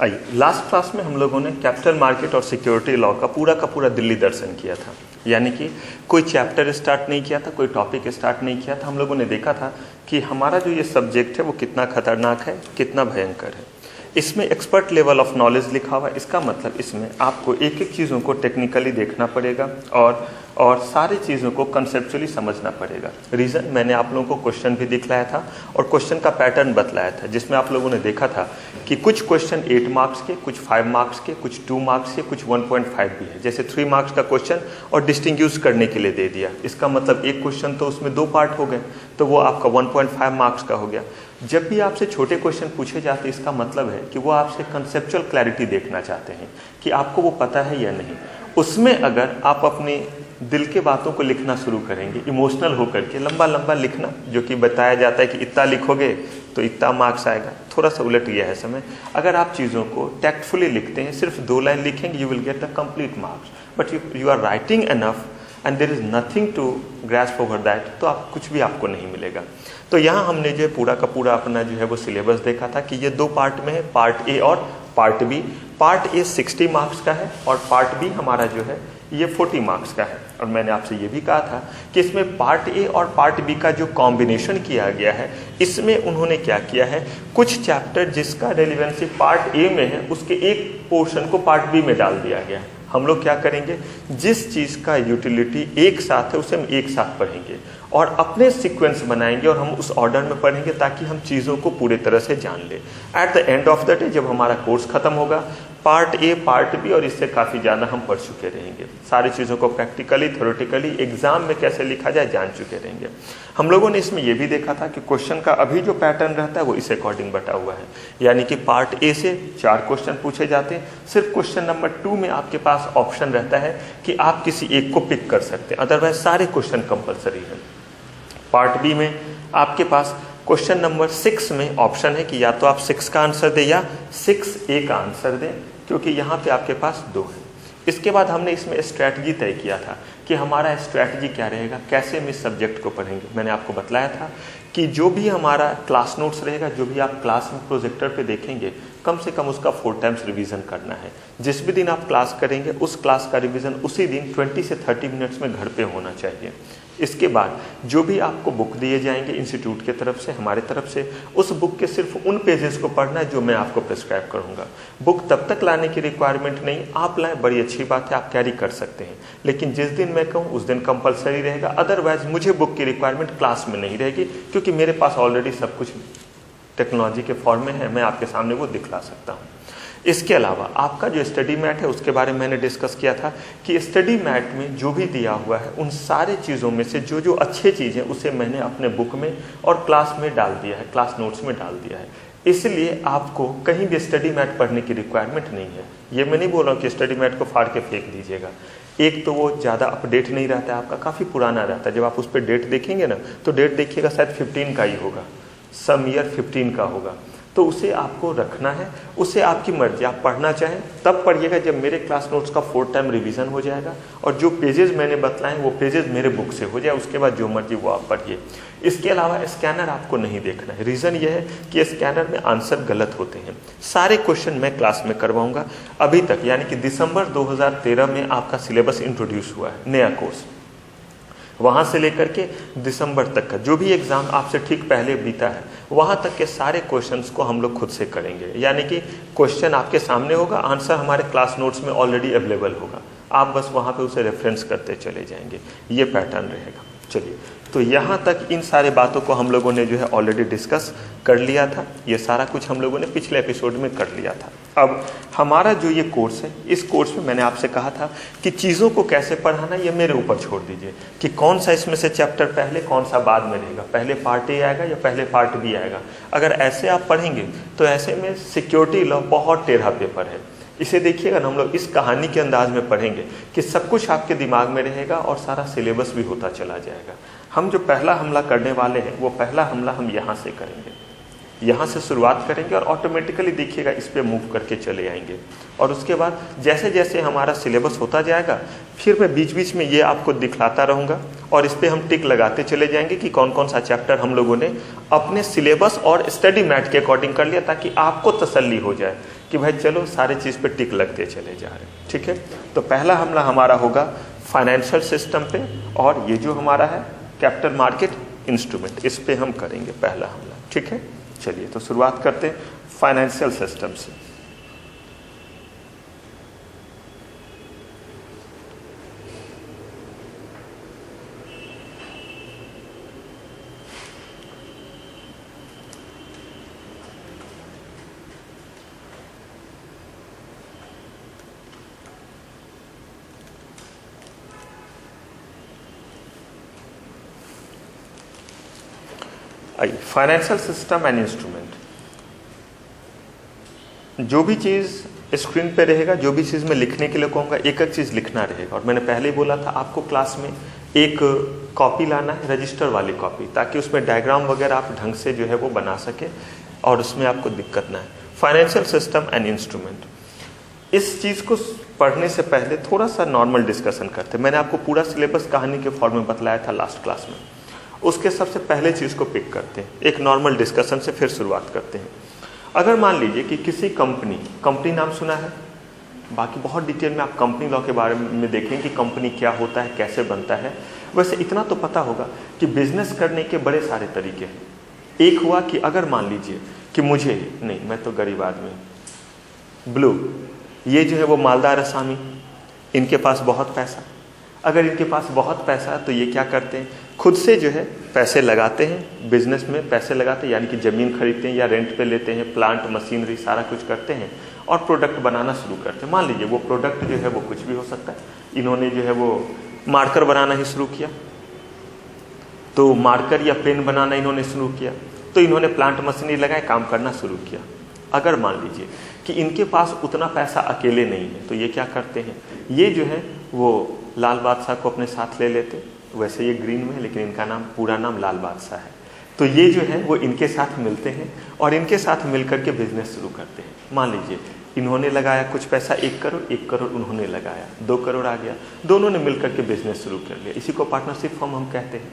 आइए, last class में हम लोगों ने कैपिटल मार्केट और सिक्योरिटी लॉ का पूरा दिल्ली दर्शन किया था। यानी कि कोई चैप्टर स्टार्ट नहीं किया था, कोई टॉपिक स्टार्ट नहीं किया था। हम लोगों ने देखा था कि हमारा जो ये सब्जेक्ट है वो कितना खतरनाक है, कितना भयंकर है। इसमें एक्सपर्ट लेवल ऑफ नॉलेज लिखा हुआ है। इसका मतलब इसमें आपको एक एक चीज़ों को टेक्निकली देखना पड़ेगा और सारी चीज़ों को कंसेप्चुअली समझना पड़ेगा। रीज़न, मैंने आप लोगों को क्वेश्चन भी दिखलाया था और क्वेश्चन का पैटर्न बतलाया था, जिसमें आप लोगों ने देखा था कि कुछ क्वेश्चन 8 मार्क्स के, कुछ 5 मार्क्स के, कुछ 2 मार्क्स के, कुछ 1.5 भी है। जैसे 3 मार्क्स का क्वेश्चन और डिस्टिंग्विश करने के लिए दे दिया। इसका मतलब एक क्वेश्चन तो उसमें 2 पार्ट हो गए, तो वो आपका 1.5 मार्क्स का हो गया। जब भी आपसे छोटे क्वेश्चन पूछे जाते हैं, इसका मतलब है कि वो आपसे कंसेप्चुअल क्लैरिटी देखना चाहते हैं कि आपको वो पता है या नहीं। उसमें अगर आप अपने दिल के बातों को लिखना शुरू करेंगे, इमोशनल होकर के लंबा लंबा लिखना, जो कि बताया जाता है कि इतना लिखोगे तो इतना मार्क्स आएगा, थोड़ा सा उलट गया है समय। अगर आप चीज़ों को टैक्टफुली लिखते हैं, सिर्फ 2 लाइन लिखेंगे, you will get the complete marks. But you are writing enough and there is nothing to grasp over that, तो आप कुछ भी आपको नहीं मिलेगा। तो यहाँ हमने जो पूरा का पूरा अपना जो है वो सिलेबस देखा था कि ये 2 पार्ट में है, पार्ट ए और part B. Part A 60 marks का है और पार्ट बी हमारा जो है ये 40 मार्क्स का है। और मैंने आपसे ये भी कहा था कि इसमें पार्ट ए और पार्ट बी का जो कॉम्बिनेशन किया गया है, इसमें उन्होंने क्या किया है, कुछ चैप्टर जिसका रेलिवेंसी पार्ट ए में है उसके एक पोर्शन को पार्ट बी में डाल दिया गया है। हम लोग क्या करेंगे, जिस चीज़ का यूटिलिटी एक साथ है उसे हम एक साथ पढ़ेंगे और अपने सीक्वेंस बनाएंगे और हम उस ऑर्डर में पढ़ेंगे ताकि हम चीज़ों को पूरे तरह से जान लें। At the end of the day जब हमारा कोर्स खत्म होगा, पार्ट ए पार्ट बी और इससे काफ़ी ज़्यादा हम पढ़ चुके रहेंगे। सारी चीज़ों को प्रैक्टिकली थ्योरेटिकली एग्जाम में कैसे लिखा जाए जान चुके रहेंगे। हम लोगों ने इसमें यह भी देखा था कि क्वेश्चन का अभी जो पैटर्न रहता है वो इस अकॉर्डिंग बटा हुआ है। यानी कि पार्ट ए से 4 क्वेश्चन पूछे जाते हैं। सिर्फ क्वेश्चन नंबर 2 में आपके पास ऑप्शन रहता है कि आप किसी एक को पिक कर सकते हैं, अदरवाइज सारे क्वेश्चन कंपलसरी है। पार्ट बी में आपके पास क्वेश्चन नंबर 6 में ऑप्शन है कि या तो आप 6 का आंसर दें या 6A का आंसर दें, क्योंकि यहाँ पे आपके पास 2 है। इसके बाद हमने इसमें स्ट्रैटेजी तय किया था कि हमारा स्ट्रैटेजी क्या रहेगा, कैसे हम इस सब्जेक्ट को पढ़ेंगे। मैंने आपको बतलाया था कि जो भी हमारा क्लास नोट्स रहेगा, जो भी आप क्लास में प्रोजेक्टर पे देखेंगे, कम से कम उसका 4 टाइम्स रिवीजन करना है। जिस भी दिन आप क्लास करेंगे उस क्लास का रिवीजन उसी दिन 20 से 30 मिनट्स में घर पे होना चाहिए। इसके बाद जो भी आपको बुक दिए जाएंगे इंस्टीट्यूट के तरफ से, हमारे तरफ से, उस बुक के सिर्फ उन पेजेस को पढ़ना है जो मैं आपको प्रिस्क्राइब करूंगा। बुक तब तक लाने की रिक्वायरमेंट नहीं, आप लाएं, बड़ी अच्छी बात है, आप कैरी कर सकते हैं, लेकिन जिस दिन मैं कहूँ उस दिन कंपलसरी रहेगा। अदरवाइज मुझे बुक की रिक्वायरमेंट क्लास में नहीं रहेगी, क्योंकि मेरे पास ऑलरेडी सब कुछ टेक्नोलॉजी के फॉर्म में है, मैं आपके सामने वो दिखला सकता हूँ। इसके अलावा आपका जो स्टडी मैट है उसके बारे में मैंने डिस्कस किया था कि स्टडी मैट में जो भी दिया हुआ है उन सारी चीज़ों में से जो जो अच्छी चीज़ें उसे मैंने अपने बुक में और क्लास में डाल दिया है, क्लास नोट्स में डाल दिया है। इसलिए आपको कहीं भी स्टडी मैट पढ़ने की रिक्वायरमेंट नहीं है। ये मैं नहीं बोल रहा हूँ कि स्टडी मैट को फाड़ के फेंक दीजिएगा। एक तो वो ज़्यादा अपडेट नहीं रहता है, आपका काफ़ी पुराना रहता है। जब आप उस पर डेट देखेंगे ना, तो डेट देखिएगा शायद 15 का ही होगा, सम ईयर 15 का होगा। तो उसे आपको रखना है, उसे आपकी मर्जी, आप पढ़ना चाहें तब पढ़िएगा जब मेरे क्लास नोट्स का 4 टाइम रिवीजन हो जाएगा और जो पेजेस मैंने बतलाए वो पेजेस मेरे बुक से हो जाए। उसके बाद जो मर्जी वो आप पढ़िए। इसके अलावा स्कैनर आपको नहीं देखना है। रीज़न ये है कि स्कैनर में आंसर गलत होते हैं। सारे क्वेश्चन मैं क्लास में करवाऊँगा। अभी तक यानी कि दिसंबर 2013 में आपका सिलेबस इंट्रोड्यूस हुआ है, नया कोर्स। वहाँ से लेकर के दिसंबर तक का जो भी एग्ज़ाम आपसे ठीक पहले बीता है, वहाँ तक के सारे क्वेश्चंस को हम लोग खुद से करेंगे। यानी कि क्वेश्चन आपके सामने होगा, आंसर हमारे क्लास नोट्स में ऑलरेडी अवेलेबल होगा, आप बस वहाँ पे उसे रेफरेंस करते चले जाएंगे। ये पैटर्न रहेगा। चलिए, तो यहाँ तक इन सारे बातों को हम लोगों ने जो है ऑलरेडी डिस्कस कर लिया था। ये सारा कुछ हम लोगों ने पिछले एपिसोड में कर लिया था। अब हमारा जो ये कोर्स है, इस कोर्स में मैंने आपसे कहा था कि चीज़ों को कैसे पढ़ाना ये मेरे ऊपर छोड़ दीजिए कि कौन सा इसमें से चैप्टर पहले कौन सा बाद में रहेगा, पहले पार्ट ए आएगा या पहले पार्ट बी आएगा। अगर ऐसे आप पढ़ेंगे तो ऐसे में सिक्योरिटी लॉ बहुत टेढ़ा पेपर है। इसे देखिएगा ना, हम लोग इस कहानी के अंदाज में पढ़ेंगे कि सब कुछ आपके दिमाग में रहेगा और सारा सिलेबस भी होता चला जाएगा। हम जो पहला हमला करने वाले हैं वो पहला हमला हम यहाँ से करेंगे, यहाँ से शुरुआत करेंगे और ऑटोमेटिकली देखिएगा इस पे मूव करके चले आएंगे। और उसके बाद जैसे जैसे हमारा सिलेबस होता जाएगा फिर मैं बीच बीच में ये आपको दिखलाता रहूँगा और इस पर हम टिक लगाते चले जाएंगे कि कौन कौन सा चैप्टर हम लोगों ने अपने सिलेबस और स्टडी मैट के अकॉर्डिंग कर लिया, ताकि आपको तसल्ली हो जाए कि भाई चलो सारे चीज़ पे टिक लगते चले जा रहे हैं। ठीक है, तो पहला हमला हमारा होगा फाइनेंशियल सिस्टम पे, और ये जो हमारा है कैपिटल मार्केट इंस्ट्रूमेंट, इस पे हम करेंगे पहला हमला। ठीक है, चलिए तो शुरुआत करते हैं फाइनेंशियल सिस्टम से। आइए, फाइनेंशियल सिस्टम एंड इंस्ट्रूमेंट। जो भी चीज़ स्क्रीन पे रहेगा, जो भी चीज़ मैं लिखने के लिए कहूँगा, एक एक चीज़ लिखना रहेगा। और मैंने पहले ही बोला था आपको क्लास में एक कॉपी लाना है, रजिस्टर वाली कॉपी, ताकि उसमें डायग्राम वगैरह आप ढंग से जो है वो बना सके और उसमें आपको दिक्कत ना है। फाइनेंशियल सिस्टम एंड इंस्ट्रूमेंट, इस चीज़ को पढ़ने से पहले थोड़ा सा नॉर्मल डिस्कशन करते हैं। मैंने आपको पूरा सिलेबस कहानी के फॉर्म में बतलाया था लास्ट क्लास में, उसके सबसे पहले चीज़ को पिक करते हैं, एक नॉर्मल डिस्कशन से फिर शुरुआत करते हैं। अगर मान लीजिए कि किसी कंपनी नाम सुना है, बाकी बहुत डिटेल में आप कंपनी लॉ के बारे में देखेंगे कि कंपनी क्या होता है, कैसे बनता है। वैसे इतना तो पता होगा कि बिजनेस करने के बड़े सारे तरीके हैं। एक हुआ कि अगर मान लीजिए कि मुझे नहीं, मैं तो गरीब आदमी, ब्लू, ये जो है वो मालदार असामी, इनके पास बहुत पैसा। अगर इनके पास बहुत पैसा तो ये क्या करते हैं, खुद से जो है पैसे लगाते हैं, बिजनेस में पैसे लगाते हैं, यानी कि ज़मीन खरीदते हैं या रेंट पे लेते हैं, प्लांट मशीनरी सारा कुछ करते हैं और प्रोडक्ट बनाना शुरू करते हैं। मान लीजिए वो प्रोडक्ट जो है वो कुछ भी हो सकता है। इन्होंने जो है वो मार्कर बनाना ही शुरू किया, तो मार्कर या पेन बनाना इन्होंने शुरू किया, तो इन्होंने प्लांट मशीनरी लगाए, काम करना शुरू किया। अगर मान लीजिए कि इनके पास उतना पैसा अकेले नहीं है, तो ये क्या करते हैं, ये जो है वो लाल बादशाह को अपने साथ ले लेते। वैसे ये ग्रीन में है, लेकिन इनका नाम, पूरा नाम लाल बादशाह है। तो ये जो है वो इनके साथ मिलते हैं और इनके साथ मिलकर के बिजनेस शुरू करते हैं। मान लीजिए इन्होंने लगाया कुछ पैसा, 1 करोड़ उन्होंने लगाया, 2 करोड़ आ गया, दोनों ने मिलकर के बिजनेस शुरू कर लिया। इसी को पार्टनरशिप फर्म हम कहते हैं।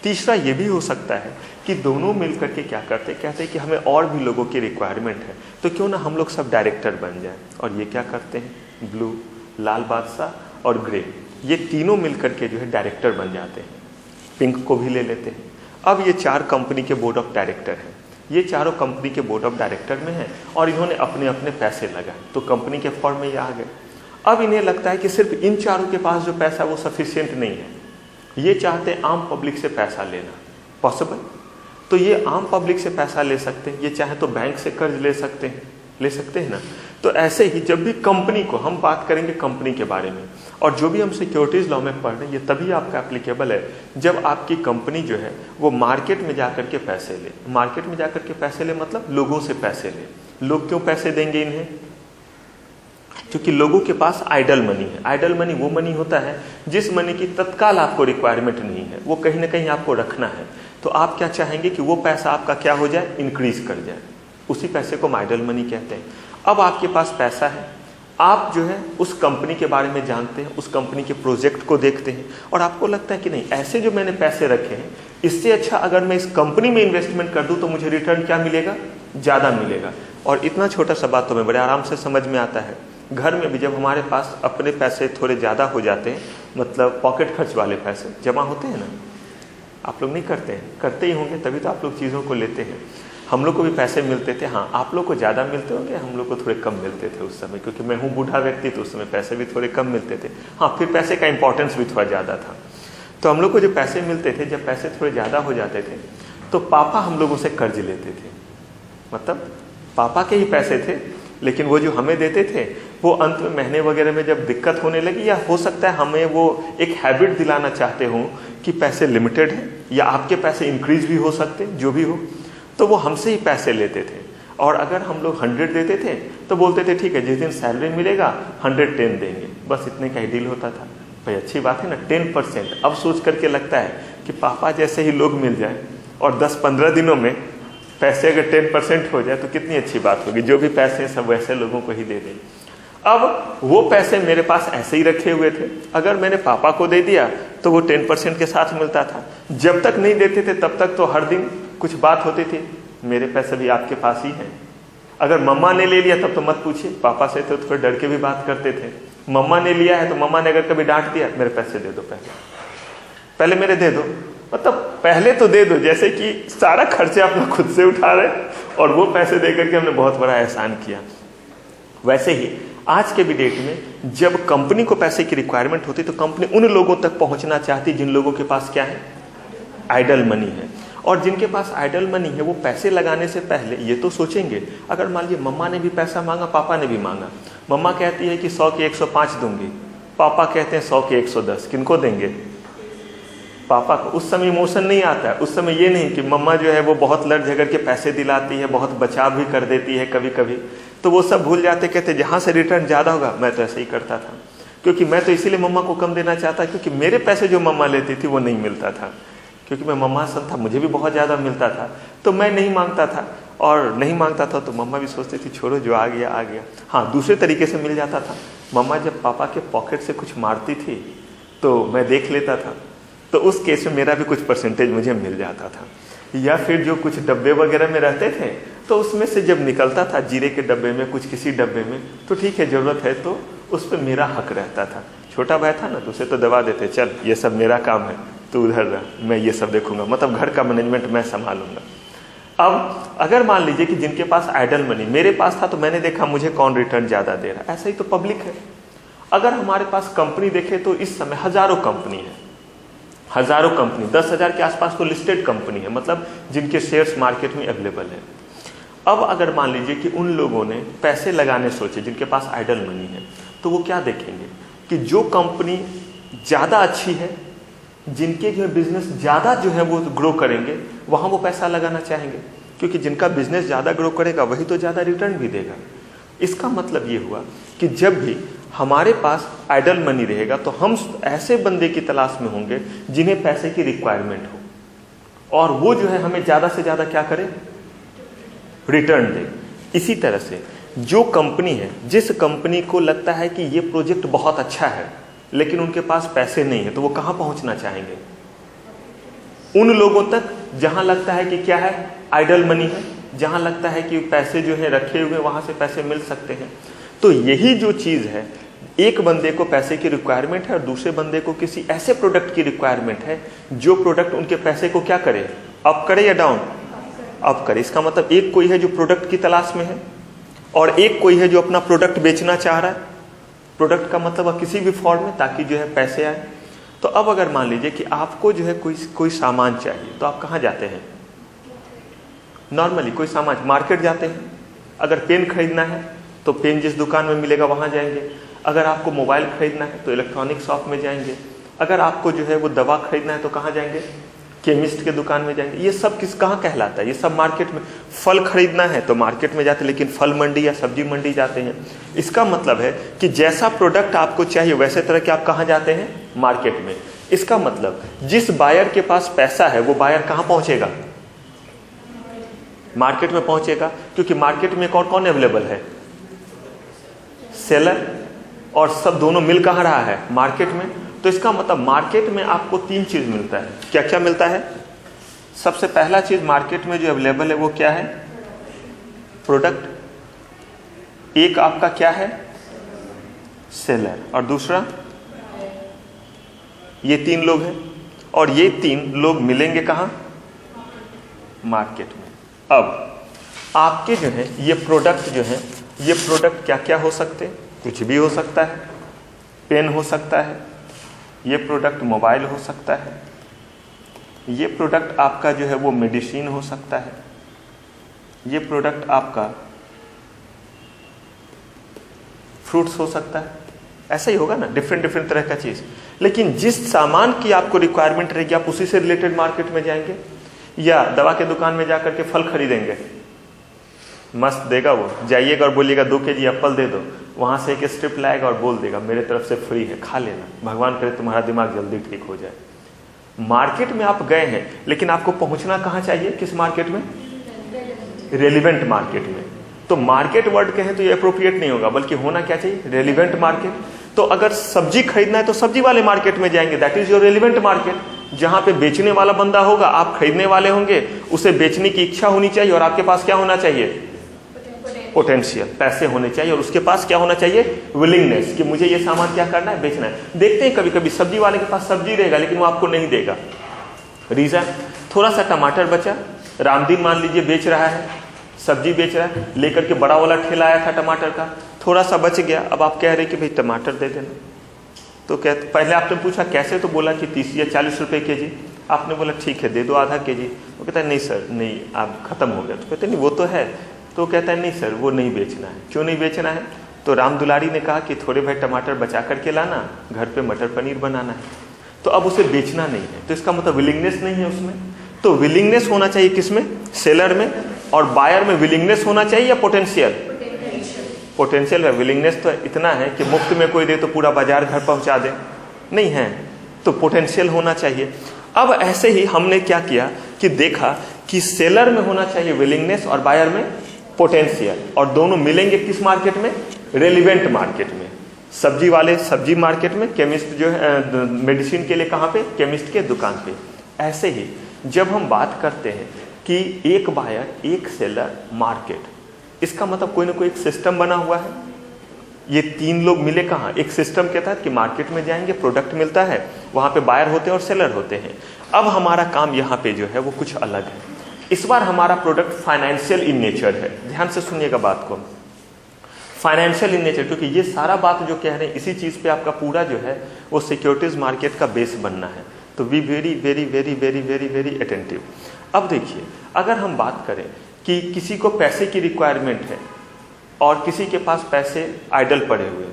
तीसरा ये भी हो सकता है कि दोनों मिलकर के क्या करते हैं, कहते हैं कि हमें और भी लोगों की रिक्वायरमेंट है, तो क्यों ना हम लोग सब डायरेक्टर बन जाए। और ये क्या करते हैं, ब्लू, लाल बादशाह और ग्रे, ये तीनों मिलकर के जो है डायरेक्टर बन जाते हैं। पिंक को भी ले लेते हैं। अब ये 4 कंपनी के बोर्ड ऑफ डायरेक्टर हैं, ये चारों कंपनी के बोर्ड ऑफ डायरेक्टर में हैं और इन्होंने अपने अपने पैसे लगाए, तो कंपनी के फॉर्म में ये आ गए। अब इन्हें लगता है कि सिर्फ इन चारों के पास जो पैसा वो सफिशिएंट नहीं है, ये चाहते हैं आम पब्लिक से पैसा लेना। पॉसिबल? तो ये आम पब्लिक से पैसा ले सकते हैं, ये चाहे तो बैंक से कर्ज ले सकते हैं ना। तो ऐसे ही जब भी कंपनी को, हम बात करेंगे कंपनी के बारे में, और जो भी हम सिक्योरिटीज लॉ में पढ़ रहे हैं ये तभी आपका एप्लीकेबल है जब आपकी कंपनी जो है वो मार्केट में जाकर के पैसे ले। मार्केट में जाकर के पैसे ले मतलब लोगों से पैसे ले। लोग क्यों पैसे देंगे इन्हें? क्योंकि लोगों के पास आइडल मनी है। आइडल मनी वो मनी होता है जिस मनी की तत्काल आपको रिक्वायरमेंट नहीं है, वो कहीं ना कहीं आपको रखना है। तो आप क्या चाहेंगे कि वो पैसा आपका क्या हो जाए, इंक्रीज कर जाए। उसी पैसे को हम आइडल मनी कहते हैं। अब आपके पास पैसा है, आप जो है उस कंपनी के बारे में जानते हैं, उस कंपनी के प्रोजेक्ट को देखते हैं और आपको लगता है कि नहीं, ऐसे जो मैंने पैसे रखे हैं इससे अच्छा अगर मैं इस कंपनी में इन्वेस्टमेंट कर दूं तो मुझे रिटर्न क्या मिलेगा, ज़्यादा मिलेगा। और इतना छोटा सा बात तो मैं बड़े आराम से समझ में आता है। घर में भी जब हमारे पास अपने पैसे थोड़े ज़्यादा हो जाते हैं, मतलब पॉकेट खर्च वाले पैसे जमा होते हैं ना, आप लोग नहीं करते हैं, करते ही होंगे तभी तो आप लोग चीज़ों को लेते हैं। हम लोग को भी पैसे मिलते थे, हाँ आप लोग को ज़्यादा मिलते होंगे, हम लोग को थोड़े कम मिलते थे उस समय, क्योंकि मैं हूँ बूढ़ा व्यक्ति तो उस समय पैसे भी थोड़े कम मिलते थे। हाँ, फिर पैसे का इंपॉर्टेंस भी थोड़ा ज़्यादा था। तो हम लोग को जो पैसे मिलते थे, जब पैसे थोड़े ज़्यादा हो जाते थे तो पापा हम लोगों से कर्ज लेते थे। मतलब पापा के ही पैसे थे, लेकिन वो जो हमें देते थे वो अंत में महीने वगैरह में जब दिक्कत होने लगी, या हो सकता है हमें वो एक हैबिट दिलाना चाहते हों कि पैसे लिमिटेड है या आपके पैसे इंक्रीज भी हो सकते, जो भी हो, तो वो हमसे ही पैसे लेते थे। और अगर हम लोग 100 देते थे तो बोलते थे ठीक है, जिस दिन सैलरी मिलेगा 110 देंगे, बस इतने का ही डील होता था। भाई अच्छी बात है ना, 10%। अब सोच करके लगता है कि पापा जैसे ही लोग मिल जाए और 10-15 दिनों में पैसे अगर 10% हो जाए तो कितनी अच्छी बात होगी। जो भी पैसे हैं सब वैसे लोगों को ही दे दें। अब वो पैसे मेरे पास ऐसे ही रखे हुए थे, अगर मैंने पापा को दे दिया तो वो 10% के साथ मिलता था। जब तक नहीं देते थे तब तक तो हर दिन कुछ बात होती थी, मेरे पैसे भी आपके पास ही हैं। अगर मम्मा ने ले लिया तब तो मत पूछिए, पापा से तो थोड़ा डर के भी बात करते थे। मम्मा ने लिया है तो मम्मा ने अगर कभी डांट दिया, मेरे पैसे दे दो, पहले मेरे दे दो, मतलब पहले तो दे दो, जैसे कि सारा खर्चे अपना खुद से उठा रहे और वो पैसे दे करके हमने बहुत बड़ा एहसान किया। वैसे ही आज के भी डेट में जब कंपनी को पैसे की रिक्वायरमेंट होती तो कंपनी उन लोगों तक पहुंचना चाहती जिन लोगों के पास क्या है, आइडल मनी है। और जिनके पास आइडल मनी है वो पैसे लगाने से पहले ये तो सोचेंगे, अगर मान लीजिए मम्मा ने भी पैसा मांगा, पापा ने भी मांगा, मम्मा कहती है कि 100 के 105 दूंगी, पापा कहते हैं 100 के 110, किनको देंगे? पापा को। उस समय इमोशन नहीं आता है, उस समय ये नहीं कि मम्मा जो है वो बहुत लड़ झगड़ के पैसे दिलाती है, बहुत बचाव भी कर देती है कभी कभी, तो वो सब भूल जाते, कहते जहाँ से रिटर्न ज़्यादा होगा मैं तो ऐसे ही करता था, क्योंकि मैं तो इसीलिए मम्मा को कम देना चाहता, क्योंकि मेरे पैसे जो मम्मा लेती थी वो नहीं मिलता था, क्योंकि मैं मम्मा सन था, मुझे भी बहुत ज़्यादा मिलता था, तो मैं नहीं मांगता था। और नहीं मांगता था तो मम्मा भी सोचती थी छोड़ो, जो आ गया आ गया। हाँ, दूसरे तरीके से मिल जाता था, मम्मा जब पापा के पॉकेट से कुछ मारती थी तो मैं देख लेता था, तो उस केस में मेरा भी कुछ परसेंटेज मुझे मिल जाता था। या फिर जो कुछ डब्बे वगैरह में रहते थे तो उसमें से जब निकलता था जीरे के डब्बे में, कुछ किसी डब्बे में, तो ठीक है ज़रूरत है तो उस पर मेरा हक रहता था। छोटा भाई था ना तो उसे तो दबा देते, चल ये सब मेरा काम है, तू उधर रह, मैं ये सब देखूंगा, मतलब घर का मैनेजमेंट मैं संभालूंगा। अब अगर मान लीजिए कि जिनके पास आइडल मनी मेरे पास था तो मैंने देखा मुझे कौन रिटर्न ज़्यादा दे रहा है, ऐसा ही तो पब्लिक है। अगर हमारे पास कंपनी देखे तो इस समय हज़ारों कंपनी है, हज़ारों कंपनी, 10,000 के आसपास तो लिस्टेड कंपनी है, मतलब जिनके शेयर्स मार्केट में अवेलेबल है। अब अगर मान लीजिए कि उन लोगों ने पैसे लगाने सोचे जिनके पास आइडल मनी है, तो वो क्या देखेंगे कि जो कंपनी ज़्यादा अच्छी है, जिनके जो है बिजनेस ज़्यादा जो है वो ग्रो करेंगे, वहाँ वो पैसा लगाना चाहेंगे, क्योंकि जिनका बिजनेस ज़्यादा ग्रो करेगा वही तो ज़्यादा रिटर्न भी देगा। इसका मतलब ये हुआ कि जब भी हमारे पास आइडल मनी रहेगा तो हम ऐसे बंदे की तलाश में होंगे जिन्हें पैसे की रिक्वायरमेंट हो, और वो जो है हमें ज़्यादा से ज़्यादा क्या करे, रिटर्न दे। इसी तरह से जो कंपनी है, जिस कंपनी को लगता है कि ये प्रोजेक्ट बहुत अच्छा है लेकिन उनके पास पैसे नहीं है, तो वो कहाँ पहुँचना चाहेंगे? उन लोगों तक जहाँ लगता है कि क्या है, आइडल मनी है, जहाँ लगता है कि पैसे जो है रखे हुए वहाँ से पैसे मिल सकते हैं। तो यही जो चीज़ है, एक बंदे को पैसे की रिक्वायरमेंट है और दूसरे बंदे को किसी ऐसे प्रोडक्ट की रिक्वायरमेंट है जो प्रोडक्ट उनके पैसे को क्या करे, अप करे या डाउन, अप करे। इसका मतलब एक कोई है जो प्रोडक्ट की तलाश में है और एक कोई है जो अपना प्रोडक्ट बेचना चाह रहा है। प्रोडक्ट का मतलब किसी भी फॉर्म में, ताकि जो है पैसे आए। तो अब अगर मान लीजिए कि आपको जो है कोई सामान चाहिए तो आप कहाँ जाते हैं? नॉर्मली कोई सामान मार्केट जाते हैं। अगर पेन खरीदना है तो पेन जिस दुकान में मिलेगा वहाँ जाएंगे। अगर आपको मोबाइल खरीदना है तो इलेक्ट्रॉनिक शॉप में जाएंगे। अगर आपको जो है वो दवा खरीदना है तो कहाँ जाएंगे? केमिस्ट के दुकान में जाएंगे। ये सब कहाँ कहलाता है? ये सब मार्केट में। फल खरीदना है तो मार्केट में जाते हैं, लेकिन फल मंडी या सब्जी मंडी जाते हैं। इसका मतलब है कि जैसा प्रोडक्ट आपको चाहिए वैसे तरह के आप कहाँ जाते हैं? मार्केट में। इसका मतलब जिस बायर के पास पैसा है वो बायर कहाँ पहुँचेगा? मार्केट में पहुँचेगा, क्योंकि मार्केट में कौन कौन अवेलेबल है? सेलर और सब दोनों मिल कहाँ रहा है? मार्केट में। तो इसका मतलब मार्केट में आपको तीन चीज मिलता है। क्या क्या मिलता है? सबसे पहला चीज मार्केट में जो अवेलेबल है वो क्या है? प्रोडक्ट। एक आपका क्या है? सेलर। और दूसरा, ये तीन लोग हैं और ये तीन लोग मिलेंगे कहाँ? मार्केट में। अब आपके जो है ये प्रोडक्ट जो है, ये प्रोडक्ट क्या क्या हो सकते हैं? कुछ भी हो सकता है। पेन हो सकता है, ये प्रोडक्ट मोबाइल हो सकता है, ये प्रोडक्ट आपका जो है वो मेडिसिन हो सकता है, ये प्रोडक्ट आपका फ्रूट्स हो सकता है। ऐसा ही होगा ना, डिफरेंट डिफरेंट तरह का चीज़। लेकिन जिस सामान की आपको रिक्वायरमेंट रहेगी आप उसी से रिलेटेड मार्केट में जाएंगे, या दवा के दुकान में जाकर के फल खरीदेंगे। मस्त देगा वो, जाइएगा और बोलिएगा 2 kg एप्पल दे दो, वहाँ से एक स्ट्रिप लाएगा और बोल देगा मेरे तरफ से फ्री है, खा लेना, भगवान करे तुम्हारा दिमाग जल्दी ठीक हो जाए। मार्केट में आप गए हैं, लेकिन आपको पहुँचना कहाँ चाहिए? किस मार्केट में? रेलिवेंट मार्केट में। तो मार्केट वर्ड कहें तो ये अप्रोप्रिएट नहीं होगा, बल्कि होना क्या चाहिए, रेलिवेंट मार्केट। तो अगर सब्जी खरीदना है तो सब्जी वाले मार्केट में जाएंगे, that is your relevant market. जहां पे बेचने वाला बंदा होगा, आप खरीदने वाले होंगे, उसे बेचने की इच्छा होनी चाहिए और आपके पास क्या होना चाहिए, पोटेंशियल, पैसे होने चाहिए और उसके पास क्या होना चाहिए, विलिंगनेस, कि मुझे ये सामान क्या करना है, बेचना है। देखते हैं कभी कभी सब्जी वाले के पास सब्जी रहेगा लेकिन वो आपको नहीं देगा। रीजन, थोड़ा सा टमाटर बचा, रामदीन मान लीजिए बेच रहा है, सब्जी बेच रहा है, लेकर के बड़ा वाला ठेला आया था टमाटर का, थोड़ा सा बच गया, अब आप कह रहे कि भाई टमाटर दे देना। तो कहते, पहले आपने पूछा कैसे, तो बोला कि 30 या 40 रुपए केजी। आपने बोला ठीक है दे दो आधा केजी। वो कहता है नहीं सर नहीं, आप खत्म हो गया। तो कहते नहीं वो तो है। तो कहता है नहीं सर वो नहीं बेचना है। क्यों नहीं बेचना है? तो राम दुलारी ने कहा कि थोड़े भाई टमाटर बचा करके लाना, घर पे मटर पनीर बनाना है। तो अब उसे बेचना नहीं है, तो इसका मतलब विलिंगनेस नहीं है उसमें। तो विलिंगनेस होना चाहिए किसमें, सेलर में, और बायर में विलिंगनेस होना चाहिए या पोटेंशियल? पोटेंशियल है। विलिंगनेस तो इतना है कि मुफ्त में कोई दे तो पूरा बाजार घर पहुंचा दे, नहीं है, तो पोटेंशियल होना चाहिए। अब ऐसे ही हमने क्या किया कि देखा कि सेलर में होना चाहिए विलिंगनेस और बायर में पोटेंशियल, और दोनों मिलेंगे किस मार्केट में, रेलिवेंट मार्केट में। सब्जी वाले सब्जी मार्केट में, केमिस्ट जो है मेडिसिन के लिए कहाँ पे, केमिस्ट के दुकान पे। ऐसे ही जब हम बात करते हैं कि एक बायर एक सेलर मार्केट, इसका मतलब कोई ना कोई एक सिस्टम बना हुआ है। ये तीन लोग मिले कहाँ, एक सिस्टम के तहत कि मार्केट में जाएंगे, प्रोडक्ट मिलता है, वहां पे बायर होते हैं और सेलर होते हैं। अब हमारा काम यहाँ पे जो है वो कुछ अलग है। इस बार हमारा प्रोडक्ट फाइनेंशियल इन नेचर है। ध्यान से सुनिएगा बात को, फाइनेंशियल इन नेचर, क्योंकि ये सारा बात जो कह रहे हैं इसी चीज पे आपका पूरा जो है वो सिक्योरिटीज मार्केट का बेस बनना है। तो be very very very very very very attentive. अब देखिए, अगर हम बात करें कि किसी को पैसे की रिक्वायरमेंट है और किसी के पास पैसे आइडल पड़े हुए,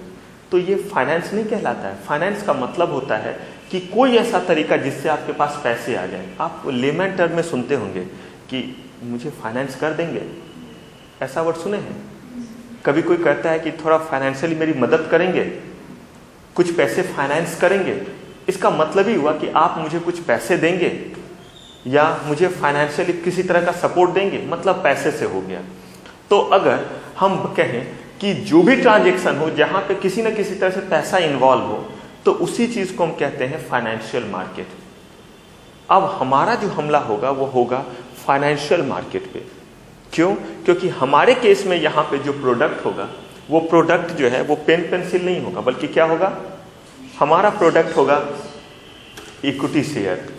तो ये फाइनेंस नहीं कहलाता है। फाइनेंस का मतलब होता है कि कोई ऐसा तरीका जिससे आपके पास पैसे आ जाए। आप लेमन टर्म में सुनते होंगे कि मुझे फाइनेंस कर देंगे, ऐसा वर्ड सुने हैं? कभी कोई कहता है कि थोड़ा फाइनेंशियली मेरी मदद करेंगे, कुछ पैसे फाइनेंस करेंगे। इसका मतलब ही हुआ कि आप मुझे कुछ पैसे देंगे या मुझे फाइनेंशियली किसी तरह का सपोर्ट देंगे, मतलब पैसे से हो गया। तो अगर हम कहें कि जो भी ट्रांजैक्शन हो जहां पे किसी न किसी तरह से पैसा इन्वॉल्व हो, तो उसी चीज को हम कहते हैं फाइनेंशियल मार्केट। अब हमारा जो हमला होगा वो होगा फाइनेंशियल मार्केट पे। क्यों? क्योंकि हमारे केस में यहाँ पे जो प्रोडक्ट होगा वो प्रोडक्ट जो है वो पेन पेंसिल नहीं होगा, बल्कि क्या होगा, हमारा प्रोडक्ट होगा इक्विटी शेयर,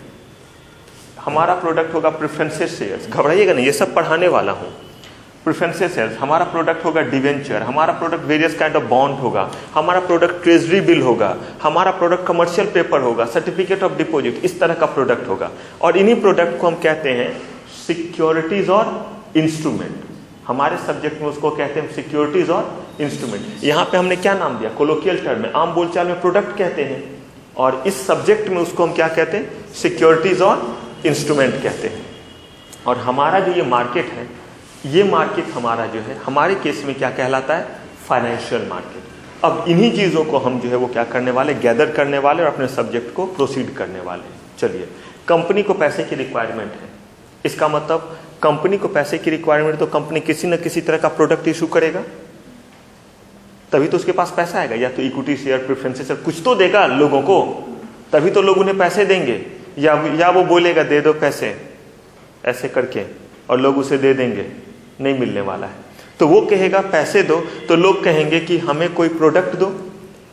हमारा प्रोडक्ट होगा प्रेफरेंसेस शेयर्स। घबराइएगा नहीं, ये सब पढ़ाने वाला हूँ। प्रेफरेंसेस शेयर्स, हमारा प्रोडक्ट होगा डिवेंचर, हमारा product various kind of bond होगा, हमारा प्रोडक्ट ट्रेजरी बिल होगा, हमारा प्रोडक्ट कमर्शियल पेपर होगा, सर्टिफिकेट ऑफ डिपॉजिट, इस तरह का प्रोडक्ट होगा। और इन्हीं प्रोडक्ट को हम कहते हैं सिक्योरिटीज और इंस्ट्रूमेंट। हमारे सब्जेक्ट में उसको कहते हैं सिक्योरिटीज और इंस्ट्रूमेंट। यहाँ पे हमने क्या नाम दिया, कोलोकियल टर्म में, आम बोलचाल में प्रोडक्ट कहते हैं, और इस सब्जेक्ट में उसको हम क्या कहते हैं, सिक्योरिटीज और इंस्ट्रूमेंट कहते हैं। और हमारा जो ये मार्केट है, ये मार्केट हमारा जो है हमारे केस में क्या कहलाता है, फाइनेंशियल मार्केट। अब इन्हीं चीजों को हम जो है वो क्या करने वाले, गैदर करने वाले और अपने सब्जेक्ट को प्रोसीड करने वाले। चलिए, कंपनी को पैसे की रिक्वायरमेंट है, इसका मतलब कंपनी को पैसे की रिक्वायरमेंट, तो कंपनी किसी न किसी तरह का प्रोडक्ट इशू करेगा, तभी तो उसके पास पैसा आएगा। या तो इक्विटी शेयर, प्रेफरेंस शेयर, कुछ तो देगा लोगों को, तभी तो लोग उन्हें पैसे देंगे। या वो बोलेगा दे दो पैसे ऐसे करके और लोग उसे दे देंगे, नहीं मिलने वाला है। तो वो कहेगा पैसे दो, तो लोग कहेंगे कि हमें कोई प्रोडक्ट दो,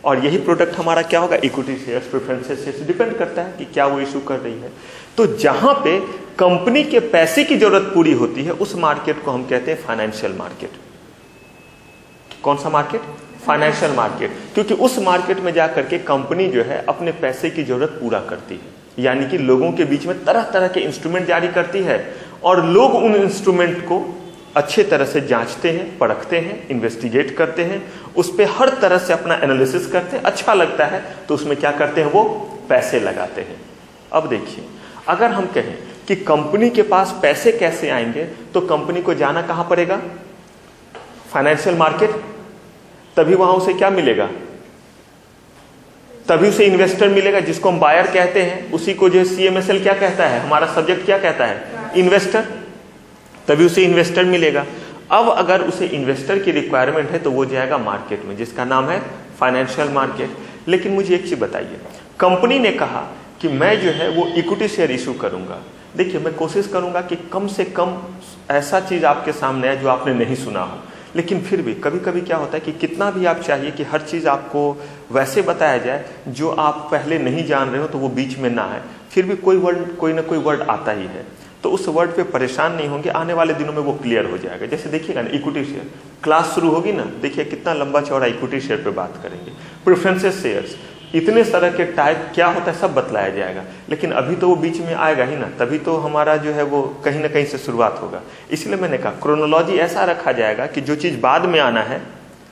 और यही प्रोडक्ट हमारा क्या होगा, equity shares, preferences shares. Depend करता है कि क्या वो इशू कर रही है। तो जहां पे कंपनी के पैसे की जरूरत पूरी होती है उस मार्केट को हम कहते हैं फाइनेंशियल मार्केट। कौन सा मार्केट, फाइनेंशियल मार्केट, क्योंकि उस मार्केट में जाकर के कंपनी जो है अपने पैसे की जरूरत पूरा करती है, यानी कि लोगों के बीच में तरह तरह के इंस्ट्रूमेंट जारी करती है, और लोग उन इंस्ट्रूमेंट को अच्छे तरह से जांचते हैं, परखते हैं, इन्वेस्टिगेट करते हैं, उस पर हर तरह से अपना एनालिसिस करते हैं। अच्छा लगता है तो उसमें क्या करते हैं, वो पैसे लगाते हैं। अब देखिए, अगर हम कहें कि कंपनी के पास पैसे कैसे आएंगे, तो कंपनी को जाना कहां पड़ेगा, फाइनेंशियल मार्केट। तभी वहां उसे क्या मिलेगा, तभी उसे इन्वेस्टर मिलेगा, जिसको हम बायर कहते हैं। उसी को जो CMSL क्या कहता है, हमारा सब्जेक्ट क्या कहता है, इन्वेस्टर। तभी उसे इन्वेस्टर मिलेगा। अब अगर उसे इन्वेस्टर की रिक्वायरमेंट है तो वो जाएगा मार्केट में, जिसका नाम है फाइनेंशियल मार्केट। लेकिन मुझे एक चीज बताइए, कंपनी ने कहा कि मैं जो है वो इक्विटी शेयर इशू करूंगा। देखिए, मैं कोशिश करूंगा कि कम से कम ऐसा चीज आपके सामने है जो आपने नहीं सुना हो, लेकिन फिर भी कभी कभी क्या होता है कि कितना भी आप चाहिए कि हर चीज आपको वैसे बताया जाए जो आप पहले नहीं जान रहे हो तो वो बीच में ना आए, फिर भी कोई ना कोई वर्ड आता ही है। तो उस वर्ड पे परेशान नहीं होंगे, आने वाले दिनों में वो क्लियर हो जाएगा। जैसे देखिएगा ना, इक्विटी शेयर क्लास शुरू होगी ना, देखिए कितना लंबा चौड़ा इक्विटी शेयर पे बात करेंगे। प्रेफरेंसेस शेयर्स, इतने तरह के टाइप क्या होता है सब बतलाया जाएगा, लेकिन अभी तो वो बीच में आएगा ही ना, तभी तो हमारा जो है वो कहीं ना कहीं से शुरुआत होगा। इसलिए मैंने कहा क्रोनोलॉजी ऐसा रखा जाएगा कि जो चीज़ बाद में आना है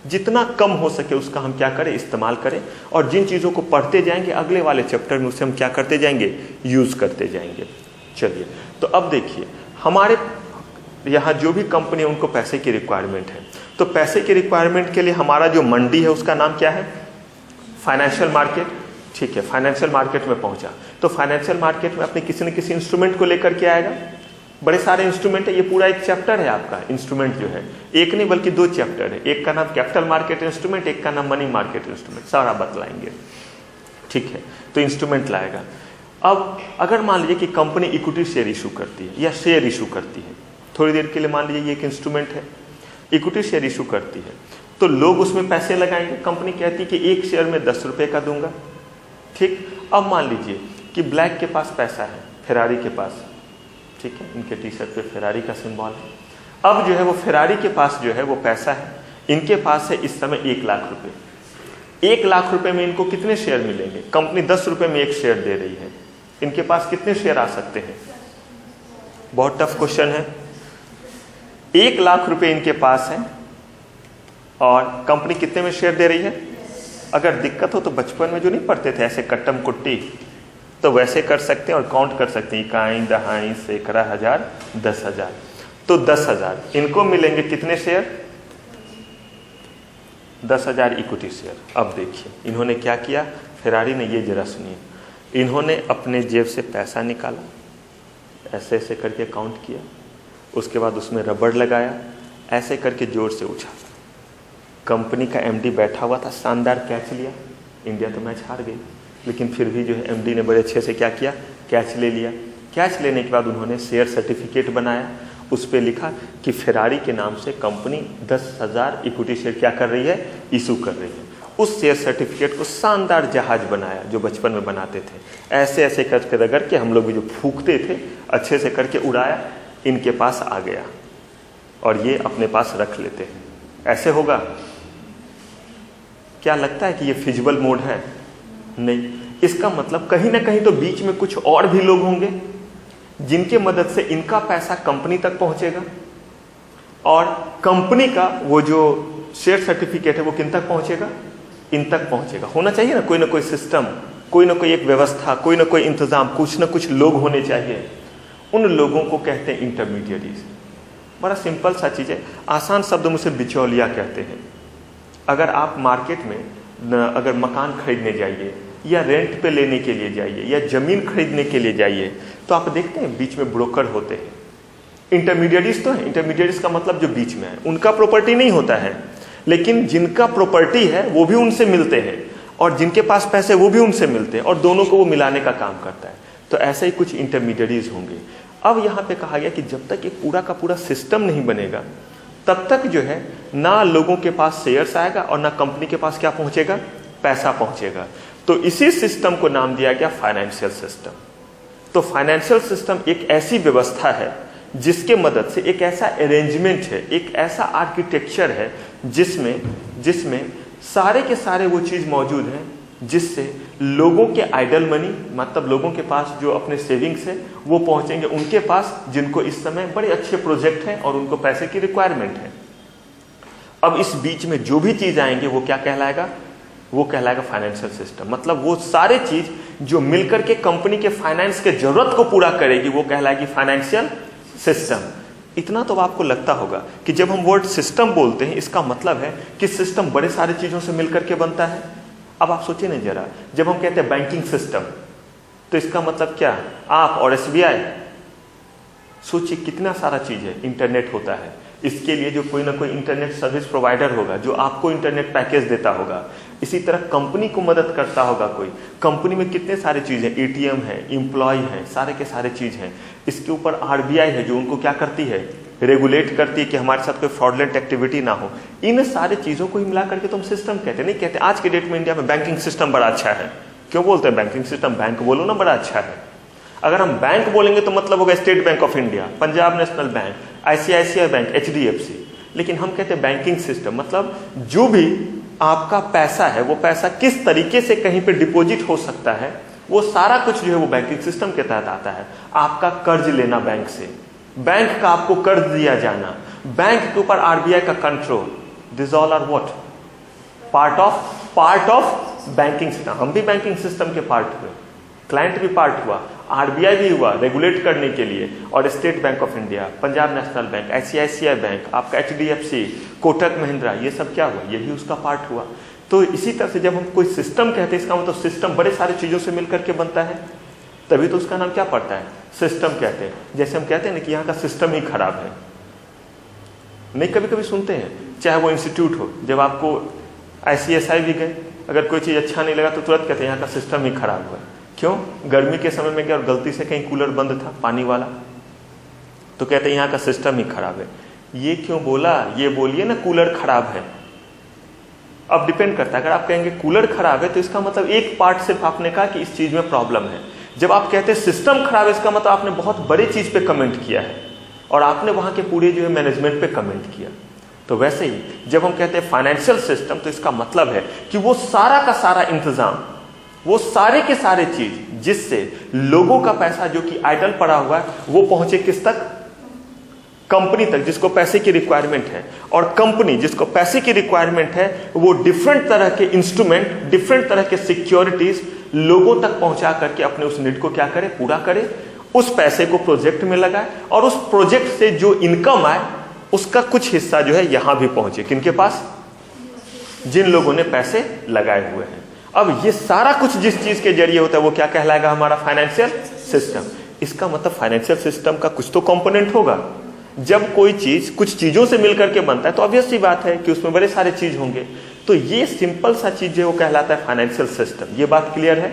जितना कम हो सके उसका हम क्या करें, इस्तेमाल करें, और जिन चीज़ों को पढ़ते जाएंगे अगले वाले चैप्टर में उसे हम क्या करते जाएंगे, यूज़ करते जाएंगे। चलिए, तो अब देखिए, हमारे यहाँ जो भी कंपनी है उनको पैसे की रिक्वायरमेंट है, तो पैसे की रिक्वायरमेंट के लिए हमारा जो मंडी है उसका नाम क्या है, फाइनेंशियल मार्केट। ठीक है, फाइनेंशियल मार्केट में पहुंचा तो फाइनेंशियल मार्केट में अपने किसी न किसी इंस्ट्रूमेंट को लेकर के आएगा। बड़े सारे इंस्ट्रूमेंट है, ये पूरा एक चैप्टर है आपका। इंस्ट्रूमेंट जो है एक नहीं बल्कि 2 चैप्टर है, एक का नाम कैपिटल मार्केट इंस्ट्रूमेंट, एक का नाम मनी मार्केट इंस्ट्रूमेंट, सारा बतलाएंगे। ठीक है, तो इंस्ट्रूमेंट लाएगा। अब अगर मान लीजिए कि कंपनी इक्विटी शेयर इशू करती है या शेयर इशू करती है, थोड़ी देर के लिए मान लीजिए ये एक इंस्ट्रूमेंट है, इक्विटी शेयर इशू करती है, तो लोग उसमें पैसे लगाएंगे। कंपनी कहती है कि एक शेयर में 10 रुपए का दूंगा। ठीक, अब मान लीजिए कि ब्लैक के पास पैसा है, फेरारी के पास, ठीक है, इनके टी शर्ट पे फेरारी का सिंबल है। अब जो है वो फेरारी के पास जो है वो पैसा है, इनके पास है इस समय 1 लाख रुपए। 1 लाख रुपए में इनको कितने शेयर मिलेंगे? कंपनी 10 रुपए में 1 शेयर दे रही है, इनके पास कितने शेयर आ सकते हैं? बहुत टफ क्वेश्चन है। 1 लाख रुपए इनके पास है और कंपनी कितने में शेयर दे रही है? अगर दिक्कत हो तो बचपन में जो नहीं पढ़ते थे ऐसे कट्टम कुट्टी, तो वैसे कर सकते हैं और काउंट कर सकते हैं, इकाई, दहाई, सैकड़ा, हजार, 10,000। तो 10,000 इनको मिलेंगे कितने शेयर? 10,000 equity share. अब देखिए इन्होंने क्या किया, फेरारी ने, ये जरा सुनिए, इन्होंने अपने जेब से पैसा निकाला, ऐसे ऐसे करके काउंट किया, उसके बाद उसमें रबड़ लगाया, ऐसे करके जोर से उछाला। कंपनी का एमडी बैठा हुआ था, शानदार कैच लिया, इंडिया तो मैच हार गई, लेकिन फिर भी जो है एमडी ने बड़े अच्छे से क्या किया, कैच ले लिया। कैच लेने के बाद उन्होंने शेयर सर्टिफिकेट बनाया, उस पर लिखा कि फेरारी के नाम से कंपनी 10,000 इक्विटी शेयर क्या कर रही है, इशू कर रही है। उस शेयर सर्टिफिकेट को शानदार जहाज बनाया जो बचपन में बनाते थे, ऐसे ऐसे करके रगड़ के, हम लोग भी जो फूकते थे अच्छे से करके उड़ाया, इनके पास आ गया और ये अपने पास रख लेते हैं। ऐसे होगा? क्या लगता है कि ये फिजिबल मोड है? नहीं। इसका मतलब कहीं ना कहीं तो बीच में कुछ और भी लोग होंगे जिनके मदद से इनका पैसा कंपनी तक पहुंचेगा और कंपनी का वो जो शेयर सर्टिफिकेट है वो किन तक पहुंचेगा, इन तक पहुंचेगा। होना चाहिए ना कोई सिस्टम, कोई ना कोई एक व्यवस्था, कोई ना कोई इंतजाम, कुछ ना कुछ लोग होने चाहिए। उन लोगों को कहते हैं इंटरमीडिएरीज। बड़ा सिंपल सा चीज़ है, आसान शब्द में उसे बिचौलिया कहते हैं। अगर आप मार्केट में अगर मकान खरीदने जाइए या रेंट पे लेने के लिए जाइए या ज़मीन खरीदने के लिए जाइए तो आप देखते हैं बीच में ब्रोकर होते हैं, इंटरमीडिएरीज तो है। इंटरमीडिएरीज का मतलब जो बीच में है, उनका प्रॉपर्टी नहीं होता है, लेकिन जिनका प्रॉपर्टी है वो भी उनसे मिलते हैं और जिनके पास पैसे वो भी उनसे मिलते हैं और दोनों को वो मिलाने का काम करता है। तो ऐसे ही कुछ इंटरमीडिएरीज होंगे। अब यहाँ पे कहा गया कि जब तक एक पूरा का पूरा सिस्टम नहीं बनेगा तब तक जो है ना लोगों के पास शेयर्स आएगा और ना कंपनी के पास क्या पहुंचेगा, पैसा पहुंचेगा। तो इसी सिस्टम को नाम दिया गया फाइनेंशियल सिस्टम। तो फाइनेंशियल सिस्टम एक ऐसी व्यवस्था है जिसके मदद से, एक ऐसा अरेंजमेंट है, एक ऐसा आर्किटेक्चर है जिसमें सारे के सारे वो चीज मौजूद हैं जिससे लोगों के आइडल मनी, मतलब लोगों के पास जो अपने सेविंग्स है वो पहुंचेंगे उनके पास जिनको इस समय बड़े अच्छे प्रोजेक्ट हैं और उनको पैसे की रिक्वायरमेंट है। अब इस बीच में जो भी चीज आएंगे वो क्या कहलाएगा, वो कहलाएगा फाइनेंशियल सिस्टम। मतलब वो सारे चीज जो मिलकर के कंपनी के फाइनेंस के जरूरत को पूरा करेगी वो कहलाएगी फाइनेंशियल सिस्टम। इतना तो आपको लगता होगा कि जब हम वर्ड सिस्टम बोलते हैं इसका मतलब है कि सिस्टम बड़े सारे चीजों से मिलकर के बनता है। अब आप सोचिए ना जरा, जब हम कहते हैं बैंकिंग सिस्टम तो इसका मतलब क्या है, आप और एसबीआई। सोचिए कितना सारा चीज है, इंटरनेट होता है, इसके लिए जो कोई ना कोई इंटरनेट सर्विस प्रोवाइडर होगा जो आपको इंटरनेट पैकेज देता होगा। इसी तरह कंपनी को मदद करता होगा कोई। कंपनी में कितने सारे चीज़ हैं, एटीएम है, एम्प्लॉय है, सारे के सारे चीज़ हैं। इसके ऊपर आरबीआई है जो उनको क्या करती है, रेगुलेट करती है कि हमारे साथ कोई फ्रॉडलेंट एक्टिविटी ना हो। इन सारे चीज़ों को ही मिला करके तुम सिस्टम कहते नहीं कहते। आज के डेट में इंडिया में बैंकिंग सिस्टम बड़ा अच्छा है। क्यों बोलते हैं बैंकिंग सिस्टम? बैंक बोलो ना बड़ा अच्छा है। अगर हम बैंक बोलेंगे तो मतलब होगा state Bank of India, Punjab National Bank, ICICI bank, HDFC. लेकिन हम कहते हैं बैंकिंग सिस्टम मतलब जो भी आपका पैसा है वो पैसा किस तरीके से कहीं पे डिपॉजिट हो सकता है, वो सारा कुछ जो है वो बैंकिंग सिस्टम के तहत आता है। आपका कर्ज लेना बैंक से, बैंक का आपको कर्ज दिया जाना, बैंक के ऊपर आरबीआई का control, this all are what part of banking system. हम भी बैंकिंग सिस्टम के पार्ट हुए, क्लाइंट भी पार्ट हुआ, आरबीआई भी हुआ रेगुलेट करने के लिए, और State Bank of India, Punjab National Bank, ICICI Bank, आपका एचडीएफसी, कोटक महिंद्रा, ये सब क्या हुआ, यही उसका पार्ट हुआ। तो इसी तरह से जब हम कोई सिस्टम कहते हैं, इसका मतलब सिस्टम बड़े सारे चीज़ों से मिलकर के बनता है, तभी तो उसका नाम क्या पड़ता है, सिस्टम कहते हैं। जैसे हम कहते हैं ना कि यहाँ का सिस्टम ही खराब है, नहीं कभी कभी सुनते हैं, चाहे वो इंस्टीट्यूट हो, जब आपको आईसीएसआई भी गए, अगर कोई चीज़ अच्छा नहीं लगा तो तुरंत कहते हैं यहाँ का सिस्टम ही खराब हुआ। क्यों? गर्मी के समय में क्या और गलती से कहीं कूलर बंद था पानी वाला, तो कहते हैं यहाँ का सिस्टम ही खराब है। ये क्यों बोला? ये बोलिए ना कूलर खराब है। अब डिपेंड करता है, अगर आप कहेंगे कूलर खराब है तो इसका मतलब एक पार्ट सिर्फ आपने कहा कि इस चीज में प्रॉब्लम है। जब आप कहते हैं सिस्टम खराब है, इसका मतलब आपने बहुत बड़ी चीज पे कमेंट किया है और आपने वहां के पूरे जो है मैनेजमेंट पे कमेंट किया। तो वैसे ही जब हम कहते हैं फाइनेंशियल सिस्टम, तो इसका मतलब है कि वो सारा का सारा इंतजाम, वो सारे के सारे चीज जिससे लोगों का पैसा जो कि आइडल पड़ा हुआ है वो पहुंचे किस तक, कंपनी तक जिसको पैसे की रिक्वायरमेंट है। और कंपनी जिसको पैसे की रिक्वायरमेंट है वो डिफरेंट तरह के इंस्ट्रूमेंट, डिफरेंट तरह के सिक्योरिटीज लोगों तक पहुंचा करके अपने उस नीड को क्या करे, पूरा करे, उस पैसे को प्रोजेक्ट में लगाए और उस प्रोजेक्ट से जो इनकम आए उसका कुछ हिस्सा जो है यहां भी पहुंचे, किनके पास, जिन लोगों ने पैसे लगाए हुए हैं। अब ये सारा कुछ जिस चीज के जरिए होता है वो क्या कहलाएगा, हमारा फाइनेंशियल सिस्टम। इसका मतलब फाइनेंशियल सिस्टम का कुछ तो कंपोनेंट होगा। जब कोई चीज कुछ चीजों से मिलकर के बनता है तो ऑब्वियस सी बात है कि उसमें बड़े सारे चीज होंगे। तो ये सिंपल सा चीज है वो कहलाता है फाइनेंशियल सिस्टम। ये बात क्लियर है?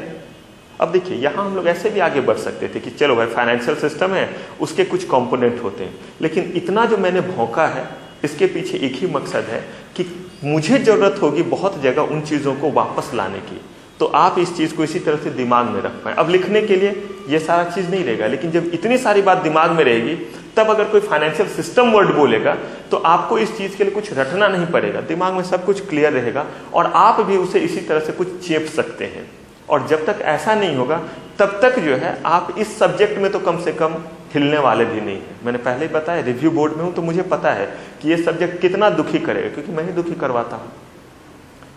अब देखिए यहां हम लोग ऐसे भी आगे बढ़ सकते थे कि चलो भाई फाइनेंशियल सिस्टम है, उसके कुछ कंपोनेंट होते हैं, लेकिन इतना जो मैंने भौंका है इसके पीछे एक ही मकसद है कि मुझे जरूरत होगी बहुत जगह उन चीजों को वापस लाने की, तो आप इस चीज को इसी तरह से दिमाग में रख पाए। अब लिखने के लिए ये सारा चीज नहीं रहेगा, लेकिन जब इतनी सारी बात दिमाग में रहेगी तब अगर कोई फाइनेंशियल सिस्टम वर्ड बोलेगा तो आपको इस चीज के लिए कुछ रटना नहीं पड़ेगा, दिमाग में सब कुछ क्लियर रहेगा और आप भी उसे इसी तरह से कुछ चेप सकते हैं। और जब तक ऐसा नहीं होगा तब तक जो है आप इस सब्जेक्ट में तो कम से कम हिलने वाले भी नहीं है। मैंने पहले ही बताया रिव्यू बोर्ड में हूं तो मुझे पता है कि ये सब्जेक्ट कितना दुखी करेगा, क्योंकि मैं ही दुखी करवाता हूं,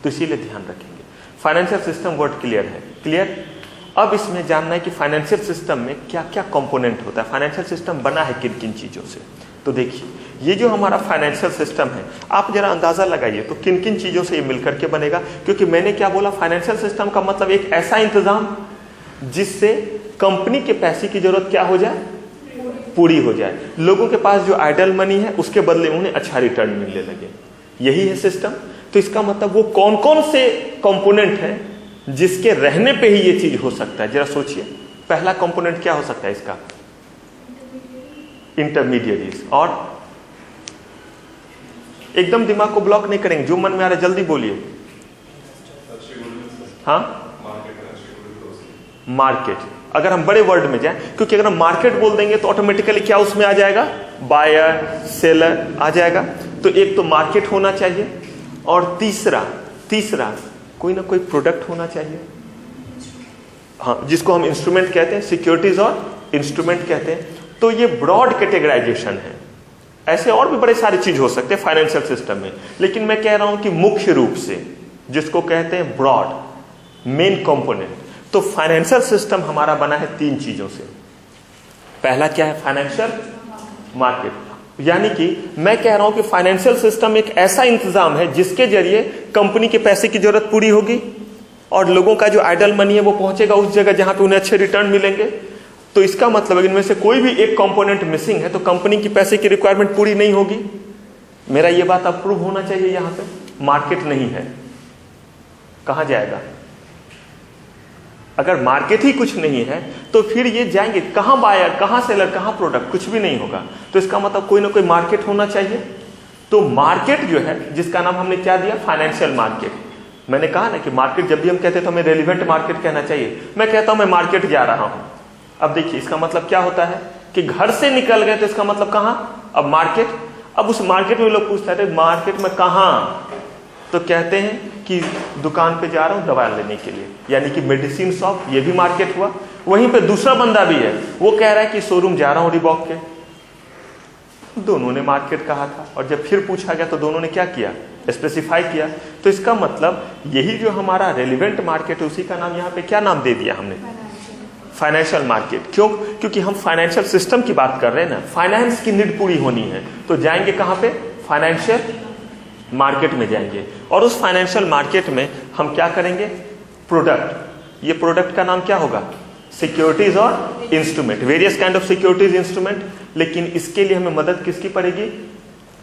तो इसीलिए ध्यान रखेंगे। फाइनेंशियल सिस्टम वर्ड क्लियर है? क्लियर। अब इसमें जानना है कि फाइनेंशियल सिस्टम में क्या क्या कंपोनेंट होता है, फाइनेंशियल सिस्टम बना है किन किन चीजों से। तो देखिए ये जो हमारा फाइनेंशियल सिस्टम है, आप जरा अंदाजा लगाइए तो किन किन चीजों से ये मिलकर के बनेगा। क्योंकि मैंने क्या बोला, फाइनेंशियल सिस्टम का मतलब एक ऐसा इंतजाम जिससे कंपनी के पैसे की जरूरत क्या हो जाए, पूरी हो जाए, लोगों के पास जो आइडल मनी है उसके बदले उन्हें अच्छा रिटर्न मिलने लगे, यही है सिस्टम। तो इसका मतलब वो कौन कौन से कंपोनेंट हैं जिसके रहने पे ही ये चीज हो सकता है। जरा सोचिए, पहला कंपोनेंट क्या हो सकता है इसका, इंटरमीडिएरीज। और एकदम दिमाग को ब्लॉक नहीं करेंगे, जो मन में आ रहा है जल्दी बोलिए। हाँ, मार्केट। अगर हम बड़े वर्ड में जाएं, क्योंकि अगर हम मार्केट बोल देंगे तो ऑटोमेटिकली क्या उसमें आ जाएगा, बायर सेलर आ जाएगा। तो एक तो मार्केट होना चाहिए और तीसरा कोई ना कोई प्रोडक्ट होना चाहिए, हाँ, जिसको हम इंस्ट्रूमेंट कहते हैं, सिक्योरिटीज और इंस्ट्रूमेंट कहते हैं। तो ये ब्रॉड कैटेगराइजेशन है। ऐसे और भी बड़े सारे चीज हो सकते हैं फाइनेंशियल सिस्टम में, लेकिन मैं कह रहा हूं कि मुख्य रूप से जिसको कहते हैं ब्रॉड मेन कंपोनेंट। तो फाइनेंशियल सिस्टम हमारा बना है तीन चीजों से। पहला क्या है, फाइनेंशियल मार्केट। यानी कि मैं कह रहा हूं कि फाइनेंशियल सिस्टम एक ऐसा इंतजाम है जिसके जरिए कंपनी के पैसे की जरूरत पूरी होगी और लोगों का जो आइडल मनी है वो पहुंचेगा उस जगह जहां पे उन्हें अच्छे रिटर्न मिलेंगे। तो इसका मतलब इनमें से कोई भी एक कंपोनेंट मिसिंग है तो कंपनी की पैसे की रिक्वायरमेंट पूरी नहीं होगी। मेरा ये बात अप्रूव होना चाहिए। यहाँ पे मार्केट नहीं है, कहाँ जाएगा? अगर मार्केट ही कुछ नहीं है तो फिर ये जाएंगे कहाँ? बायर, कहाँ सेलर, कहाँ प्रोडक्ट? कुछ भी नहीं होगा। तो इसका मतलब कोई ना कोई मार्केट होना चाहिए। तो मार्केट जो है, जिसका नाम हमने क्या दिया? Financial market. मैंने कहा ना कि मार्केट जब भी हम कहते हैं तो हमें रेलिवेंट मार्केट कहना चाहिए। मैं कहता हूं मैं मार्केट जा रहा हूं, अब देखिए इसका मतलब क्या होता है कि घर से निकल गए तो इसका मतलब कहां? अब मार्केट। अब उस मार्केट में लोग पूछते हैं मार्केट में कहां? तो कहते हैं कि दुकान पे जा रहा हूं दवा लेने के लिए, यानी कि मेडिसिन शॉप, ये भी मार्केट हुआ। वहीं पे दूसरा बंदा भी है, वो कह रहा है कि शोरूम जा रहा हूं रिबॉक के। दोनों ने मार्केट कहा था, और जब फिर पूछा गया तो दोनों ने क्या किया? स्पेसिफाई किया। तो इसका मतलब यही जो हमारा रेलिवेंट मार्केट है उसी का नाम यहाँ पे क्या नाम दे दिया हमने? Financial market. क्यों? क्योंकि हम फाइनेंशियल सिस्टम की बात कर रहे हैं ना, फाइनेंस की नीड पूरी होनी है। तो जाएंगे कहाँ पे? फाइनेंशियल मार्केट में जाएंगे। और उस फाइनेंशियल मार्केट में हम क्या करेंगे? प्रोडक्ट। ये प्रोडक्ट का नाम क्या होगा? सिक्योरिटीज और instrument, various kind of securities instrument. लेकिन इसके लिए हमें मदद किसकी पड़ेगी?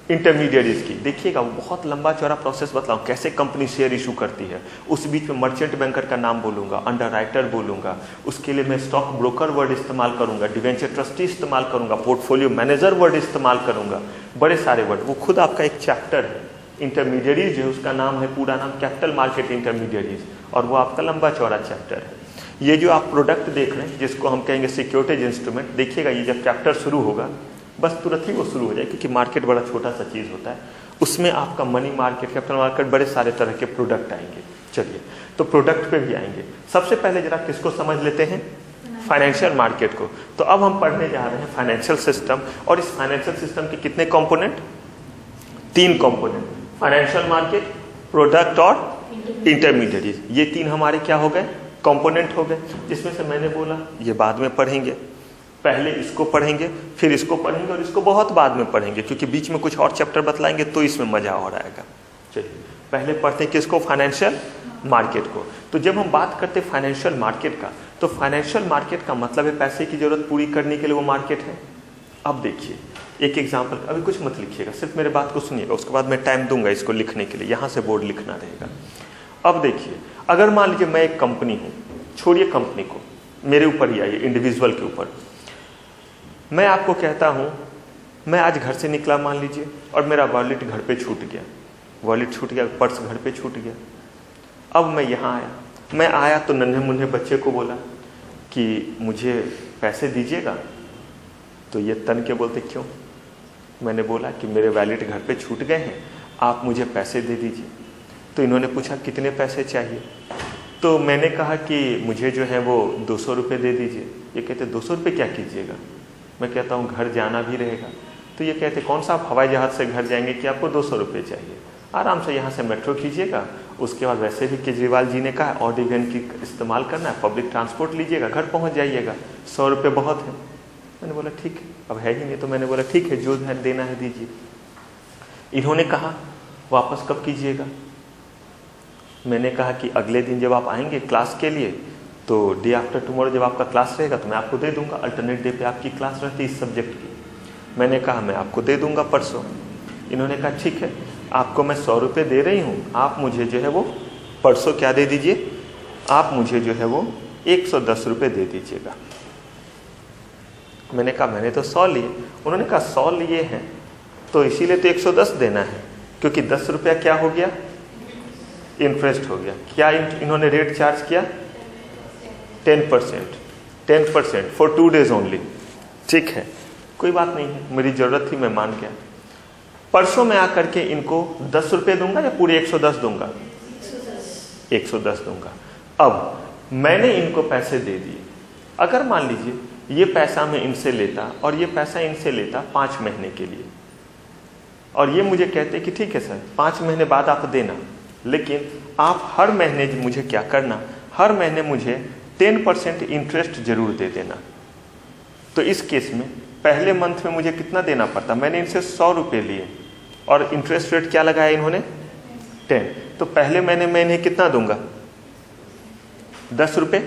इंटरमीडिएरीज की। देखिएगा वो बहुत लंबा चौड़ा प्रोसेस बतलाऊं कैसे कंपनी शेयर इशू करती है। उस बीच में मर्चेंट बैंकर का नाम बोलूंगा, अंडरराइटर बोलूंगा, उसके लिए मैं स्टॉक ब्रोकर वर्ड इस्तेमाल करूंगा, डिवेंचर ट्रस्टी इस्तेमाल करूंगा, पोर्टफोलियो मैनेजर वर्ड इस्तेमाल करूंगा, बड़े सारे वर्ड। वो खुद आपका एक चैप्टर है। इंटरमीडिएरीज जो है उसका नाम है, पूरा नाम कैपिटल मार्केट इंटरमीडिएरीज, और वो आपका लंबा चौड़ा चैप्टर है। ये जो आप प्रोडक्ट देख रहे हैं जिसको हम कहेंगे सिक्योरिटीज इंस्ट्रूमेंट, देखिएगा ये जब चैप्टर शुरू होगा बस तुरंत ही वो शुरू हो जाए, क्योंकि मार्केट बड़ा छोटा सा चीज़ होता है। उसमें आपका मनी मार्केट, कैपिटल मार्केट, बड़े सारे तरह के प्रोडक्ट आएंगे। चलिए तो प्रोडक्ट पे भी आएंगे। सबसे पहले जरा किसको समझ लेते हैं? फाइनेंशियल मार्केट को। तो अब हम पढ़ने जा रहे हैं फाइनेंशियल सिस्टम। और इस फाइनेंशियल सिस्टम के कितने component? 3 component, financial market, product और इंटरमीडिएरीज। ये 3 हमारे क्या हो गए? कंपोनेंट हो गए। जिसमें से मैंने बोला ये बाद में पढ़ेंगे, पहले इसको पढ़ेंगे, फिर इसको पढ़ेंगे, और इसको बहुत बाद में पढ़ेंगे, क्योंकि बीच में कुछ और चैप्टर बतलाएंगे तो इसमें मजा और आएगा। चलिए पहले पढ़ते हैं किसको? फाइनेंशियल मार्केट को। तो जब हम बात करते हैं फाइनेंशियल मार्केट का, तो फाइनेंशियल मार्केट का मतलब है पैसे की जरूरत पूरी करने के लिए वो मार्केट है। अब देखिए एक एग्जाम्पल, अभी कुछ मत लिखिएगा, सिर्फ मेरे बात को सुनिएगा, उसके बाद मैं टाइम दूंगा इसको लिखने के लिए, यहाँ से बोर्ड लिखना रहेगा। अब देखिए, अगर मान लीजिए मैं एक कंपनी हूँ, छोड़िए कंपनी को, मेरे ऊपर ही आइए, इंडिविजुअल के ऊपर। मैं आपको कहता हूँ मैं आज घर से निकला मान लीजिए, और मेरा वॉलेट घर पे छूट गया, वॉलेट छूट गया, पर्स घर पे छूट गया। अब मैं यहाँ आया, मैं आया तो नन्हे मुन्ने बच्चे को बोला कि मुझे पैसे दीजिएगा। तो ये तन के बोलते क्यों? मैंने बोला कि मेरे वॉलेट घर पे छूट गए हैं, आप मुझे पैसे दे दीजिए। तो इन्होंने पूछा कितने पैसे चाहिए? तो मैंने कहा कि मुझे जो है वो 200 रुपये दे दीजिए। ये कहते 200 रुपये क्या कीजिएगा? मैं कहता हूँ घर जाना भी रहेगा। तो ये कहते कौन सा आप हवाई जहाज़ से घर जाएंगे कि आपको 200 रुपये चाहिए? आराम से यहाँ से मेट्रो कीजिएगा, उसके बाद वैसे भी केजरीवाल जी ने कहा ऑड इवन की इस्तेमाल करना है, पब्लिक ट्रांसपोर्ट लीजिएगा, घर पहुँच जाइएगा, 100 रुपये बहुत है। मैंने बोला ठीक है, अब है ही नहीं तो मैंने बोला ठीक है, जो है देना है दीजिए। इन्होंने कहा वापस कब कीजिएगा? मैंने कहा कि अगले दिन जब आप आएंगे क्लास के लिए, तो डे आफ्टर टुमारो जब आपका क्लास रहेगा तो मैं आपको दे दूंगा। अल्टरनेट डे पे आपकी क्लास रहती है इस सब्जेक्ट की। मैंने कहा मैं आपको दे दूंगा परसों। इन्होंने कहा ठीक है, आपको मैं 100 रुपये दे रही हूँ, आप मुझे जो है वो परसों क्या दे दीजिए? आप मुझे जो है वो 110 रुपये दे दीजिएगा। मैंने कहा मैंने तो 100 लिए। उन्होंने कहा 100 लिए हैं तो इसीलिए तो 110 देना है, क्योंकि 10 रुपया क्या हो गया? इंटरेस्ट हो गया। क्या इन्होंने रेट चार्ज किया? 10% फॉर 2 days ओनली। ठीक है, कोई बात नहीं है, मेरी ज़रूरत थी, मैं मान गया। परसों मैं आकर के इनको 10 रुपये दूंगा या पूरे 110 दूंगा? 110 दूंगा। अब मैंने इनको पैसे दे दिए। अगर मान लीजिए ये पैसा मैं इनसे लेता और ये पैसा इनसे लेता 5 महीने के लिए, और ये मुझे कहते कि ठीक है सर 5 महीने बाद आप देना, लेकिन आप हर महीने मुझे क्या करना? हर महीने मुझे 10% इंटरेस्ट जरूर दे देना। तो इस केस में पहले मंथ में मुझे कितना देना पड़ता? मैंने इनसे 100 रुपये लिए और इंटरेस्ट रेट क्या लगाया इन्होंने? 10। तो पहले महीने में इन्हें कितना दूंगा? 10 रुपये,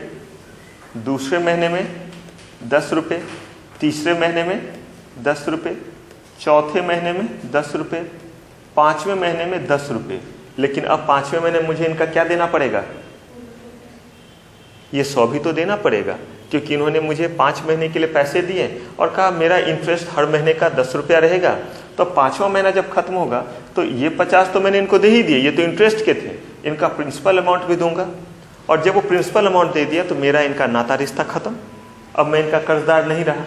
दूसरे महीने में 10 रुपये, तीसरे महीने में 10 रुपये, चौथे महीने में 10 रुपये, 5वें महीने में 10 रुपये, लेकिन अब 5वें महीने मुझे इनका क्या देना पड़ेगा, ये 100 भी तो देना पड़ेगा, क्योंकि इन्होंने मुझे 5 महीने के लिए पैसे दिए और कहा मेरा इंटरेस्ट हर महीने का 10 रुपया रहेगा। तो 5वां महीना जब खत्म होगा तो ये 50 तो मैंने इनको दे ही दिए, ये तो इंटरेस्ट के थे, इनका प्रिंसिपल अमाउंट भी दूंगा। और जब वो प्रिंसिपल अमाउंट दे दिया तो मेरा इनका नाता रिश्ता खत्म, अब मैं इनका कर्जदार नहीं रहा।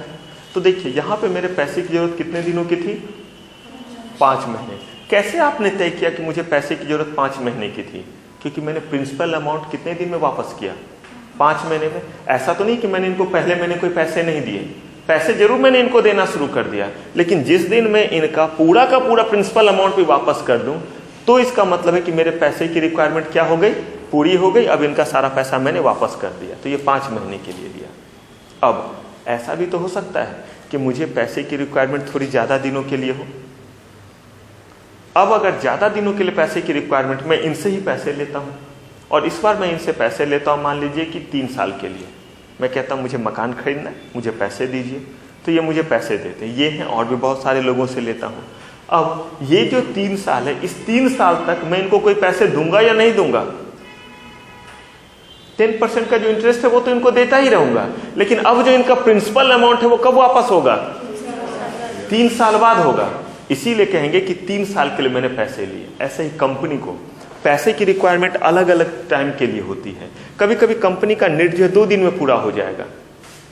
तो देखिए यहाँ पे मेरे पैसे की जरूरत कितने दिनों की थी, 5 महीने। कैसे आपने तय किया कि मुझे पैसे की जरूरत 5 महीने की थी? क्योंकि मैंने प्रिंसिपल अमाउंट कितने दिन में वापस किया, 5 महीने में। ऐसा तो नहीं कि मैंने इनको पहले महीने कोई पैसे नहीं दिए, पैसे जरूर मैंने इनको देना शुरू कर दिया, लेकिन जिस दिन मैं इनका पूरा का पूरा प्रिंसिपल अमाउंट भी वापस कर दूं तो इसका मतलब है कि मेरे पैसे की रिक्वायरमेंट क्या हो गई, पूरी हो गई। अब इनका सारा पैसा मैंने वापस कर दिया, तो ये 5 महीने के लिए लिया। अब ऐसा भी तो हो सकता है कि मुझे पैसे की रिक्वायरमेंट थोड़ी ज्यादा दिनों के लिए हो। अब अगर ज्यादा दिनों के लिए पैसे की रिक्वायरमेंट, मैं इनसे ही पैसे लेता हूं और इस बार मैं इनसे पैसे लेता हूं, मान लीजिए कि 3 साल के लिए। मैं कहता हूं मुझे मकान खरीदना है, मुझे पैसे दीजिए, तो ये मुझे पैसे देते हैं। ये हैं, और भी बहुत सारे लोगों से लेता हूं। अब ये जो 3 साल है, इस 3 साल तक मैं इनको कोई पैसे दूंगा या नहीं दूंगा? 10% का जो इंटरेस्ट है वो तो इनको देता ही रहूंगा, लेकिन अब जो इनका प्रिंसिपल अमाउंट है वो कब वापस होगा, 3 साल बाद होगा। इसीलिए कहेंगे कि 3 साल के लिए मैंने पैसे लिए। ऐसे ही कंपनी को पैसे की रिक्वायरमेंट अलग अलग टाइम के लिए होती है। कभी कभी कंपनी का नीड जो है 2 दिन में पूरा हो जाएगा,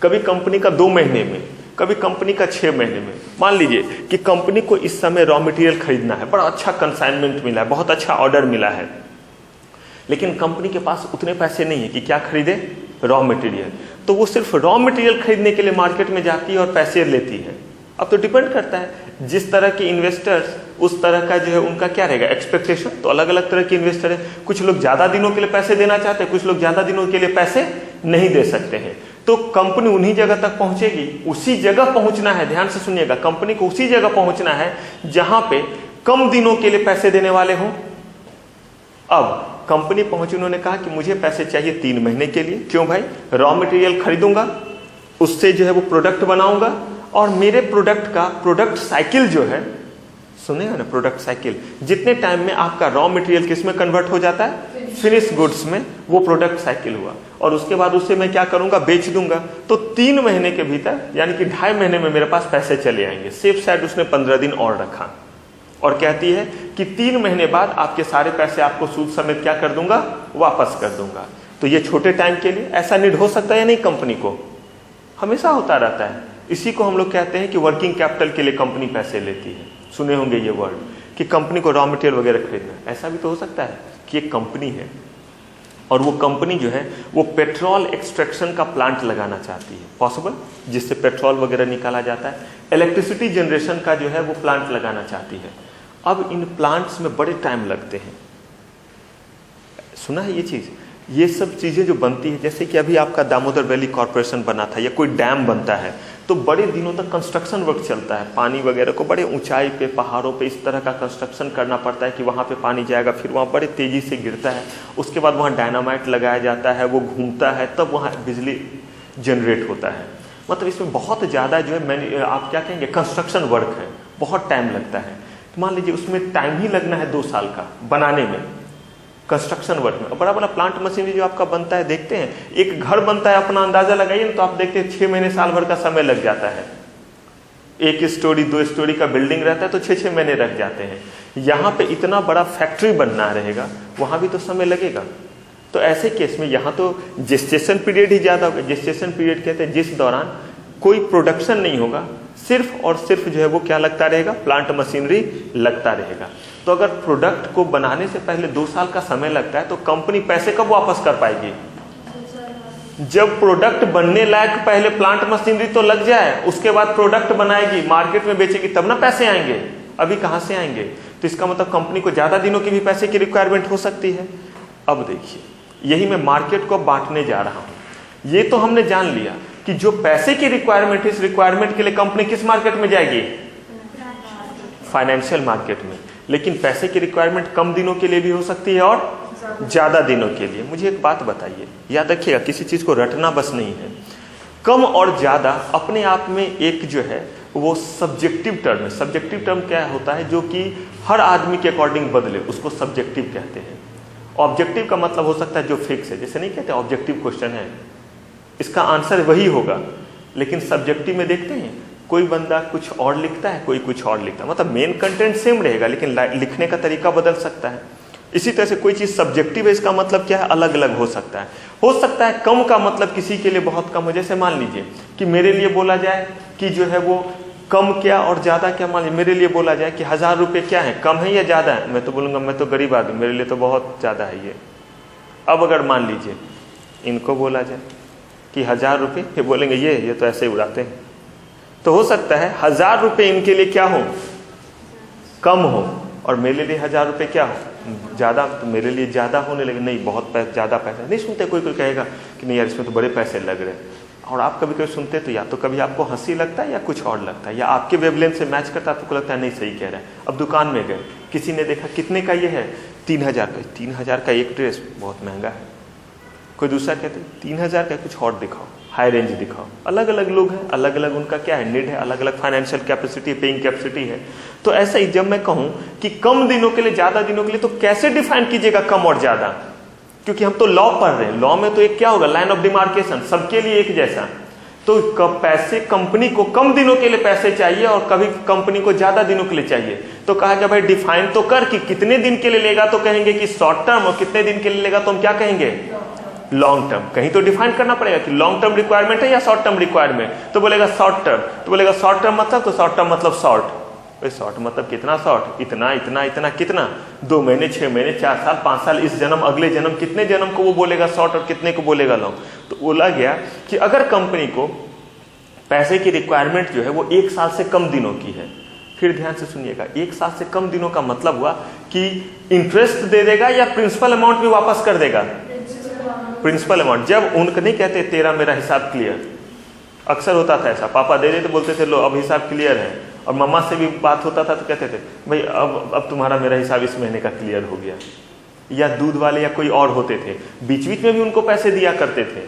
कभी कंपनी का 2 महीने में, कभी कंपनी का 6 महीने में। मान लीजिए कि कंपनी को इस समय रॉ मटेरियल खरीदना है, बड़ा अच्छा कंसाइनमेंट मिला है, बहुत अच्छा ऑर्डर मिला है, लेकिन कंपनी के पास उतने पैसे नहीं है कि क्या खरीदे, रॉ मटेरियल। तो वो सिर्फ रॉ मटेरियल खरीदने के लिए मार्केट में जाती है और पैसे लेती है। अब तो डिपेंड करता है जिस तरह के इन्वेस्टर्स, उस तरह का जो है उनका क्या रहेगा एक्सपेक्टेशन। तो अलग अलग तरह के इन्वेस्टर है, कुछ लोग ज्यादा दिनों के लिए पैसे देना चाहते हैं, कुछ लोग ज्यादा दिनों के लिए पैसे नहीं दे सकते हैं। तो कंपनी उन्हीं जगह तक पहुंचेगी, उसी जगह पहुंचना है। ध्यान से सुनिएगा, कंपनी को उसी जगह पहुंचना है जहां पे कम दिनों के लिए पैसे देने वाले हों। अब कंपनी पहुंची, उन्होंने कहा कि मुझे पैसे चाहिए 3 महीने के लिए। क्यों भाई? रॉ मटेरियल खरीदूंगा, उससे जो है वो प्रोडक्ट बनाऊंगा, और मेरे प्रोडक्ट का प्रोडक्ट साइकिल जो है, सुनेगा ना, प्रोडक्ट साइकिल, जितने टाइम में आपका रॉ मटेरियल किस में कन्वर्ट हो जाता है, फिनिश गुड्स में, वो प्रोडक्ट साइकिल हुआ। और उसके बाद उससे मैं क्या करूंगा, बेच दूंगा। तो 3 महीने के भीतर, यानी कि 2.5 महीने में मेरे पास पैसे चले आएंगे। सेफ साइड उसने 15 दिन और रखा और कहती है कि 3 महीने बाद आपके सारे पैसे आपको सूद समेत क्या कर दूंगा, वापस कर दूंगा। तो ये छोटे टाइम के लिए ऐसा नीड हो सकता है या नहीं, कंपनी को हमेशा होता रहता है। इसी को हम लोग कहते हैं कि वर्किंग कैपिटल के लिए कंपनी पैसे लेती है। सुने होंगे ये वर्ड कि कंपनी को रॉ मटेरियल वगैरह खरीदना। ऐसा भी तो हो सकता है कि एक कंपनी है और वो कंपनी जो है वो पेट्रोल एक्सट्रैक्शन का प्लांट लगाना चाहती है, पॉसिबल, जिससे पेट्रोल वगैरह निकाला जाता है। इलेक्ट्रिसिटी जनरेशन का जो है वो प्लांट लगाना चाहती है। अब इन प्लांट्स में बड़े टाइम लगते हैं। सुना है ये चीज, ये सब चीजें जो बनती है, जैसे कि अभी आपका दामोदर वैली कॉर्पोरेशन बना था या कोई डैम बनता है, तो बड़े दिनों तक कंस्ट्रक्शन वर्क चलता है। पानी वगैरह को बड़े ऊंचाई पे, पहाड़ों पे इस तरह का कंस्ट्रक्शन करना पड़ता है कि वहाँ पे पानी जाएगा, फिर वहाँ बड़े तेजी से गिरता है, उसके बाद वहाँ डायनामाइट लगाया जाता है, वो घूमता है, तब वहाँ बिजली जनरेट होता है। मतलब इसमें बहुत ज़्यादा जो है आप क्या कहेंगे, कंस्ट्रक्शन वर्क है, बहुत टाइम लगता है। तो मान लीजिए उसमें टाइम ही लगना है 2 साल का बनाने में, कंस्ट्रक्शन वर्क में। बड़ा बड़ा प्लांट मशीनरी जो आपका बनता है, देखते हैं एक घर बनता है, अपना अंदाजा लगाइए ना, तो आप देखते हैं 6 महीने साल भर का समय लग जाता है। 1 स्टोरी 2 स्टोरी का बिल्डिंग रहता है तो 6-6 महीने लग जाते हैं। यहाँ पे इतना बड़ा फैक्ट्री बनना रहेगा, वहां भी तो समय लगेगा। तो ऐसे केस में यहाँ तो जेस्टेशन पीरियड ही ज्यादा होगा। जेस्टेशन पीरियड कहते हैं जिस दौरान कोई प्रोडक्शन नहीं होगा, सिर्फ और सिर्फ जो है वो क्या लगता रहेगा, प्लांट मशीनरी लगता रहेगा। तो अगर प्रोडक्ट को बनाने से पहले 2 साल का समय लगता है, तो कंपनी पैसे कब वापस कर पाएगी? जब प्रोडक्ट बनने लायक पहले प्लांट मशीनरी तो लग जाए, उसके बाद प्रोडक्ट बनाएगी, मार्केट में बेचेगी, तब ना पैसे आएंगे। अभी कहां से आएंगे? तो इसका मतलब कंपनी को ज्यादा दिनों की भी पैसे की रिक्वायरमेंट हो सकती है। अब देखिए, यही मैं मार्केट को बांटने जा रहा हूं। ये तो हमने जान लिया कि जो पैसे की रिक्वायरमेंट है, इस रिक्वायरमेंट के लिए कंपनी किस मार्केट में जाएगी? फाइनेंशियल मार्केट में। लेकिन पैसे की रिक्वायरमेंट कम दिनों के लिए भी हो सकती है और ज्यादा दिनों के लिए। मुझे एक बात बताइए, याद रखिएगा, किसी चीज को रटना बस नहीं है। कम और ज्यादा अपने आप में एक जो है वो सब्जेक्टिव टर्म है। सब्जेक्टिव टर्म क्या होता है? जो कि हर आदमी के अकॉर्डिंग बदले, उसको सब्जेक्टिव कहते हैं। ऑब्जेक्टिव का मतलब हो सकता है जो फिक्स है, जैसे नहीं कहते ऑब्जेक्टिव क्वेश्चन है इसका आंसर वही होगा, लेकिन सब्जेक्टिव में देखते हैं कोई बंदा कुछ और लिखता है, कोई कुछ और लिखता है, मतलब मेन कंटेंट सेम रहेगा लेकिन लिखने का तरीका बदल सकता है। इसी तरह से कोई चीज़ सब्जेक्टिव है, इसका मतलब क्या है? अलग अलग हो सकता है। हो सकता है कम का मतलब किसी के लिए बहुत कम हो, जैसे मान लीजिए कि मेरे लिए बोला जाए कि जो है वो कम क्या और ज़्यादा क्या। मान लीजिए मेरे लिए बोला जाए कि 1000 रुपये क्या है, कम है या ज़्यादा है, मैं तो बोलूँगा मैं तो गरीब आदमी, मेरे लिए तो बहुत ज़्यादा है ये। अब अगर मान लीजिए इनको बोला जाए कि 1000 रुपये, ये बोलेंगे ये तो ऐसे ही उड़ाते हैं। तो हो सकता है 1000 रुपये इनके लिए क्या हो? कम हो, और मेरे लिए 1000 रुपये क्या हो? ज़्यादा। तो मेरे लिए ज़्यादा होने लगे, नहीं बहुत ज़्यादा पैसा नहीं सुनते। कोई कोई कहेगा कि नहीं यार इसमें तो बड़े पैसे लग रहे हैं, और आप कभी कभी सुनते तो या तो कभी आपको हंसी लगता है या कुछ और लगता है, या आपके वेवलेंथ से मैच करता है, आपको लगता है नहीं सही कह रहा है। अब दुकान में गए, किसी ने देखा कितने का ये है, 3000 का। 3000 का एक ड्रेस बहुत महंगा है। कोई दूसरा कहते हैं 3000 का कुछ और दिखाओ, हाई रेंज दिखाओ। अलग अलग लोग हैं, अलग अलग उनका क्या है, नीड है, अलग अलग फाइनेंशियल कैपेसिटी, पेइंग कैपेसिटी है। तो ऐसा ही जब मैं कहूं कि कम दिनों के लिए, ज्यादा दिनों के लिए, तो कैसे डिफाइन कीजिएगा कम और ज्यादा? क्योंकि हम तो लॉ पढ़ रहे हैं, लॉ में तो एक क्या होगा, लाइन ऑफ डिमार्केशन, सबके लिए एक जैसा। तो कब पैसे, कंपनी को कम दिनों के लिए पैसे चाहिए और कभी कंपनी को ज्यादा दिनों के लिए चाहिए, तो कहा कि भाई डिफाइन तो कर कि कितने दिन के लिए लेगा, तो कहेंगे कि शॉर्ट टर्म, और कितने दिन के लिए लेगा तो हम क्या कहेंगे, लॉन्ग टर्म। कहीं तो डिफाइन करना पड़ेगा कि लॉन्ग टर्म रिक्वायरमेंट है या शॉर्ट टर्म रिक्वायरमेंट। तो बोलेगा शॉर्ट टर्म, तो बोलेगा शॉर्ट टर्म मतलब, तो शॉर्ट टर्म मतलब शॉर्ट। शॉर्ट मतलब कितना शॉर्ट, इतना इतना इतना कितना, 2 महीने, 6 महीने, 4 साल, 5 साल, इस जन्म, अगले जन्म, कितने जन्म को वो बोलेगा शॉर्ट और कितने को बोलेगा लॉन्ग। तो बोला गया कि अगर कंपनी को पैसे की रिक्वायरमेंट जो है वो 1 साल से कम दिनों की है, फिर ध्यान से सुनिएगा, 1 साल से कम दिनों का मतलब हुआ कि इंटरेस्ट दे देगा या प्रिंसिपल अमाउंट भी वापस कर देगा, प्रिंसिपल अमाउंट। जब उनको नहीं कहते तेरा मेरा हिसाब क्लियर, अक्सर होता था ऐसा, पापा दे देते, बोलते थे लो अब हिसाब क्लियर है, और मम्मा से भी बात होता था तो कहते थे भाई अब तुम्हारा मेरा हिसाब इस महीने का क्लियर हो गया। या दूध वाले या कोई और होते थे, बीच बीच में भी उनको पैसे दिया करते थे,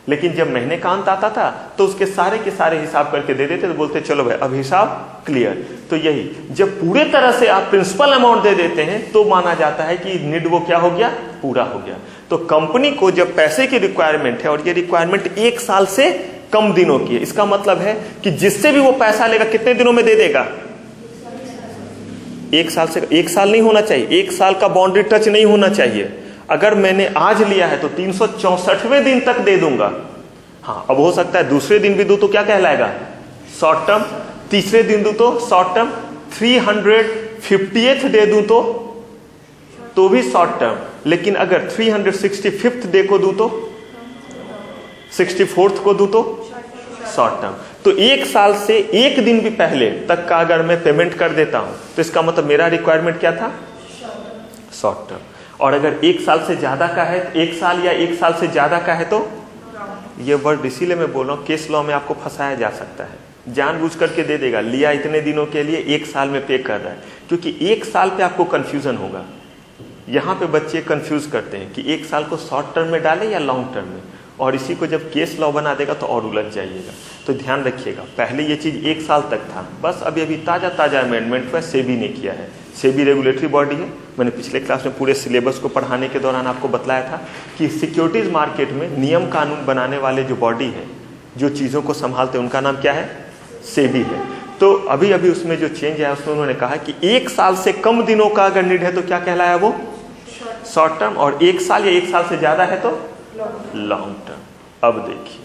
लेकिन जब महीने का अंत आता था तो उसके सारे के सारे हिसाब करके दे देते, तो बोलते चलो भाई अब हिसाब क्लियर। तो यही जब पूरे तरह से आप प्रिंसिपल अमाउंट दे देते हैं तो माना जाता है कि नीड वो क्या हो गया, पूरा हो गया। तो कंपनी को जब पैसे की रिक्वायरमेंट है और ये रिक्वायरमेंट 1 साल से कम दिनों की है, इसका मतलब है कि जिससे भी वो पैसा लेगा कितने दिनों में दे देगा, 1 साल से, 1 साल नहीं होना चाहिए, 1 साल का बाउंड्री टच नहीं होना चाहिए। अगर मैंने आज लिया है तो 364वें दिन तक दे दूंगा। हाँ, अब हो सकता है दूसरे दिन भी दूं तो क्या कहलाएगा, शॉर्ट टर्म, तीसरे दिन दूं तो शॉर्ट टर्म, 350th डे दूं तो भी शॉर्ट टर्म, लेकिन अगर 365th डे को दूं तो, 64th को दूं तो शॉर्ट टर्म। तो 1 साल से 1 दिन भी पहले तक का अगर मैं पेमेंट कर देता हूं तो इसका मतलब मेरा रिक्वायरमेंट क्या था, शॉर्ट टर्म। और अगर 1 साल से ज्यादा का है, 1 साल या 1 साल से ज्यादा का है, तो ये वर्ड इसीलिए मैं बोल रहा हूं, केस लॉ में आपको फंसाया जा सकता है, जानबूझ करके दे देगा, लिया इतने दिनों के लिए 1 साल में पे कर रहा है, क्योंकि 1 साल पे आपको कंफ्यूजन होगा। यहाँ पे बच्चे कंफ्यूज करते हैं कि 1 साल को शॉर्ट टर्म में डाले या लॉन्ग टर्म में, और इसी को जब केस लॉ बना देगा तो और उलझ जाइएगा। तो ध्यान रखिएगा, पहले ये चीज़ 1 साल तक था, बस अभी ताज़ा अमेंडमेंट हुआ, सेबी ने किया है। सेबी रेगुलेटरी बॉडी है। मैंने पिछले क्लास में पूरे सिलेबस को पढ़ाने के दौरान आपको बताया था कि सिक्योरिटीज मार्केट में नियम कानून बनाने वाले जो बॉडी है, जो चीज़ों को संभालते हैं, उनका नाम क्या है, सेबी है। तो अभी अभी उसमें जो चेंज आया उसमें उन्होंने कहा कि 1 साल से कम दिनों का अगर नीड है तो क्या कहलाया वो, शॉर्ट टर्म, और 1 साल या 1 साल से ज्यादा है तो लॉन्ग टर्म। अब देखिए,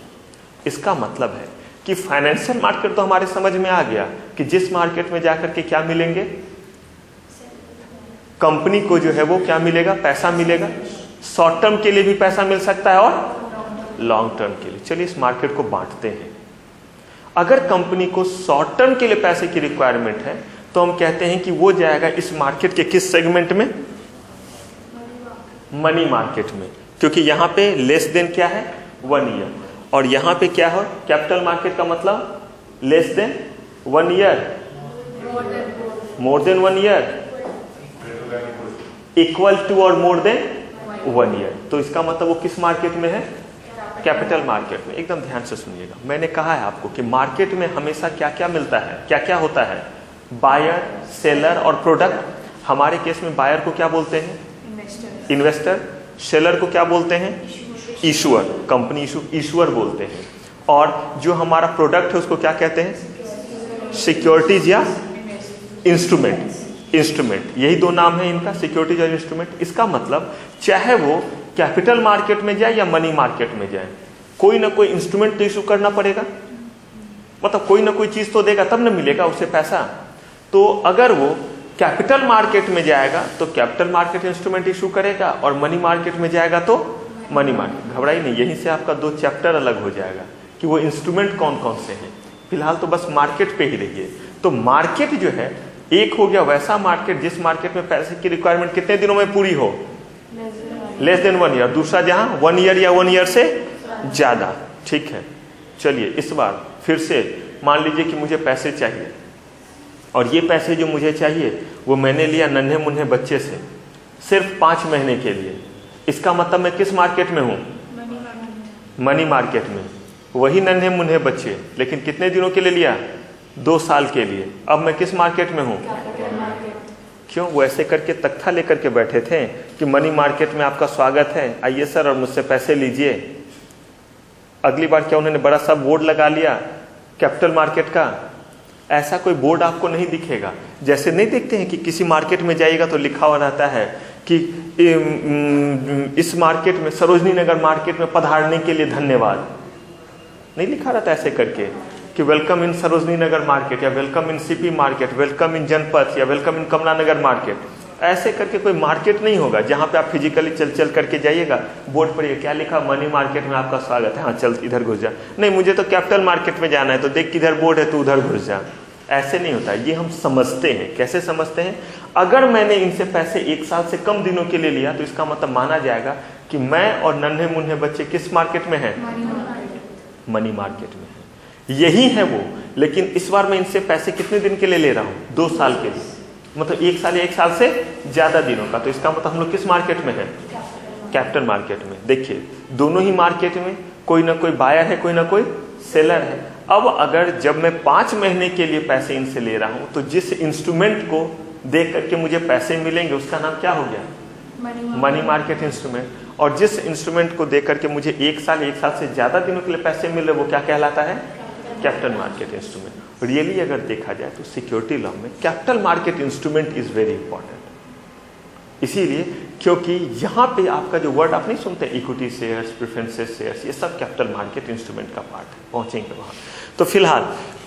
इसका मतलब है कि फाइनेंशियल मार्केट तो हमारे समझ में आ गया कि जिस मार्केट में जाकर के क्या मिलेंगे, कंपनी को जो है वो क्या मिलेगा, पैसा मिलेगा। शॉर्ट टर्म के लिए भी पैसा मिल सकता है और लॉन्ग टर्म के लिए। चलिए इस मार्केट को बांटते हैं। अगर कंपनी को शॉर्ट टर्म के लिए पैसे की रिक्वायरमेंट है तो हम कहते हैं कि वो जाएगा इस मार्केट के किस सेगमेंट में, मनी मार्केट में, क्योंकि यहां पे लेस देन क्या है, 1 ईयर, और यहां पे क्या हो, कैपिटल मार्केट का मतलब less than 1 year, more than 1 year, equal to और मोर देन 1 ईयर। तो इसका मतलब वो किस मार्केट में है, कैपिटल मार्केट में। एकदम ध्यान से सुनिएगा, मैंने कहा है आपको कि मार्केट में हमेशा क्या क्या मिलता है, क्या क्या होता है, बायर, सेलर और प्रोडक्ट। हमारे केस में बायर को क्या बोलते हैं, इन्वेस्टर। सेलर को क्या बोलते हैं, इशूअर, कंपनी इशूअर बोलते हैं। और जो हमारा प्रोडक्ट है उसको क्या कहते हैं, सिक्योरिटीज या इंस्ट्रूमेंट। यही दो नाम है इनका, सिक्योरिटीज और इंस्ट्रूमेंट। इसका मतलब चाहे वो कैपिटल मार्केट में जाए या मनी मार्केट में जाए, कोई ना कोई इंस्ट्रूमेंट तो इशू करना पड़ेगा, मतलब कोई ना कोई चीज तो देगा तब ना मिलेगा उसे पैसा। तो अगर वो कैपिटल मार्केट में जाएगा तो कैपिटल मार्केट इंस्ट्रूमेंट इशू करेगा, और मनी मार्केट में जाएगा तो मनी मार्केट। घबराइए नहीं, यहीं से आपका दो चैप्टर अलग हो जाएगा कि वो इंस्ट्रूमेंट कौन कौन से हैं। फिलहाल तो बस मार्केट पे ही रहिए। तो मार्केट जो है, एक हो गया वैसा मार्केट जिस मार्केट में पैसे की रिक्वायरमेंट कितने दिनों में पूरी हो, लेस देन 1 ईयर। दूसरा जहां 1 ईयर या 1 ईयर से ज्यादा। ठीक है, चलिए इस बार फिर से मान लीजिए कि मुझे पैसे चाहिए, और ये पैसे जो मुझे चाहिए वो मैंने लिया नन्हे मुन्ने बच्चे से सिर्फ 5 महीने के लिए। इसका मतलब मैं किस मार्केट में हूँ, मनी मार्केट में। वही नन्हे मुन्ने बच्चे, लेकिन कितने दिनों के लिए लिया, 2 साल के लिए। अब मैं किस मार्केट में हूँ, क्यों, वो ऐसे करके तख्ता लेकर के बैठे थे कि मनी मार्केट में आपका स्वागत है, आइए सर और मुझसे पैसे लीजिए। अगली बार क्या उन्होंने बड़ा सा बोर्ड लगा लिया कैपिटल मार्केट का? ऐसा कोई बोर्ड आपको नहीं दिखेगा। जैसे नहीं देखते हैं कि किसी मार्केट में जाइएगा तो लिखा हुआ रहता है कि इस मार्केट में, सरोजनी नगर मार्केट में पधारने के लिए धन्यवाद। नहीं लिखा रहता ऐसे करके कि welcome in Sarojini Nagar market, या welcome in CP market, welcome in Janpath, या वेलकम इन कमला नगर मार्केट। ऐसे करके कोई मार्केट नहीं होगा जहां पे आप फिजिकली चल करके जाइएगा, बोर्ड पर क्या लिखा, मनी मार्केट में आपका स्वागत है, हाँ चल इधर घुस जा। नहीं, मुझे तो कैपिटल मार्केट में जाना है, तो देख किधर बोर्ड है, तू उधर घुस जा। ऐसे नहीं होता। ये हम समझते हैं। कैसे समझते हैं, अगर मैंने इनसे पैसे 1 साल से कम दिनों के लिए लिया तो इसका मतलब माना जाएगा कि मैं और नन्हे मुन्ने बच्चे किस मार्केट में हैं, मनी मार्केट में है। यही है वो। लेकिन इस बार मैं इनसे पैसे कितने दिन के लिए ले रहा हूँ, 2 साल के लिए, मतलब 1 साल या 1 साल से ज्यादा दिनों का। तो इसका मतलब हम लोग किस मार्केट में है, कैपिटल मार्केट में। देखिए दोनों ही मार्केट में कोई ना कोई बायर है, कोई ना कोई सेलर है। अब अगर जब मैं 5 महीने के लिए पैसे इनसे ले रहा हूं तो जिस इंस्ट्रूमेंट को देख करके मुझे पैसे मिलेंगे उसका नाम क्या हो गया, मनी मार्केट इंस्ट्रूमेंट। और जिस इंस्ट्रूमेंट को देख करके मुझे 1 साल या 1 साल से ज्यादा दिनों के लिए पैसे मिल रहे वो क्या कहलाता है, कैपिटल मार्केट इंस्ट्रूमेंट। रियली अगर देखा जाए तो सिक्योरिटी लॉ में capital market instrument is very important. इसीलिए क्योंकि यहाँ पे आपका जो वर्ड आप नहीं सुनते, इक्विटी शेयर्स, प्रेफरेंसेस शेयर्स, ये सब कैपिटल मार्केट इंस्ट्रूमेंट का पार्ट है। पहुंचेंगे वहां। तो फिलहाल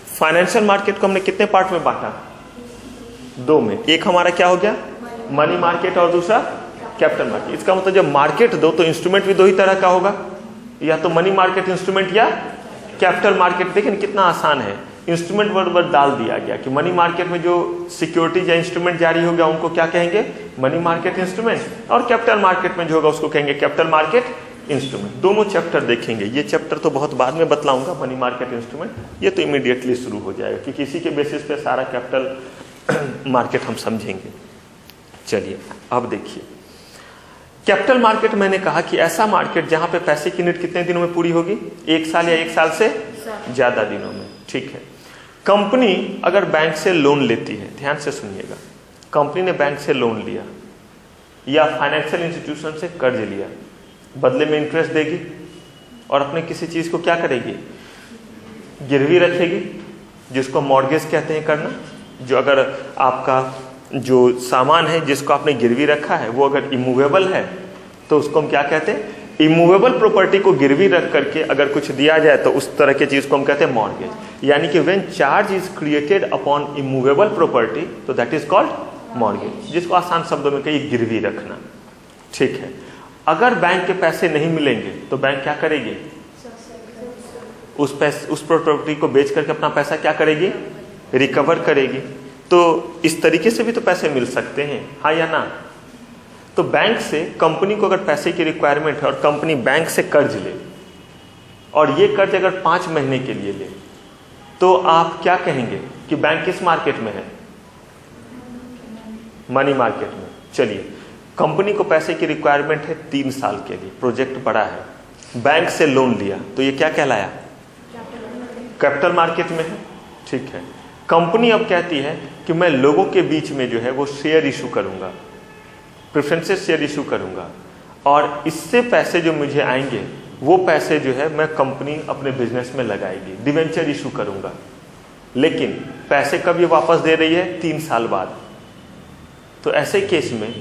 फाइनेंशियल मार्केट को हमने कितने पार्ट में बांटा, 2 में। एक हमारा क्या हो गया, मनी मार्केट, और दूसरा कैपिटल मार्केट। इसका मतलब जब मार्केट दो तो इंस्ट्रूमेंट भी 2 ही तरह का होगा, या तो मनी मार्केट इंस्ट्रूमेंट या कैपिटल मार्केट। देखिए कितना आसान है, इंस्ट्रूमेंट वर्ड डाल दिया गया कि मनी मार्केट में जो सिक्योरिटीज या इंस्ट्रूमेंट जारी हो गया उनको क्या कहेंगे, मनी मार्केट इंस्ट्रूमेंट, और कैपिटल मार्केट में जो होगा उसको कहेंगे कैपिटल मार्केट इंस्ट्रूमेंट। दोनों चैप्टर देखेंगे। ये चैप्टर तो बहुत बाद में बतलाऊंगा, मनी मार्केट इंस्ट्रूमेंट, ये तो इमीडिएटली शुरू हो जाएगा क्योंकि इसी के बेसिस पे सारा कैपिटल मार्केट हम समझेंगे। चलिए अब देखिए, कैपिटल मार्केट मैंने कहा कि ऐसा मार्केट जहां पे पैसे की नीड कितने दिनों में पूरी होगी, 1 साल या 1 साल से ज्यादा दिनों में। ठीक है, कंपनी अगर बैंक से लोन लेती है, ध्यान से सुनिएगा, कंपनी ने बैंक से लोन लिया या फाइनेंशियल इंस्टीट्यूशन से कर्ज लिया, बदले में इंटरेस्ट देगी और अपने किसी चीज को क्या करेगी, गिरवी रखेगी, जिसको मॉर्गेज कहते हैं करना। जो अगर आपका जो सामान है जिसको आपने गिरवी रखा है वो अगर इमूवेबल है तो उसको हम क्या कहते हैं, इमूवेबल प्रॉपर्टी को गिरवी रख करके अगर कुछ दिया जाए तो उस तरह के चीज को हम कहते हैं मॉर्गेज। यानी कि when charge is created upon immovable property तो दैट इज कॉल्ड मॉर्गेज, जिसको आसान शब्दों में कहिए गिरवी रखना। ठीक है, अगर बैंक के पैसे नहीं मिलेंगे तो बैंक क्या करेगी, उस प्रॉपर्टी को बेच करके अपना पैसा क्या करेगी, रिकवर करेगी। तो इस तरीके से भी तो पैसे मिल सकते हैं, हाँ या ना। तो बैंक से कंपनी को अगर पैसे की रिक्वायरमेंट है और कंपनी बैंक से कर्ज ले, और ये कर्ज अगर 5 महीने के लिए ले, तो आप क्या कहेंगे कि बैंक किस मार्केट में है, मनी मार्केट में। चलिए, कंपनी को पैसे की रिक्वायरमेंट है 3 साल के लिए, प्रोजेक्ट बड़ा है, बैंक से लोन लिया, तो ये क्या कहलाया? कैपिटल मार्केट में है। ठीक है, कंपनी अब कहती है कि मैं लोगों के बीच में जो है वो शेयर इशू करूंगा, प्रेफरेंसेस शेयर इशू करूंगा, और इससे पैसे जो मुझे आएंगे वो पैसे जो है मैं कंपनी अपने बिजनेस में लगाएगी, डिवेंचर इशू करूंगा। लेकिन पैसे कब ये वापस दे रही है? 3 साल बाद। तो ऐसे केस में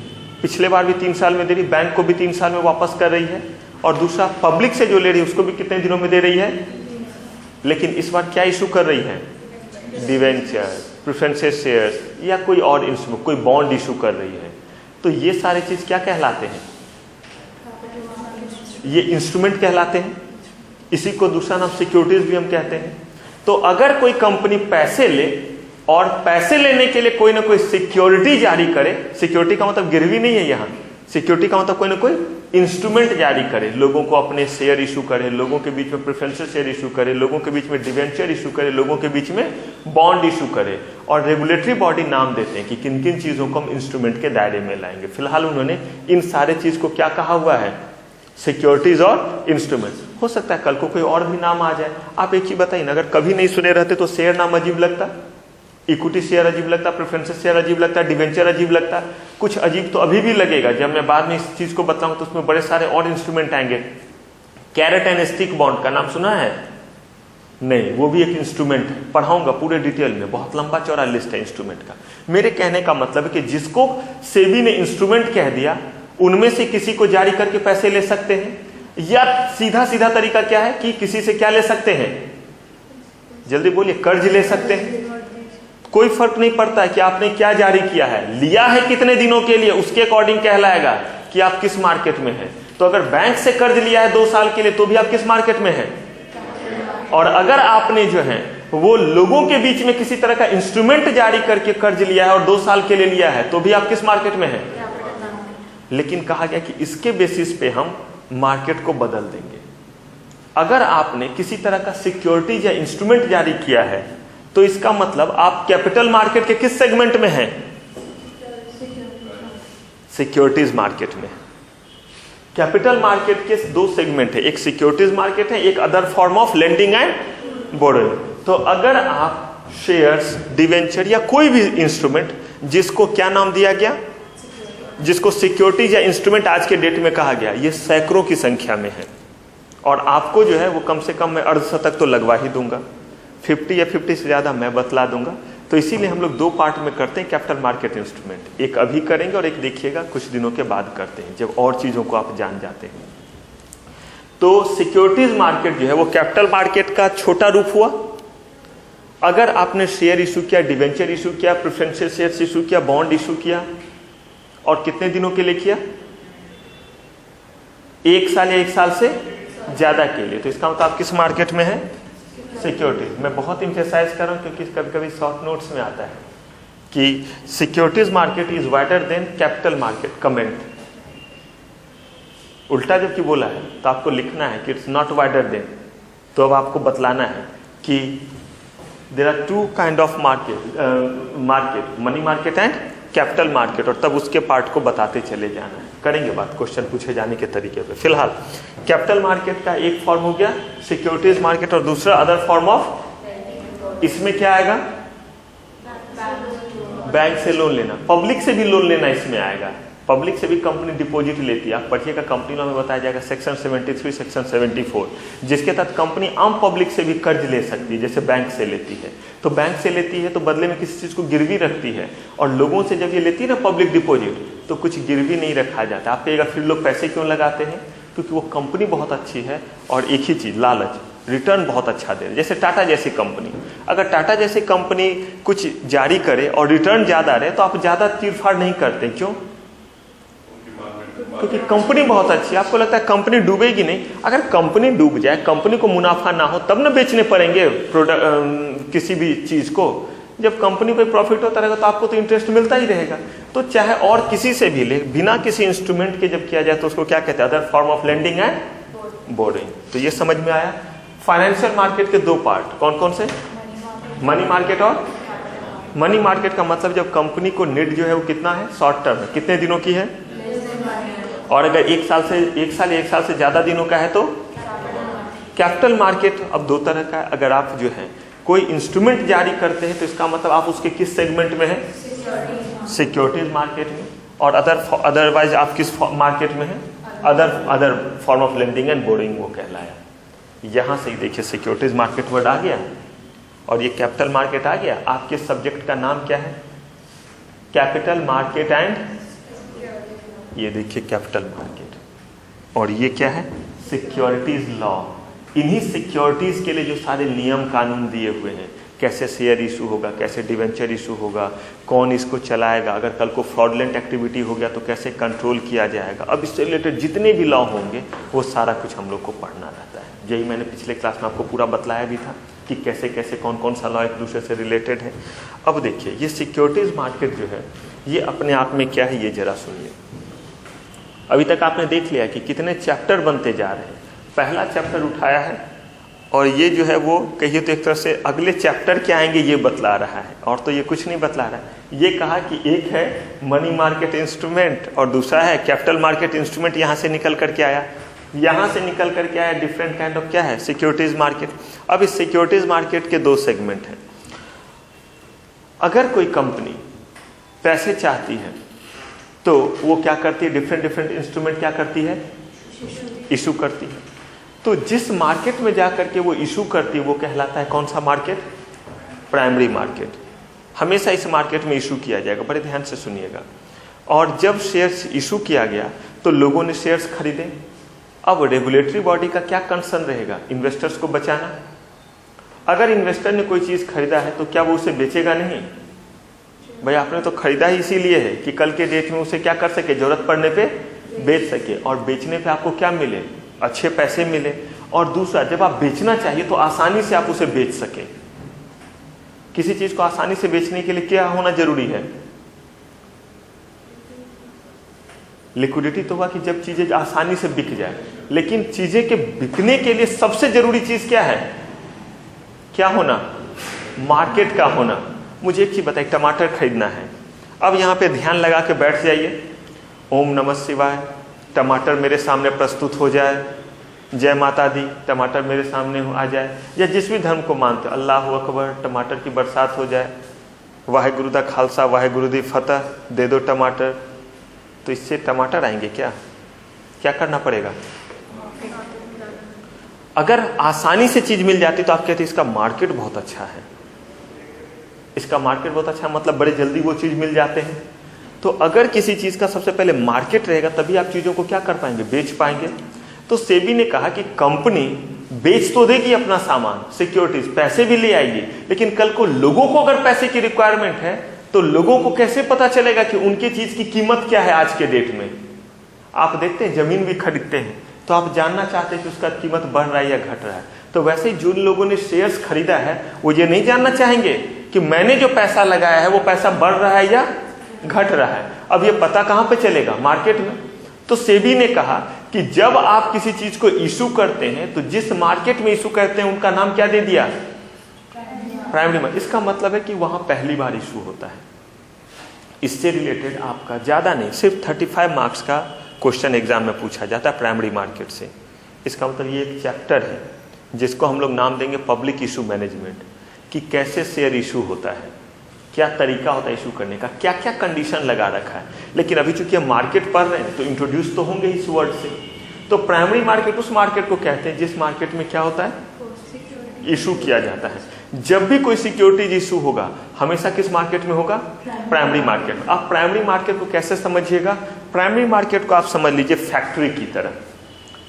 पिछले बार भी 3 साल में दे रही, बैंक को भी 3 साल में वापस कर रही है, और दूसरा पब्लिक से जो ले रही है उसको भी कितने दिनों में दे रही है? लेकिन इस बार क्या इशू कर रही है? डिवेंचर, प्रेफरेंसेस शेयर्स, या कोई और इंस्ट्रूमेंट, कोई बॉन्ड इशू कर रही है। तो ये सारे चीज क्या कहलाते हैं? ये इंस्ट्रूमेंट कहलाते हैं। इसी को दूसरा नाम सिक्योरिटीज भी हम कहते हैं। तो अगर कोई कंपनी पैसे ले और पैसे लेने के लिए कोई ना कोई सिक्योरिटी जारी करे, सिक्योरिटी का मतलब गिरवी नहीं है यहाँ, सिक्योरिटी का मतलब कोई ना कोई इंस्ट्रूमेंट जारी करे, लोगों को अपने शेयर इशू करे, लोगों के बीच में प्रेफरेंसेस शेयर इशू करे, लोगों के बीच में डिवेंचर इशू करे, लोगों के बीच में बॉन्ड इशू करे, और रेगुलेटरी बॉडी नाम देते हैं कि किन किन चीजों को हम इंस्ट्रूमेंट के दायरे में लाएंगे। फिलहाल उन्होंने इन सारे चीज को क्या कहा हुआ है? सिक्योरिटीज और इंस्ट्रूमेंट। हो सकता है कल को कोई और भी नाम आ जाए। आप एक ही बताइए ना, अगर कभी नहीं सुने रहते तो शेयर नाम अजीब लगता, इक्विटी शेयर अजीब लगता, प्रेफरेंसेस शेयर अजीब लगता, डिवेंचर अजीब लगता। कुछ अजीब तो अभी भी लगेगा, जब मैं बाद में इस चीज को बताऊंगा तो उसमें बड़े सारे और इंस्ट्रूमेंट आएंगे। कैरेट एंड स्टिक बॉन्ड का नाम सुना है? नहीं, वो भी एक इंस्ट्रूमेंट है, पढ़ाऊंगा पूरे डिटेल में, बहुत लंबा चौड़ा लिस्ट है इंस्ट्रूमेंट का। मेरे कहने का मतलब है कि जिसको सेबी ने इंस्ट्रूमेंट कह दिया, उनमें से किसी को जारी करके पैसे ले सकते हैं, या सीधा सीधा तरीका क्या है कि किसी से क्या ले सकते हैं? जल्दी बोलिए। कर्ज ले सकते हैं। कोई फर्क नहीं पड़ता है कि आपने क्या जारी किया है, लिया है कितने दिनों के लिए, उसके अकॉर्डिंग कहलाएगा कि आप किस मार्केट में हैं। तो अगर बैंक से कर्ज लिया है 2 साल के लिए तो भी आप किस मार्केट में हैं, और अगर आपने जो है वो लोगों के बीच में किसी तरह का इंस्ट्रूमेंट जारी करके कर्ज लिया है और 2 साल के लिए लिया है तो भी आप किस मार्केट में हैं। लेकिन कहा गया कि इसके बेसिस पे हम मार्केट को बदल देंगे। अगर आपने किसी तरह का सिक्योरिटी या इंस्ट्रूमेंट जारी किया है तो इसका मतलब आप कैपिटल मार्केट के किस सेगमेंट में हैं? सिक्योरिटीज मार्केट में। कैपिटल मार्केट के 2 सेगमेंट है, एक सिक्योरिटीज मार्केट है, एक other form of lending and borrowing. तो अगर आप शेयर्स, डिवेंचर या कोई भी इंस्ट्रूमेंट जिसको क्या नाम दिया गया, जिसको सिक्योरिटीज या इंस्ट्रूमेंट आज के डेट में कहा गया, ये सैकड़ों की संख्या में है, और आपको जो है वो कम से कम मैं अर्धशतक तो लगवा ही दूंगा, 50 या 50 से ज्यादा मैं बतला दूंगा। तो इसीलिए हम लोग 2 पार्ट में करते हैं कैपिटल मार्केट इंस्ट्रूमेंट, एक अभी करेंगे और एक देखिएगा कुछ दिनों के बाद करते हैं जब और चीजों को आप जान जाते हैं। तो सिक्योरिटीज मार्केट जो है वो कैपिटल मार्केट का छोटा रूप हुआ। अगर आपने शेयर इशू किया, डिवेंचर इशू किया, प्रेफरेंशियल शेयर इशू किया, बॉन्ड इशू किया, और कितने दिनों के लिए किया? 1 साल या 1 साल से ज्यादा के लिए, तो इसका मतलब आप किस मार्केट में है? सिक्योरिटीज। मैं बहुत इंफेसाइज कर रहा हूं क्योंकि कभी कभी शॉर्ट नोट्स में आता है कि securities market is wider than capital market. Comment उल्टा जबकि बोला है तो आपको लिखना है कि इट्स नॉट वाइडर देन। तो अब आपको बतलाना है कि there are 2 kind of market, money market and capital market, और तब उसके पार्ट को बताते चले जाना है। करेंगे बात क्वेश्चन पूछे जाने के तरीके पे। फिलहाल कैपिटल मार्केट का एक फॉर्म हो गया सिक्योरिटीज मार्केट, और दूसरा अदर फॉर्म ऑफ, इसमें क्या आएगा? बैंक से लोन लेना, पब्लिक से भी लोन लेना इसमें आएगा। पब्लिक से भी कंपनी डिपॉजिट लेती है, आप पढ़िएगा कंपनी लॉ में बताया जाएगा सेक्शन 73, सेक्शन 74, जिसके तहत कंपनी आम पब्लिक से भी कर्ज ले सकती है, जैसे बैंक से लेती है। तो बैंक से लेती है तो बदले में किसी चीज को गिरवी रखती है, और लोगों से जब ये लेती है ना पब्लिक डिपॉजिट, तो कुछ गिरवी नहीं रखा जाता। आप कहिएगा फिर लोग पैसे क्यों लगाते हैं? क्योंकि वो कंपनी बहुत अच्छी है, और एक ही चीज, लालच, रिटर्न बहुत अच्छा दे। जैसे टाटा जैसी कंपनी, अगर टाटा जैसी कंपनी कुछ जारी करे और रिटर्न ज्यादा रहे तो आप ज्यादा चीरफाड़ नहीं करते। क्यों? क्योंकि कंपनी बहुत अच्छी है। आपको लगता है कंपनी डूबेगी नहीं? अगर कंपनी डूब जाए, कंपनी को मुनाफा ना हो, तब ना बेचने पड़ेंगे प्रोडक्ट, किसी भी चीज को। जब कंपनी को प्रॉफिट होता रहेगा तो आपको तो इंटरेस्ट मिलता ही रहेगा। तो चाहे और किसी से भी ले, बिना किसी इंस्ट्रूमेंट के जब किया जाए तो उसको क्या कहते हैं? Other form of lending and borrowing. तो ये समझ में आया। फाइनेंशियल मार्केट के 2 पार्ट कौन कौन से? मनी मार्केट और मनी मार्केट का मतलब जब कंपनी को नीड जो है वो कितना है? शॉर्ट टर्म है, कितने दिनों की है? और अगर 1 साल या 1 साल से ज्यादा दिनों का है तो कैपिटल मार्केट अब दो तरह का है। अगर आप जो है कोई इंस्ट्रूमेंट जारी करते हैं तो इसका मतलब आप उसके किस सेगमेंट में हैं? सिक्योरिटीज मार्केट में। और अदरवाइज आप किस मार्केट में हैं? Other form of lending and boring वो कहलाया। यहाँ से ही देखिए सिक्योरिटीज मार्केट वर्ड आ गया और ये कैपिटल मार्केट आ गया। आपके सब्जेक्ट का नाम क्या है? कैपिटल मार्केट एंड, ये देखिए कैपिटल मार्केट। और ये क्या है? Securities law. इन्हीं सिक्योरिटीज के लिए जो सारे नियम कानून दिए हुए हैं, कैसे शेयर इशू होगा, कैसे डिवेंचर इशू होगा, कौन इसको चलाएगा, अगर कल को फ्रॉडलेंट एक्टिविटी हो गया तो कैसे कंट्रोल किया जाएगा। अब इससे रिलेटेड जितने भी लॉ होंगे वो सारा कुछ हम लोग को पढ़ना रहता है। यही मैंने पिछले क्लास में आपको पूरा बतलाया भी था कि कैसे कैसे कौन कौन सा लॉ एक दूसरे से रिलेटेड है। अब देखिए ये सिक्योरिटीज मार्केट जो है ये अपने आप में क्या है, ये जरा सुनिए। अभी तक आपने देख लिया कि कितने चैप्टर बनते जा रहे हैं। पहला चैप्टर उठाया है और ये जो है वो कहिए तो एक तरह से अगले चैप्टर क्या आएंगे ये बतला रहा है, और तो ये कुछ नहीं बतला रहा है। ये कहा कि एक है मनी मार्केट इंस्ट्रूमेंट और दूसरा है कैपिटल मार्केट इंस्ट्रूमेंट। यहाँ से निकल करके आया, यहाँ से निकल करके आया डिफरेंट काइंड ऑफ क्या है, सिक्योरिटीज मार्केट। अब इस सिक्योरिटीज मार्केट के दो सेगमेंट हैं। अगर कोई कंपनी पैसे चाहती है तो वो क्या करती है, डिफरेंट इंस्ट्रूमेंट क्या करती है, इशू करती है। तो जिस मार्केट में जाकर के वो इशू करती है वो कहलाता है कौन सा मार्केट, प्राइमरी मार्केट। हमेशा इस मार्केट में इशू किया जाएगा, बड़े ध्यान से सुनिएगा। और जब शेयर्स इशू किया गया तो लोगों ने शेयर्स खरीदे। अब रेगुलेटरी बॉडी का क्या कंसर्न रहेगा, इन्वेस्टर्स को बचाना। अगर इन्वेस्टर ने कोई चीज खरीदा है तो क्या वो उसे बेचेगा नहीं? भाई आपने तो खरीदा ही इसीलिए है कि कल के डेट में उसे क्या कर सके, जरूरत पड़ने पे बेच सके। और बेचने पे आपको क्या मिले, अच्छे पैसे मिले। और दूसरा, जब आप बेचना चाहिए तो आसानी से आप उसे बेच सके। किसी चीज को आसानी से बेचने के लिए क्या होना जरूरी है, लिक्विडिटी तो हुआ कि जब चीजें आसानी से बिक जाए। लेकिन चीजें के बिकने के लिए सबसे जरूरी चीज क्या है, क्या होना, मार्केट का होना। मुझे एक चीज बताइए, टमाटर खरीदना है। अब यहाँ पे ध्यान लगा के बैठ जाइए, ओम नमः शिवाय, टमाटर मेरे सामने प्रस्तुत हो जाए, जय माता दी, टमाटर मेरे सामने आ जाए, या जिस भी धर्म को मानते हो, अल्लाह अकबर, टमाटर की बरसात हो जाए, वाहेगुरु दा खालसा वाहेगुरु दी फतह, दे दो टमाटर। तो इससे टमाटर आएंगे क्या, क्या करना पड़ेगा? अगर आसानी से चीज मिल जाती तो आप कहते इसका मार्केट बहुत अच्छा है, इसका मार्केट बहुत अच्छा है, मतलब बड़े जल्दी वो चीज मिल जाते हैं। तो अगर किसी चीज का सबसे पहले मार्केट रहेगा तभी आप चीजों को क्या कर पाएंगे, बेच पाएंगे। तो सेबी ने कहा कि कंपनी बेच तो देगी अपना सामान, सिक्योरिटीज, पैसे भी ले आएगी, लेकिन कल को लोगों को अगर पैसे की रिक्वायरमेंट है तो लोगों को कैसे पता चलेगा कि उनकी चीज की कीमत क्या है आज के डेट में। आप देखते हैं जमीन भी खरीदते हैं तो आप जानना चाहते हैं कि उसका कीमत बढ़ रहा है या घट रहा है। तो वैसे ही जिन लोगों ने शेयर्स खरीदा है वो ये नहीं जानना चाहेंगे कि मैंने जो पैसा लगाया है वो पैसा बढ़ रहा है या घट रहा है। अब ये पता कहां पे चलेगा, मार्केट में। तो सेबी ने कहा कि जब आप किसी चीज को इशू करते हैं तो जिस मार्केट में इशू करते हैं उनका नाम क्या दे दिया, प्राइमरी मार्केट। इसका मतलब है कि वहां पहली बार इशू होता है। इससे रिलेटेड आपका ज्यादा नहीं, सिर्फ 35 मार्क्स का क्वेश्चन एग्जाम में पूछा जाता है प्राइमरी मार्केट से। इसका मतलब ये एक चैप्टर है जिसको हम लोग नाम देंगे पब्लिक इशू मैनेजमेंट, कि कैसे शेयर इशू होता है, क्या तरीका होता है इशू करने का, क्या क्या कंडीशन लगा रखा है। लेकिन अभी चूंकि हम मार्केट पढ़ रहे हैं तो इंट्रोड्यूस तो होंगे इस वर्ड से। तो प्राइमरी मार्केट उस मार्केट को कहते हैं जिस मार्केट में क्या होता है, इशू किया जाता है। जब भी कोई सिक्योरिटीज इशू होगा हमेशा किस मार्केट में होगा, प्राइमरी मार्केट में। आप प्राइमरी मार्केट को कैसे समझिएगा, प्राइमरी मार्केट को आप समझ लीजिए फैक्ट्री की तरह,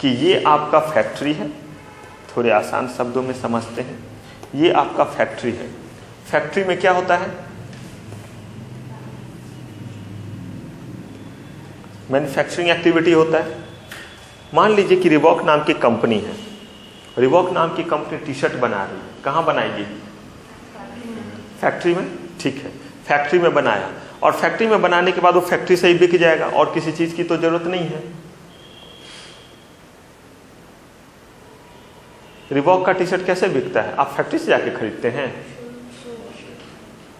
कि ये आपका फैक्ट्री है। थोड़े आसान शब्दों में समझते हैं, ये आपका फैक्ट्री है। फैक्ट्री में क्या होता है, मैन्युफैक्चरिंग एक्टिविटी होता है। मान लीजिए कि रिबॉक नाम की कंपनी है, रिबॉक नाम की कंपनी टी शर्ट बना रही है। कहाँ बनाएगी, फैक्ट्री में, ठीक है, फैक्ट्री में बनाया। और फैक्ट्री में बनाने के बाद वो फैक्ट्री से ही बिक जाएगा और किसी चीज की तो जरूरत नहीं है। रिबॉक का टी शर्ट कैसे बिकता है, आप फैक्ट्री से जाके खरीदते हैं,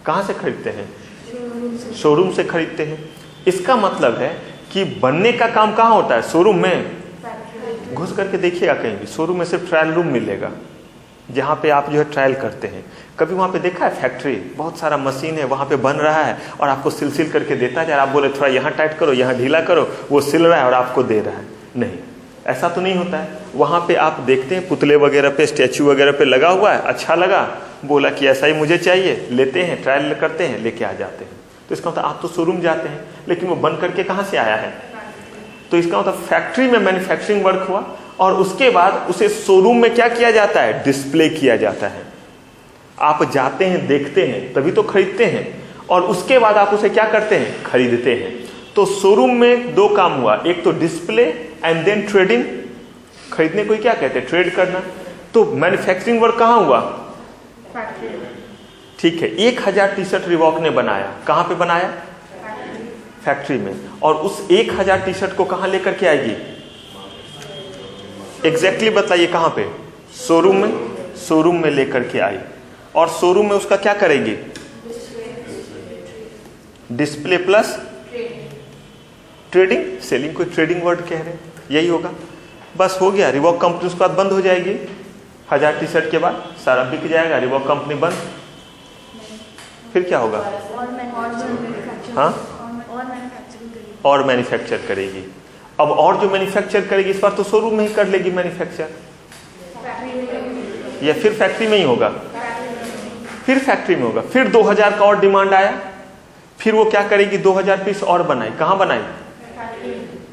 कहां से खरीदते हैं, शोरूम से खरीदते हैं। इसका मतलब है कि बनने का काम कहां होता है, शोरूम में, घुस करके देखिएगा कहीं भी शोरूम में सिर्फ ट्रायल रूम मिलेगा, जहाँ पे आप जो है ट्रायल करते हैं। कभी वहाँ पे देखा है फैक्ट्री, बहुत सारा मशीन है वहाँ पे बन रहा है और आपको सिल करके देता है, आप बोले थोड़ा यहाँ टाइट करो, यहाँ ढीला करो, वो सिल रहा है और आपको दे रहा है? नहीं, ऐसा तो नहीं होता है। वहाँ पे आप देखते हैं पुतले वगैरह पे, स्टैचू वगैरह पे लगा हुआ है, अच्छा लगा, बोला कि ऐसा ही मुझे चाहिए, लेते हैं, ट्रायल करते हैं, लेके आ जाते हैं। तो इसका मतलब आप तो शोरूम जाते हैं, लेकिन वो बन करके कहाँ से आया है? तो इसका मतलब फैक्ट्री में मैन्युफैक्चरिंग वर्क हुआ और उसके बाद उसे शोरूम में क्या किया जाता है? डिस्प्ले किया जाता है। आप जाते हैं, देखते हैं, तभी तो खरीदते हैं, और उसके बाद आप उसे क्या करते हैं? खरीदते हैं। तो शोरूम में दो काम हुआ, एक तो डिस्प्ले एंड देन ट्रेडिंग। खरीदने को ही क्या कहते हैं? ट्रेड करना। तो मैन्युफैक्चरिंग वर्क कहाँ हुआ? ठीक है, 1000 टी शर्ट रिबॉक ने बनाया, कहाँ पे बनाया? फैक्ट्री में। और उस 1000 टी शर्ट को कहाँ लेकर के आएगी? एग्जैक्टली बताइए कहाँ पे? शोरूम में। शोरूम में लेकर के आई और शोरूम में उसका क्या करेगी? Display plus trading. सेलिंग को ट्रेडिंग वर्ड कह रहे हैं, यही होगा। बस हो गया, रिबॉक कंपनी उसके बाद बंद हो जाएगी। 1000 टी शर्ट के बाद सारा बिक जाएगा, रिबॉक कंपनी बंद। फिर क्या होगा? हाँ, और मैन्युफैक्चर करेगी। अब और जो मैन्युफैक्चर करेगी इस बार तो शोरूम में ही कर लेगी मैन्युफैक्चर, या फिर फैक्ट्री में ही होगा? फिर फैक्ट्री में होगा। फिर 2000 का और डिमांड आया, फिर वो क्या करेगी? 2000 पीस और बनाई। कहाँ बनाई?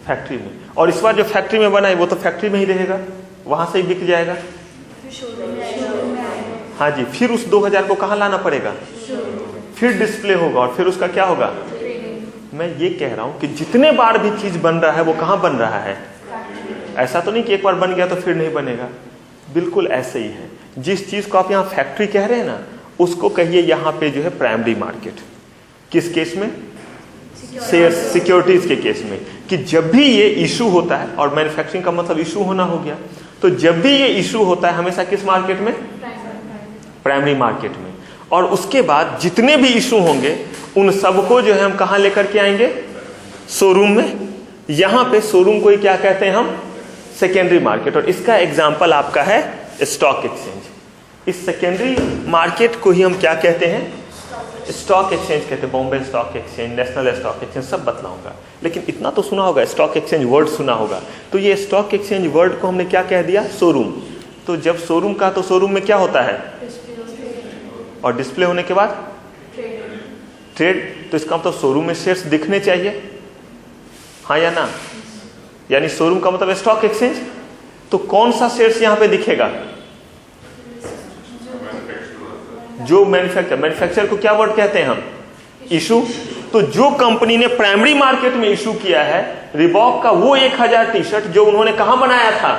फैक्ट्री में। और इस बार जो फैक्ट्री में बनाई वो तो फैक्ट्री में ही रहेगा, वहां से ही बिक जाएगा। हाँ जी, फिर उस 2000 को कहाँ लाना पड़ेगा? फिर डिस्प्ले होगा और फिर उसका क्या होगा? मैं ये कह रहा हूं कि जितने बार भी चीज बन रहा है वो कहाँ बन रहा है? ऐसा तो नहीं कि एक बार बन गया तो फिर नहीं बनेगा। बिल्कुल ऐसे ही है। जिस चीज को आप यहाँ फैक्ट्री कह रहे हैं ना, उसको कहिए यहाँ पे जो है प्राइमरी मार्केट। किस केस में? शेयर सिक्योरिटीज के केस में। कि जब भी ये इशू होता है, और मैन्युफैक्चरिंग का मतलब इशू होना हो गया, तो जब भी ये इशू होता है हमेशा किस मार्केट में? प्राइमरी मार्केट में। और उसके बाद जितने भी इशू होंगे उन सबको जो है हम कहाँ लेकर के आएंगे? शोरूम में। यहाँ पे शोरूम को ही क्या कहते हैं हम? Secondary market. और इसका एग्जाम्पल आपका है स्टॉक एक्सचेंज। इस सेकेंडरी मार्केट को ही हम क्या कहते हैं? स्टॉक एक्सचेंज कहते हैं। Bombay stock exchange, national stock exchange, सब बतलाऊंगा। लेकिन इतना तो सुना होगा, स्टॉक एक्सचेंज वर्ड सुना होगा। तो ये स्टॉक एक्सचेंज वर्ड को हमने क्या कह दिया? शोरूम। तो जब शोरूम का, तो शोरूम में क्या होता है? और डिस्प्ले होने के बाद ट्रेड। तो इसका मतलब शोरूम में शेयर्स दिखने चाहिए, हाँ या ना? यानी शोरूम का मतलब स्टॉक एक्सचेंज। तो कौन सा शेयर्स यहां पे दिखेगा? जो मैन्युफैक्चर को क्या वर्ड कहते हैं हम? इशू। तो जो कंपनी ने प्राइमरी मार्केट में इशू किया है रिबॉक का, वो 1000 टी शर्ट जो उन्होंने कहां बनाया था?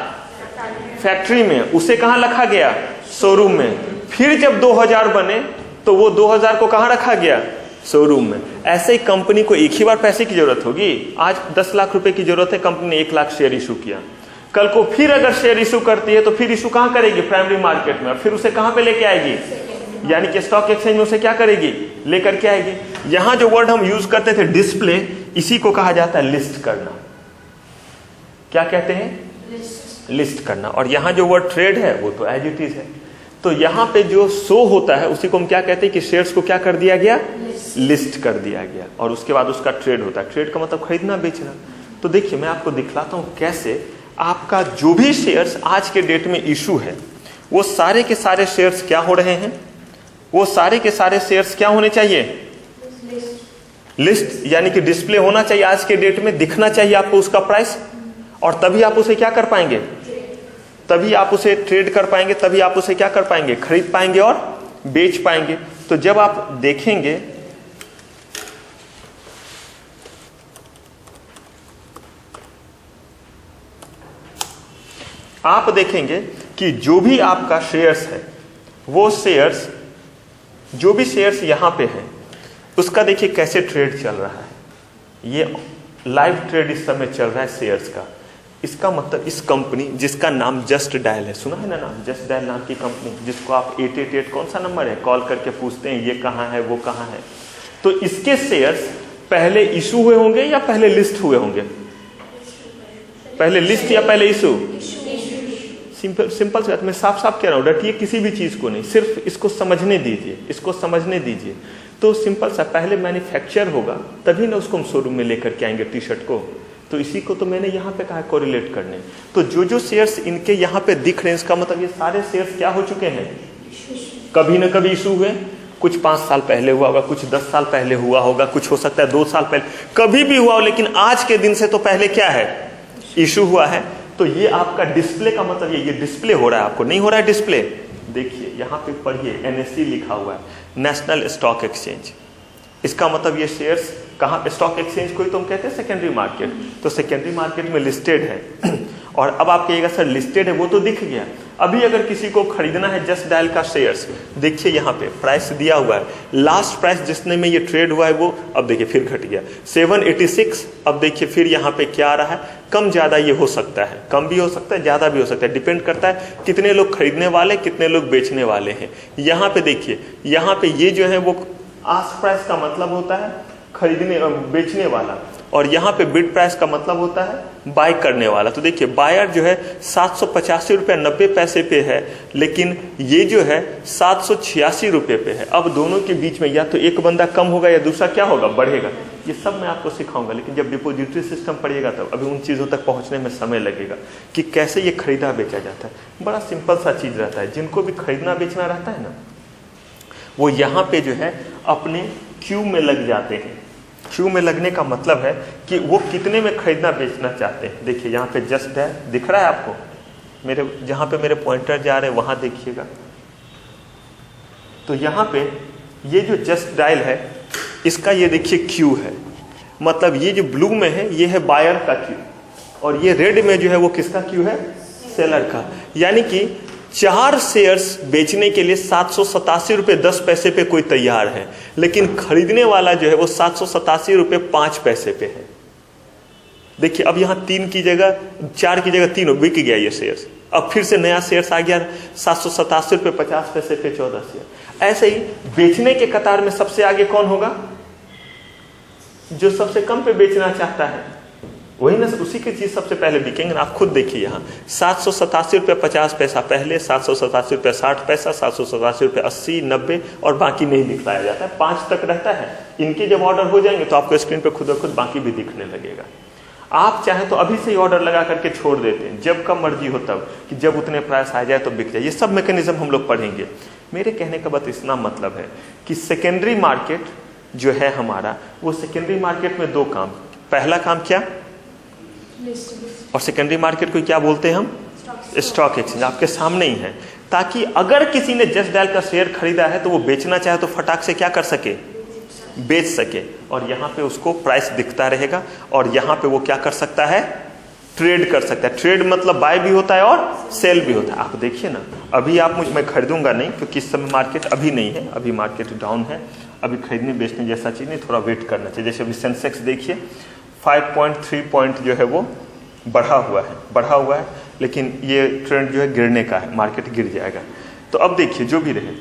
फैक्ट्री में। उसे कहां रखा गया? शोरूम में। फिर जब 2000 बने तो वो 2000 को कहां रखा गया? शोरूम में। ऐसे ही कंपनी को एक ही बार पैसे की जरूरत होगी। आज 10 लाख रुपए की जरूरत है, कंपनी ने 1 लाख शेयर इशू किया। कल को फिर अगर शेयर इशू करती है तो फिर इशू कहां करेगी? प्राइमरी मार्केट में। और फिर उसे कहां पे लेके आएगी? यानी कि स्टॉक एक्सचेंज में उसे क्या करेगी? लेकर के आएगी। यहां जो वर्ड हम यूज करते थे डिस्प्ले, इसी को कहा जाता है लिस्ट करना। क्या कहते हैं? लिस्ट करना। और यहां जो वर्ड ट्रेड है वो तो एज इट इज है। तो यहां पे जो शो होता है उसी को हम क्या कहते हैं? कि शेयर्स को क्या कर दिया गया? लिस्ट कर दिया गया। और उसके बाद उसका ट्रेड होता है। ट्रेड का मतलब खरीदना बेचना। तो देखिए मैं आपको दिखलाता हूं कैसे आपका जो भी शेयर्स आज के डेट में इशू है, वो सारे के सारे शेयर्स क्या हो रहे हैं? वो सारे के सारे शेयर्स क्या होने चाहिए? लिस्ट। यानी कि डिस्प्ले होना चाहिए आज के डेट में, दिखना चाहिए आपको उसका प्राइस। और तभी आप उसे क्या कर पाएंगे? तभी आप उसे ट्रेड कर पाएंगे, तभी आप उसे क्या कर पाएंगे? खरीद पाएंगे और बेच पाएंगे। तो जब आप देखेंगे आप देखेंगे कि जो भी आपका शेयर्स है, वो शेयर्स, जो भी शेयर्स यहां पे है, उसका देखिए कैसे ट्रेड चल रहा है। ये लाइव ट्रेड इस समय चल रहा है शेयर्स का। इसका मतलब इस कंपनी जिसका नाम जस्ट डायल है, सुना है ना नाम? जस्ट डायल नाम की कंपनी, जिसको आप 888 कौन सा नंबर है कॉल करके पूछते हैं ये कहाँ है वो कहाँ है। तो इसके शेयर्स पहले इशू हुए होंगे या पहले लिस्ट हुए होंगे? पहले लिस्ट या पहले इशू? सिंपल सिंपल से बात, मैं साफ साफ कह रहा हूँ, रटिए किसी भी चीज को नहीं, सिर्फ इसको समझने दीजिए, इसको समझने दीजिए। तो सिंपल सा, पहले मैन्युफैक्चर होगा तभी ना उसको हम शोरूम में लेकर के आएंगे टी शर्ट को। तो इसी को तो मैंने यहाँ पे कहा कोरिलेट करने। तो जो शेयर्स इनके यहाँ पे दिख रहे हैं, इसका मतलब ये सारे शेयर्स क्या हो चुके हैं, कभी ना कभी इशू हुए। कुछ 5 साल पहले हुआ होगा, कुछ 10 साल पहले हुआ होगा, कुछ हो सकता है 2 साल पहले, कभी भी हुआ हो, लेकिन आज के दिन से तो पहले क्या है, इशू हुआ है। तो ये आपका डिस्प्ले का मतलब ये डिस्प्ले हो रहा है, आपको नहीं हो रहा है डिस्प्ले। देखिए यहाँ पे पढ़िए, NSE लिखा हुआ है, नेशनल स्टॉक एक्सचेंज। इसका मतलब ये शेयर्स कहाँ, स्टॉक एक्सचेंज को ही तो हम कहते हैं सेकेंडरी मार्केट। तो सेकेंडरी मार्केट में लिस्टेड है। और अब आप कहिएगा सर लिस्टेड है, वो तो दिख गया। अभी अगर किसी को खरीदना है जस्ट डायल का शेयर्स, देखिए यहाँ पे प्राइस दिया हुआ है। लास्ट प्राइस जिसने में ये ट्रेड हुआ है वो अब देखिए फिर घट गया 786। अब देखिए फिर यहाँ पे क्या आ रहा है, कम ज्यादा ये हो सकता है, कम भी हो सकता है, ज्यादा भी हो सकता है, डिपेंड करता है कितने लोग खरीदने वाले, कितने लोग बेचने वाले हैं। यहाँ पे देखिए, यहाँ पे ये जो है वो आस्क प्राइस का मतलब होता है खरीदने बेचने वाला, और यहाँ पे बिड प्राइस का मतलब होता है बाय करने वाला। तो देखिए बायर जो है 785 रुपये 90 पैसे पे है, लेकिन ये जो है 786 रुपये पे है। अब दोनों के बीच में या तो एक बंदा कम होगा या दूसरा क्या होगा, बढ़ेगा। ये सब मैं आपको सिखाऊंगा, लेकिन जब डिपोजिटरी सिस्टम पढ़िएगा तब अभी उन चीज़ों तक पहुँचने में समय लगेगा कि कैसे ये खरीदा बेचा जाता है। बड़ा सिंपल सा चीज़ रहता है, जिनको भी खरीदना बेचना रहता है ना, वो यहाँ पे जो है अपने क्यू में लग जाते हैं। क्यू में लगने का मतलब है कि वो कितने में खरीदना बेचना चाहते हैं। देखिए यहाँ पे जस्ट डायल दिख रहा है आपको, मेरे जहाँ पे मेरे पॉइंटर जा रहे हैं वहाँ देखिएगा। तो यहाँ पे ये जो जस्ट डायल है, इसका ये देखिए क्यू है, मतलब ये जो ब्लू में है ये है बायर का क्यू, और ये रेड में जो है वो किसका क्यू है, सेलर का। यानी कि 4 शेयर्स बेचने के लिए 787 रुपये 10 पैसे पे कोई तैयार है, लेकिन खरीदने वाला जो है वो 787 रुपये 5 पैसे पे है। देखिए अब यहाँ 3 की जगह 4 की जगह 3 बिक गया ये शेयर्स। अब फिर से नया शेयर्स आ गया 787 रुपये 50 पैसे पे 14 शेयर। ऐसे ही बेचने के कतार में सबसे आगे कौन होगा, जो सबसे कम पे बेचना चाहता है, वही ना, उसी की चीज सबसे पहले बिकेंगे ना। आप खुद देखिए यहाँ 787 रुपये 50 पैसा पहले, 787 रुपये 60 पैसा, 787 रुपये 80, 90 और बाकी नहीं दिखलाया जाता है, 5 तक रहता है। इनके जब ऑर्डर हो जाएंगे तो आपको स्क्रीन पे खुद ब खुद बाकी भी दिखने लगेगा। आप चाहे तो अभी से ही ऑर्डर लगा करके छोड़ देते हैं, जब कब मर्जी हो तब, कि जब उतने प्राइस आ जाए तो बिक जाए। ये सब मैकेनिज्म हम लोग पढ़ेंगे। मेरे कहने का बस इतना मतलब है कि सेकेंडरी मार्केट जो है हमारा, वो सेकेंडरी मार्केट में 2 काम। पहला काम क्या, और सेकेंडरी मार्केट को क्या बोलते हैं हम, स्टॉक एक्सचेंज, आपके सामने ही है। ताकि अगर किसी ने जस्ट डायल का शेयर खरीदा है तो वो बेचना चाहे तो फटाक से क्या कर सके, बेच सके, और यहाँ पे उसको प्राइस दिखता रहेगा, और यहाँ पे वो क्या कर सकता है, ट्रेड कर सकता है। ट्रेड मतलब बाय भी होता है और सेल भी होता है। आप देखिए ना, अभी आप मैं खरीदूंगा नहीं क्योंकि इस समय मार्केट अभी नहीं है, अभी मार्केट डाउन है, अभी खरीदने बेचने जैसा चीज़ नहीं, थोड़ा वेट करना चाहिए। जैसे अभी सेंसेक्स देखिए 5.3 पॉइंट जो है वो बढ़ा हुआ है, लेकिन ये ट्रेंड जो है गिरने का है, मार्केट गिर जाएगा। तो अब देखिए जो भी रहे,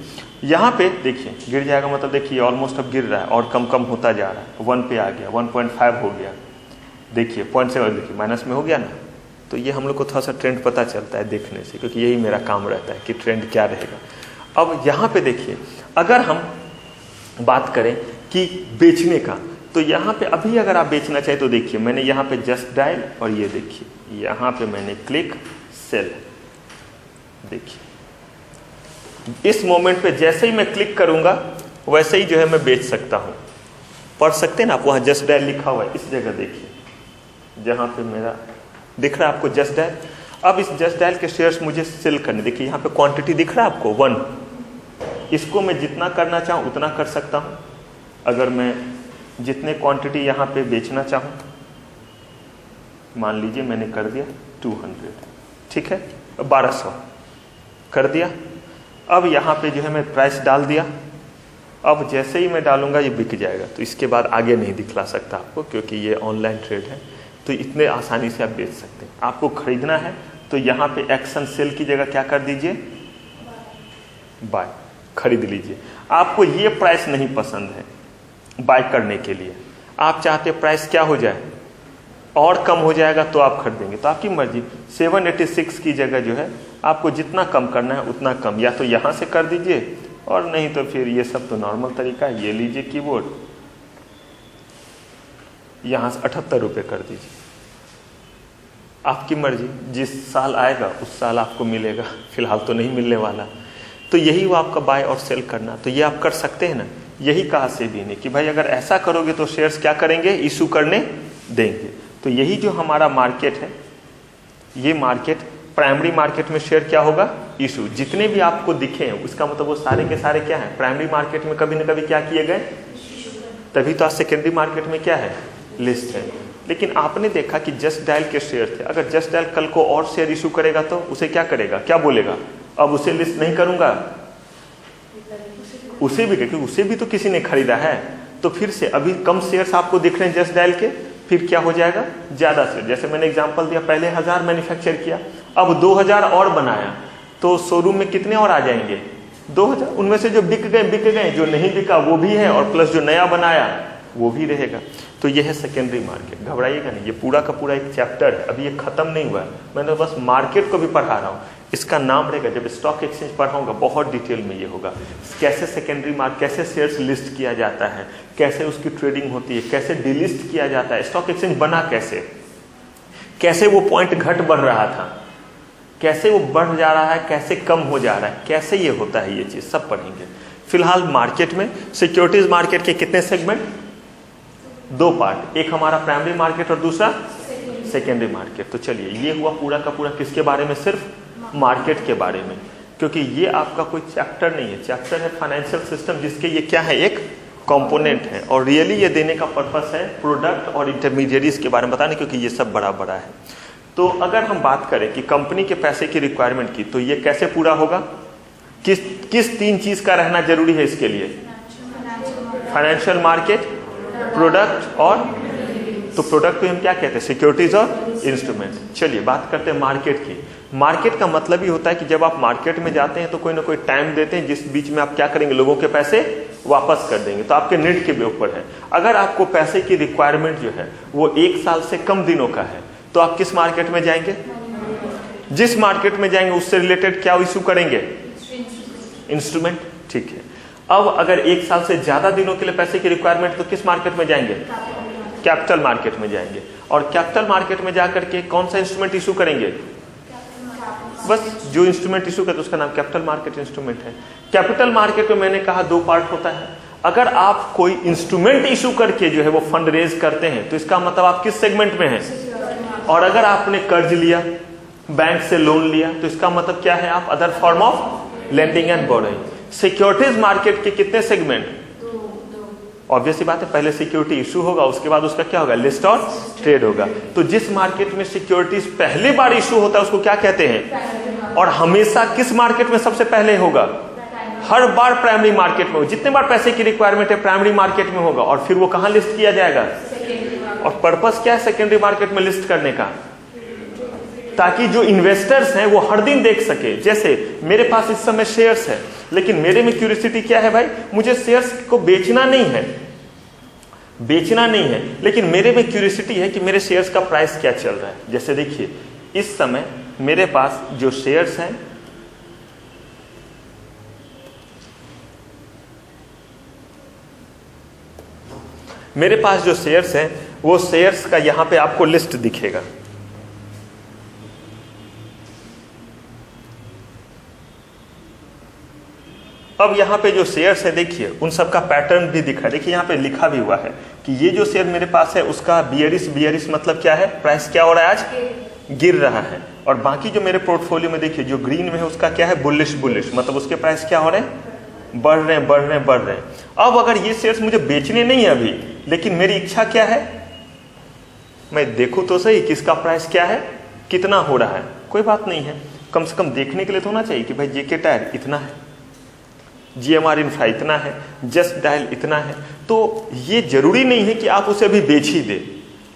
यहाँ पे देखिए गिर जाएगा मतलब देखिए ऑलमोस्ट अब गिर रहा है और कम होता जा रहा है, 1 पे आ गया, 1.5 हो गया, देखिए 0.7 देखिए माइनस में हो गया ना। तो ये हम लोग को थोड़ा सा ट्रेंड पता चलता है देखने से, क्योंकि यही मेरा काम रहता है कि ट्रेंड क्या रहेगा। अब यहाँ पे देखिए, अगर हम बात करें कि बेचने का, तो यहाँ पे अभी अगर आप बेचना चाहे तो देखिए मैंने यहाँ पे जस्ट डायल, और ये देखिए यहाँ पे मैंने क्लिक सेल। देखिए इस मोमेंट पे जैसे ही मैं क्लिक करूंगा वैसे ही जो है मैं बेच सकता हूँ। पढ़ सकते हैं ना आप, वहाँ जस्ट डायल लिखा हुआ है, इस जगह देखिए जहाँ पे मेरा दिख रहा है आपको जस्ट डायल। अब इस जस्ट डायल के शेयर्स मुझे सेल करने, देखिए यहाँ पे क्वांटिटी दिख रहा है आपको 1। इसको मैं जितना करना चाहूँ उतना कर सकता हूँ। अगर मैं जितने क्वांटिटी यहाँ पे बेचना चाहूँ, मान लीजिए मैंने कर दिया 200, ठीक है, 1200 कर दिया। अब यहाँ पे जो है मैं प्राइस डाल दिया। अब जैसे ही मैं डालूंगा ये बिक जाएगा, तो इसके बाद आगे नहीं दिखला सकता आपको, क्योंकि ये ऑनलाइन ट्रेड है, तो इतने आसानी से आप बेच सकते हैं। आपको खरीदना है तो यहाँ पे एक्शन सेल की जगह क्या कर दीजिए, बाय, खरीद लीजिए। आपको ये प्राइस नहीं पसंद है बाय करने के लिए, आप चाहते प्राइस क्या हो जाए, और कम हो जाएगा तो आप खरीदेंगे, तो आपकी मर्जी। 786 की जगह जो है आपको जितना कम करना है उतना कम, या तो यहाँ से कर दीजिए और नहीं तो फिर ये सब तो नॉर्मल तरीका है, ये लीजिए कीबोर्ड, यहाँ से 78 रुपये कर दीजिए, आपकी मर्जी। जिस साल आएगा उस साल आपको मिलेगा, फिलहाल तो नहीं मिलने वाला। तो यही वो आपका बाय और सेल करना, तो ये आप कर सकते हैं ना। यही कहा सेबी ने कि भाई अगर ऐसा करोगे तो शेयर्स क्या करेंगे, इशू करने देंगे। तो यही जो हमारा मार्केट है, ये मार्केट प्राइमरी मार्केट में शेयर क्या होगा, इशू। जितने भी आपको दिखे हैं उसका मतलब वो सारे के सारे क्या है, प्राइमरी मार्केट में कभी ना कभी क्या किए गए, तभी तो आज सेकेंडरी मार्केट में क्या है, लिस्ट है। लेकिन आपने देखा कि जस्ट डायल के शेयर थे, अगर जस्ट डायल कल को और शेयर इशू करेगा तो उसे क्या करेगा, क्या बोलेगा, अब उसे लिस्ट नहीं करूंगा, उसे भी, क्योंकि उसे भी तो किसी ने खरीदा है। तो फिर से अभी कम शेयर्स आपको दिख रहे हैं जस्ट डायल के, फिर क्या हो जाएगा, ज्यादा शेयर। जैसे मैंने एग्जांपल दिया, पहले 1000 मैन्युफैक्चर किया, अब 2000 और बनाया, तो शोरूम में कितने और आ जाएंगे, 2000। उनमें से जो बिक गए, जो नहीं बिका वो भी है, और प्लस जो नया बनाया वो भी रहेगा। तो ये है सेकेंडरी मार्केट। घबराइएगा नहीं, ये पूरा का पूरा एक चैप्टर है, अभी ये खत्म नहीं हुआ है। मैंने बस मार्केट को भी पढ़ा रहा हूँ। इसका नाम रहेगा, जब स्टॉक एक्सचेंज पढ़ाऊंगा बहुत डिटेल में ये होगा, कैसे सेकेंडरी मार्केट, कैसे शेयर्स लिस्ट किया जाता है, कैसे उसकी ट्रेडिंग होती है, कैसे डिलिस्ट किया जाता है, स्टॉक एक्सचेंज बना कैसे वो पॉइंट घट बढ़ रहा था, कैसे वो बढ़ जा रहा है, कैसे कम हो जा रहा है, कैसे ये होता है, ये चीज सब पढ़ेंगे। फिलहाल मार्केट में सिक्योरिटीज मार्केट के कितने सेगमेंट, 2 पार्ट, एक हमारा प्राइमरी मार्केट और दूसरा सेकेंडरी मार्केट। तो चलिए, ये हुआ पूरा का पूरा किसके बारे में, सिर्फ मार्केट के बारे में, क्योंकि ये आपका कोई चैप्टर नहीं है, चैप्टर है फाइनेंशियल सिस्टम, जिसके ये क्या है, एक कंपोनेंट है। और रियली ये देने का पर्पस है प्रोडक्ट और इंटरमीडिएरीज के बारे में बताने, क्योंकि ये सब बड़ा बड़ा है। तो अगर हम बात करें कि कंपनी के पैसे की रिक्वायरमेंट की, तो ये कैसे पूरा होगा, किस 3 चीज का रहना जरूरी है इसके लिए, फाइनेंशियल मार्केट, प्रोडक्ट और, तो प्रोडक्ट को हम क्या कहते हैं, सिक्योरिटीज और इंस्ट्रूमेंट। चलिए बात करते हैं मार्केट की। मार्केट का मतलब ही होता है कि जब आप मार्केट में जाते हैं तो कोई ना कोई टाइम देते हैं, जिस बीच में आप क्या करेंगे, लोगों के पैसे वापस कर देंगे। तो आपके नीड के ऊपर है। अगर आपको पैसे की रिक्वायरमेंट जो है वो 1 साल से कम दिनों का है, तो आप किस मार्केट में जाएंगे, जिस मार्केट में जाएंगे उससे रिलेटेड क्या इशू करेंगे, इंस्ट्रूमेंट। ठीक है। अब अगर 1 साल से ज्यादा दिनों के लिए पैसे की रिक्वायरमेंट, तो किस मार्केट में जाएंगे, कैपिटल मार्केट में जाएंगे। और कैपिटल मार्केट में जाकर के कौन सा इंस्ट्रूमेंट इशू करेंगे, बस जो इंस्ट्रूमेंट इशू करते उसका नाम कैपिटल मार्केट इंस्ट्रूमेंट है। कैपिटल मार्केट में मैंने कहा 2 पार्ट होता है। अगर आप कोई इंस्ट्रूमेंट इशू करके जो है वो फंड रेज करते हैं, तो इसका मतलब आप किस सेगमेंट में हैं। और अगर आपने कर्ज लिया, बैंक से लोन लिया, तो इसका मतलब क्या है, आप other form of lending and borrowing. Securities market के कितने सेगमेंट, ऑब्वियस बात है, पहले सिक्योरिटी इशू होगा, उसके बाद उसका क्या होगा, लिस्ट और ट्रेड होगा। तो जिस मार्केट में सिक्योरिटीज पहली बार इशू होता है उसको क्या कहते हैं, और हमेशा किस मार्केट में सबसे पहले होगा, हर बार प्राइमरी मार्केट में हो। जितने बार पैसे की रिक्वायरमेंट है प्राइमरी मार्केट में होगा, और फिर वो कहां लिस्ट किया जाएगा, और पर्पस क्या है सेकेंडरी मार्केट में लिस्ट करने का, ताकि जो इन्वेस्टर्स हैं वो हर दिन देख सके। जैसे मेरे पास इस समय शेयर्स है, लेकिन मेरे में क्यूरियोसिटी क्या है भाई, मुझे शेयर्स को बेचना नहीं है, लेकिन मेरे में क्यूरियोसिटी है कि मेरे शेयर्स का प्राइस क्या चल रहा है। जैसे देखिए, इस समय मेरे पास जो शेयर्स हैं, मेरे पास जो शेयर्स हैं वो शेयर्स का यहां पे आपको लिस्ट दिखेगा। अब यहाँ पे जो शेयर्स है देखिए, उन सब का पैटर्न भी दिखा है। देखिए यहाँ पे लिखा भी हुआ है कि ये जो शेयर मेरे पास है उसका बियरिश मतलब क्या है, प्राइस क्या हो रहा है, आज गिर रहा है। और बाकी जो मेरे पोर्टफोलियो में देखिए जो ग्रीन में है उसका क्या है, बुलिश, मतलब उसके प्राइस क्या हो रहे हैं, बढ़ रहे हैं। अब अगर ये शेयर्स मुझे बेचने नहीं है अभी, लेकिन मेरी इच्छा क्या है, मैं देखूं तो सही किसका प्राइस क्या है, कितना हो रहा है। कोई बात नहीं है, कम से कम देखने के लिए तो होना चाहिए कि भाई जेके टायर इतना है, GMR इंफ्रा इतना है, जस्ट डायल इतना है। तो ये जरूरी नहीं है कि आप उसे अभी बेच ही दे,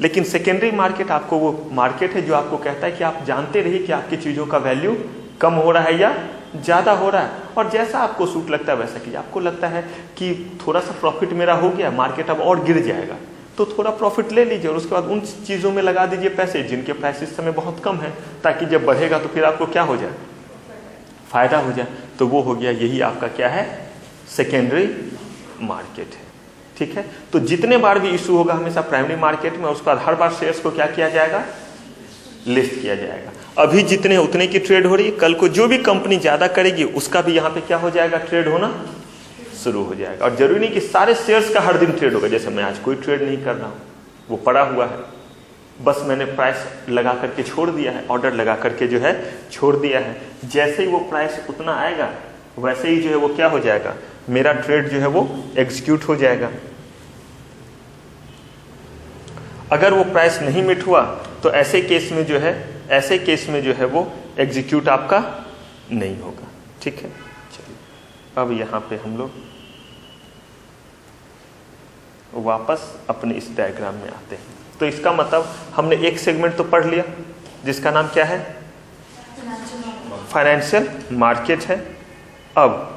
लेकिन सेकेंडरी मार्केट आपको वो मार्केट है जो आपको कहता है कि आप जानते रहिए कि आपकी चीजों का वैल्यू कम हो रहा है या ज्यादा हो रहा है, और जैसा आपको सूट लगता है वैसा कीजिए। आपको लगता है कि थोड़ा सा प्रॉफिट मेरा हो गया, मार्केट अब और गिर जाएगा, तो थोड़ा प्रॉफिट ले लीजिए और उसके बाद उन चीज़ों में लगा दीजिए पैसे जिनके प्राइस इस समय बहुत कम है, ताकि जब बढ़ेगा तो फिर आपको क्या हो जाए, फायदा हो जाए। तो वो हो गया, यही आपका क्या है, सेकेंडरी मार्केट है। ठीक है, तो जितने बार भी इशू होगा हमेशा प्राइमरी मार्केट में, उसके बाद हर बार शेयर्स को क्या किया जाएगा, लिस्ट किया जाएगा। अभी जितने उतने की ट्रेड हो रही है, कल को जो भी कंपनी ज्यादा करेगी उसका भी यहाँ पे क्या हो जाएगा, ट्रेड होना शुरू हो जाएगा। और जरूरी नहीं कि सारे शेयर्स का हर दिन ट्रेड होगा। जैसे मैं आज कोई ट्रेड नहीं कर रहा हूँ, वो पड़ा हुआ है, बस मैंने प्राइस लगा करके छोड़ दिया है, ऑर्डर लगा करके जो है छोड़ दिया है। जैसे ही वो प्राइस उतना आएगा वैसे ही जो है वो क्या हो जाएगा, मेरा ट्रेड जो है वो एग्जीक्यूट हो जाएगा। अगर वो प्राइस नहीं मीट हुआ तो ऐसे केस में जो है वो एग्जीक्यूट आपका नहीं होगा। ठीक है, चलिए अब यहाँ पे हम लोग वापस अपने इस डायग्राम में आते हैं। तो इसका मतलब हमने एक सेगमेंट तो पढ़ लिया जिसका नाम क्या है, फाइनेंशियल मार्केट है। अब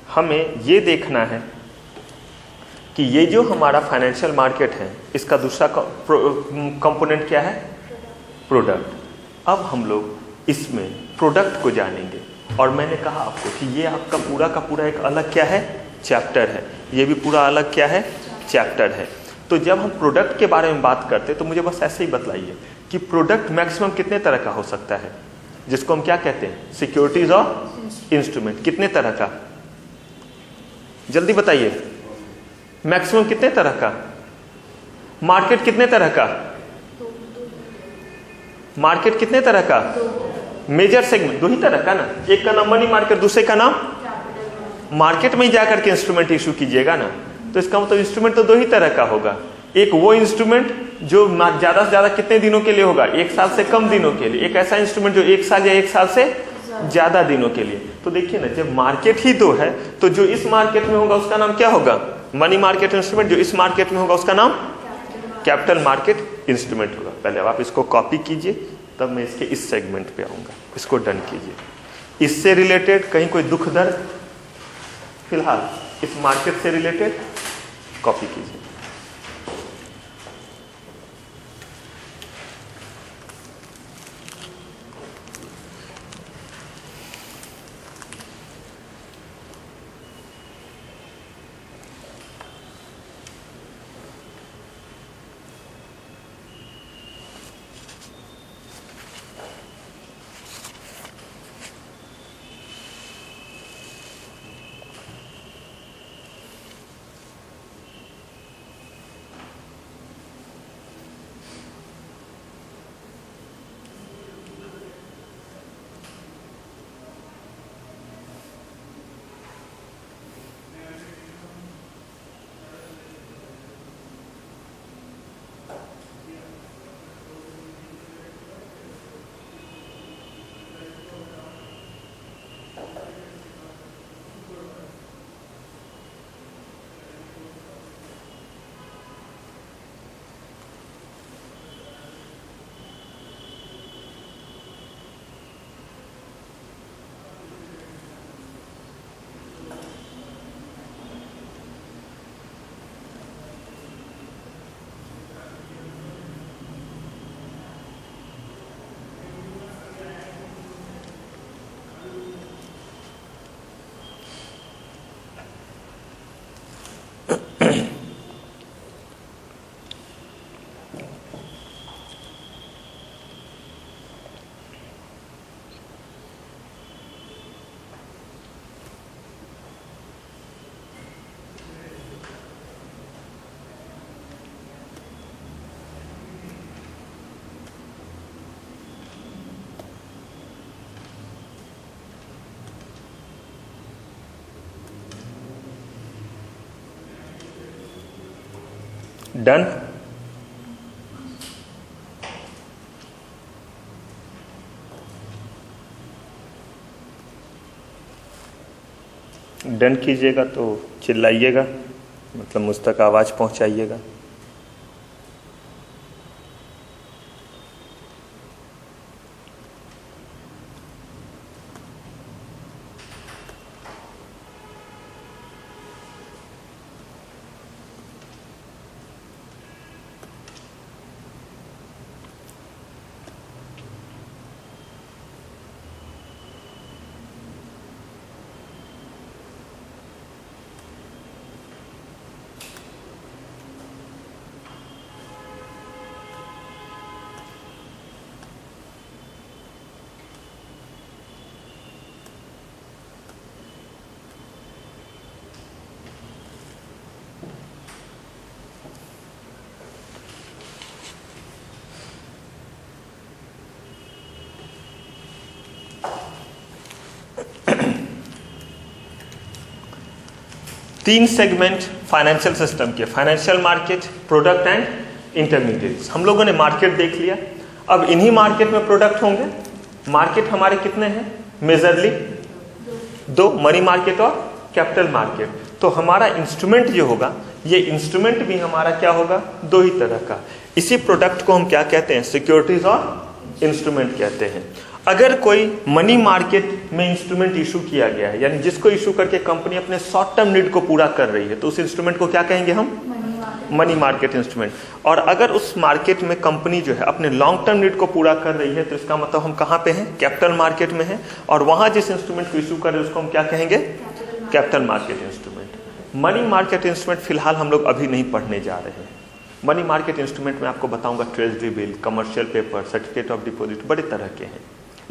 हमें ये देखना है कि ये जो हमारा फाइनेंशियल मार्केट है इसका दूसरा कंपोनेंट क्या है, प्रोडक्ट। अब हम लोग इसमें प्रोडक्ट को जानेंगे और मैंने कहा आपको कि ये आपका पूरा का पूरा एक अलग क्या है, चैप्टर है। ये भी पूरा अलग क्या है, चैप्टर है। तो जब हम प्रोडक्ट के बारे में बात करते हैं तो मुझे बस ऐसे ही बतलाइए कि प्रोडक्ट मैक्सिमम कितने तरह का हो सकता है, जिसको हम क्या कहते हैं, सिक्योरिटीज और इंस्ट्रूमेंट। कितने तरह का, जल्दी बताइए, मैक्सिमम कितने तरह का, मार्केट कितने तरह का, मार्केट कितने तरह का, मेजर सेगमेंट दो ही तरह का ना, एक का नाम मनी मार्केट, दूसरे का नाम मार्केट में ही जाकर के इंस्ट्रूमेंट इशू कीजिएगा ना, तो इसका मतलब इंस्ट्रूमेंट तो दो ही तरह का होगा। एक वो इंस्ट्रूमेंट जो ज्यादा से ज्यादा कितने दिनों के लिए होगा, एक साल से कम दिनों के लिए। एक ऐसा इंस्ट्रूमेंट जो एक साल या एक साल से ज्यादा दिनों के लिए। तो देखिए ना, जब मार्केट ही दो है तो जो इस मार्केट में होगा उसका नाम क्या होगा, मनी मार्केट इंस्ट्रूमेंट। जो इस मार्केट में होगा उसका नाम कैपिटल मार्केट इंस्ट्रूमेंट होगा। पहले आप इसको कॉपी कीजिए, तब मैं इसके इस सेगमेंट पे आऊंगा। इसको डन कीजिए। इससे रिलेटेड कहीं कोई दुख दर्द, फिलहाल इस मार्केट से रिलेटेड कॉपी कीजिए। डन। डन कीजिएगा तो चिल्लाइएगा, मतलब मुझ तक आवाज़ पहुंचाइएगा। तीन सेगमेंट फाइनेंशियल सिस्टम के, financial market, product and intermediates. हम लोगों ने मार्केट देख लिया। अब इन्हीं मार्केट में प्रोडक्ट होंगे। मार्केट हमारे कितने हैं मेजरली? दो, मनी मार्केट और कैपिटल मार्केट। तो हमारा इंस्ट्रूमेंट जो होगा, ये इंस्ट्रूमेंट भी हमारा क्या होगा? दो ही तरह का। इसी प्रोडक्ट को हम क्या कहते हैं? सिक्योरिटीज और इंस्ट्रूमेंट कहते हैं। अगर कोई मनी मार्केट में इंस्ट्रूमेंट इशू किया गया है, यानी जिसको इशू करके कंपनी अपने शॉर्ट टर्म नीड को पूरा कर रही है, तो उस इंस्ट्रूमेंट को क्या कहेंगे हम? Money market instrument. और अगर उस मार्केट में कंपनी जो है अपने लॉन्ग टर्म नीड को पूरा कर रही है, तो इसका मतलब हम कहाँ पे हैं? कैपिटल मार्केट में हैं। और वहां जिस इंस्ट्रूमेंट को इशू कर रहे हैं उसको हम क्या कहेंगे? Capital market instrument. Money market instrument फिलहाल हम लोग अभी नहीं पढ़ने जा रहे हैं। मनी मार्केट इंस्ट्रूमेंट में आपको बताऊंगा treasury bill, commercial paper, certificate of deposit, बड़े तरह के हैं।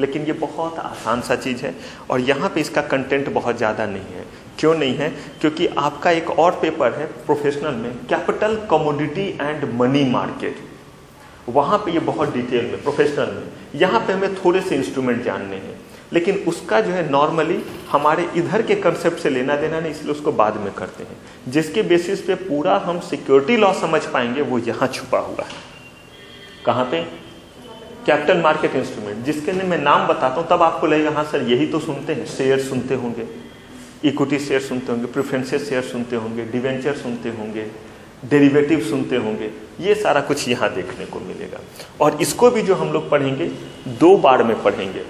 लेकिन ये बहुत आसान सा चीज़ है और यहाँ पे इसका कंटेंट बहुत ज़्यादा नहीं है। क्यों नहीं है? क्योंकि आपका एक और पेपर है प्रोफेशनल में, capital commodity and money market. वहाँ पे ये बहुत डिटेल में, प्रोफेशनल में, यहाँ पे हमें थोड़े से इंस्ट्रूमेंट जानने हैं। लेकिन उसका जो है नॉर्मली हमारे इधर के कंसेप्ट से लेना देना नहीं, इसलिए उसको बाद में करते हैं। जिसके बेसिस पे पूरा हम सिक्योरिटी लॉ समझ पाएंगे वो यहाँ छुपा हुआ है। कहाँ पे? Capital market instrument. जिसके लिए मैं नाम बताता हूँ तब आपको लगेगा हाँ सर यही तो सुनते हैं। शेयर सुनते होंगे, इक्विटी शेयर सुनते होंगे, प्रेफरेंसेस शेयर सुनते होंगे, डिवेंचर सुनते होंगे, डेरिवेटिव सुनते होंगे। ये सारा कुछ यहाँ देखने को मिलेगा। और इसको भी जो हम लोग पढ़ेंगे 2 बार में पढ़ेंगे।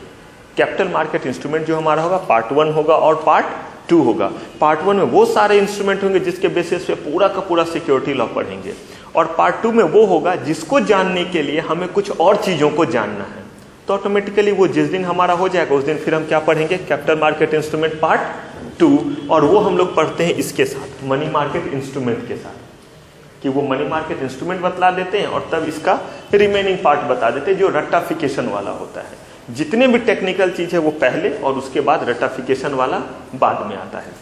कैपिटल मार्केट इंस्ट्रूमेंट जो हमारा होगा पार्ट 1 होगा और पार्ट 2 होगा। पार्ट 1 में वो सारे इंस्ट्रूमेंट होंगे जिसके बेसिस पे पूरा का पूरा सिक्योरिटी लॉ पढ़ेंगे। और पार्ट 2 में वो होगा जिसको जानने के लिए हमें कुछ और चीज़ों को जानना है। तो ऑटोमेटिकली वो जिस दिन हमारा हो जाएगा उस दिन फिर हम क्या पढ़ेंगे? Capital market instrument part 2। और वो हम लोग पढ़ते हैं इसके साथ, मनी मार्केट इंस्ट्रूमेंट के साथ, कि वो मनी मार्केट इंस्ट्रूमेंट बतला देते हैं और तब इसका रिमेनिंग पार्ट बता देते हैं जो रट्टाफिकेशन वाला होता है। जितने भी टेक्निकल चीज़ है वो पहले और उसके बाद रट्टाफिकेशन वाला बाद में आता है।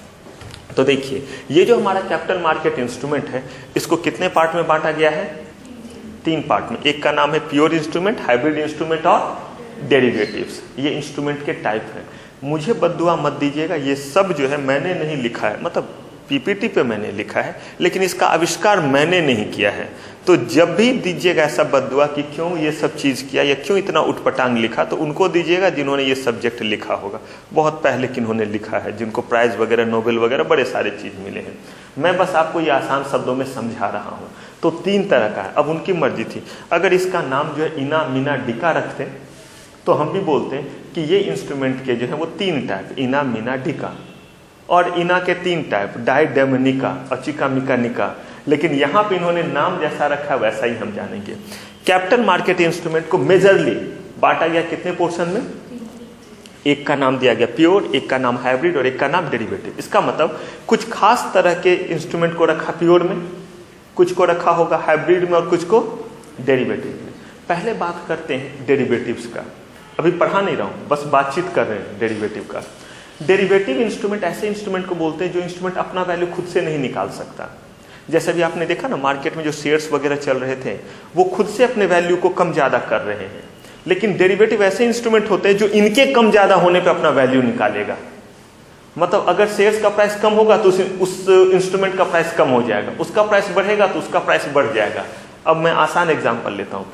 तो देखिए ये जो हमारा कैपिटल मार्केट इंस्ट्रूमेंट है इसको कितने पार्ट में बांटा गया है? 3 पार्ट में। एक का नाम है प्योर इंस्ट्रूमेंट, हाइब्रिड इंस्ट्रूमेंट और डेरिवेटिव्स। ये इंस्ट्रूमेंट के टाइप है। मुझे बद्दुआ मत दीजिएगा, ये सब जो है मैंने नहीं लिखा है, मतलब पीपीटी पे मैंने लिखा है लेकिन इसका आविष्कार मैंने नहीं किया है। तो जब भी दीजिएगा ऐसा बद्दुआ कि क्यों ये सब चीज़ किया या क्यों इतना उठपटांग लिखा, तो उनको दीजिएगा जिन्होंने ये सब्जेक्ट लिखा होगा। बहुत पहले किन्होंने लिखा है, जिनको प्राइज़ वगैरह, नोबेल वगैरह बड़े सारे चीज़ मिले हैं। मैं बस आपको ये आसान शब्दों में समझा रहा हूँ। तो 3 तरह का है। अब उनकी मर्जी थी, अगर इसका नाम जो है इना मीना डिका रखते तो हम भी बोलते हैं कि ये इंस्ट्रूमेंट के जो है वो 3 टाइप, इना मीना डिका। और इना के 3 टाइप, डाई डेमनिका और चिका मिका निका। लेकिन यहाँ पे इन्होंने नाम जैसा रखा वैसा ही हम जानेंगे। कैपिटल मार्केट इंस्ट्रूमेंट को मेजरली बांटा गया कितने पोर्शन में? एक का नाम दिया गया प्योर, एक का नाम हाइब्रिड और एक का नाम डेरिवेटिव। इसका मतलब कुछ खास तरह के इंस्ट्रूमेंट को रखा प्योर में, कुछ को रखा होगा हाइब्रिड में और कुछ को डेरिवेटिव में। पहले बात करते हैं डेरिवेटिव्स का। अभी पढ़ा नहीं रहा हूँ, बस बातचीत कर रहे हैं डेरिवेटिव का। डेरिवेटिव इंस्ट्रूमेंट ऐसे इंस्ट्रूमेंट को बोलते हैं जो इंस्ट्रूमेंट अपना वैल्यू खुद से नहीं निकाल सकता। जैसे भी आपने देखा ना मार्केट में जो शेयर्स वगैरह चल रहे थे वो खुद से अपने वैल्यू को कम ज़्यादा कर रहे हैं। लेकिन डेरिवेटिव ऐसे इंस्ट्रूमेंट होते हैं जो इनके कम ज़्यादा होने पे अपना वैल्यू निकालेगा। मतलब अगर शेयर्स का प्राइस कम होगा तो उस इंस्ट्रूमेंट का प्राइस कम हो जाएगा, उसका प्राइस बढ़ेगा तो उसका प्राइस बढ़ जाएगा। अब मैं आसान एग्जाम्पल लेता हूँ।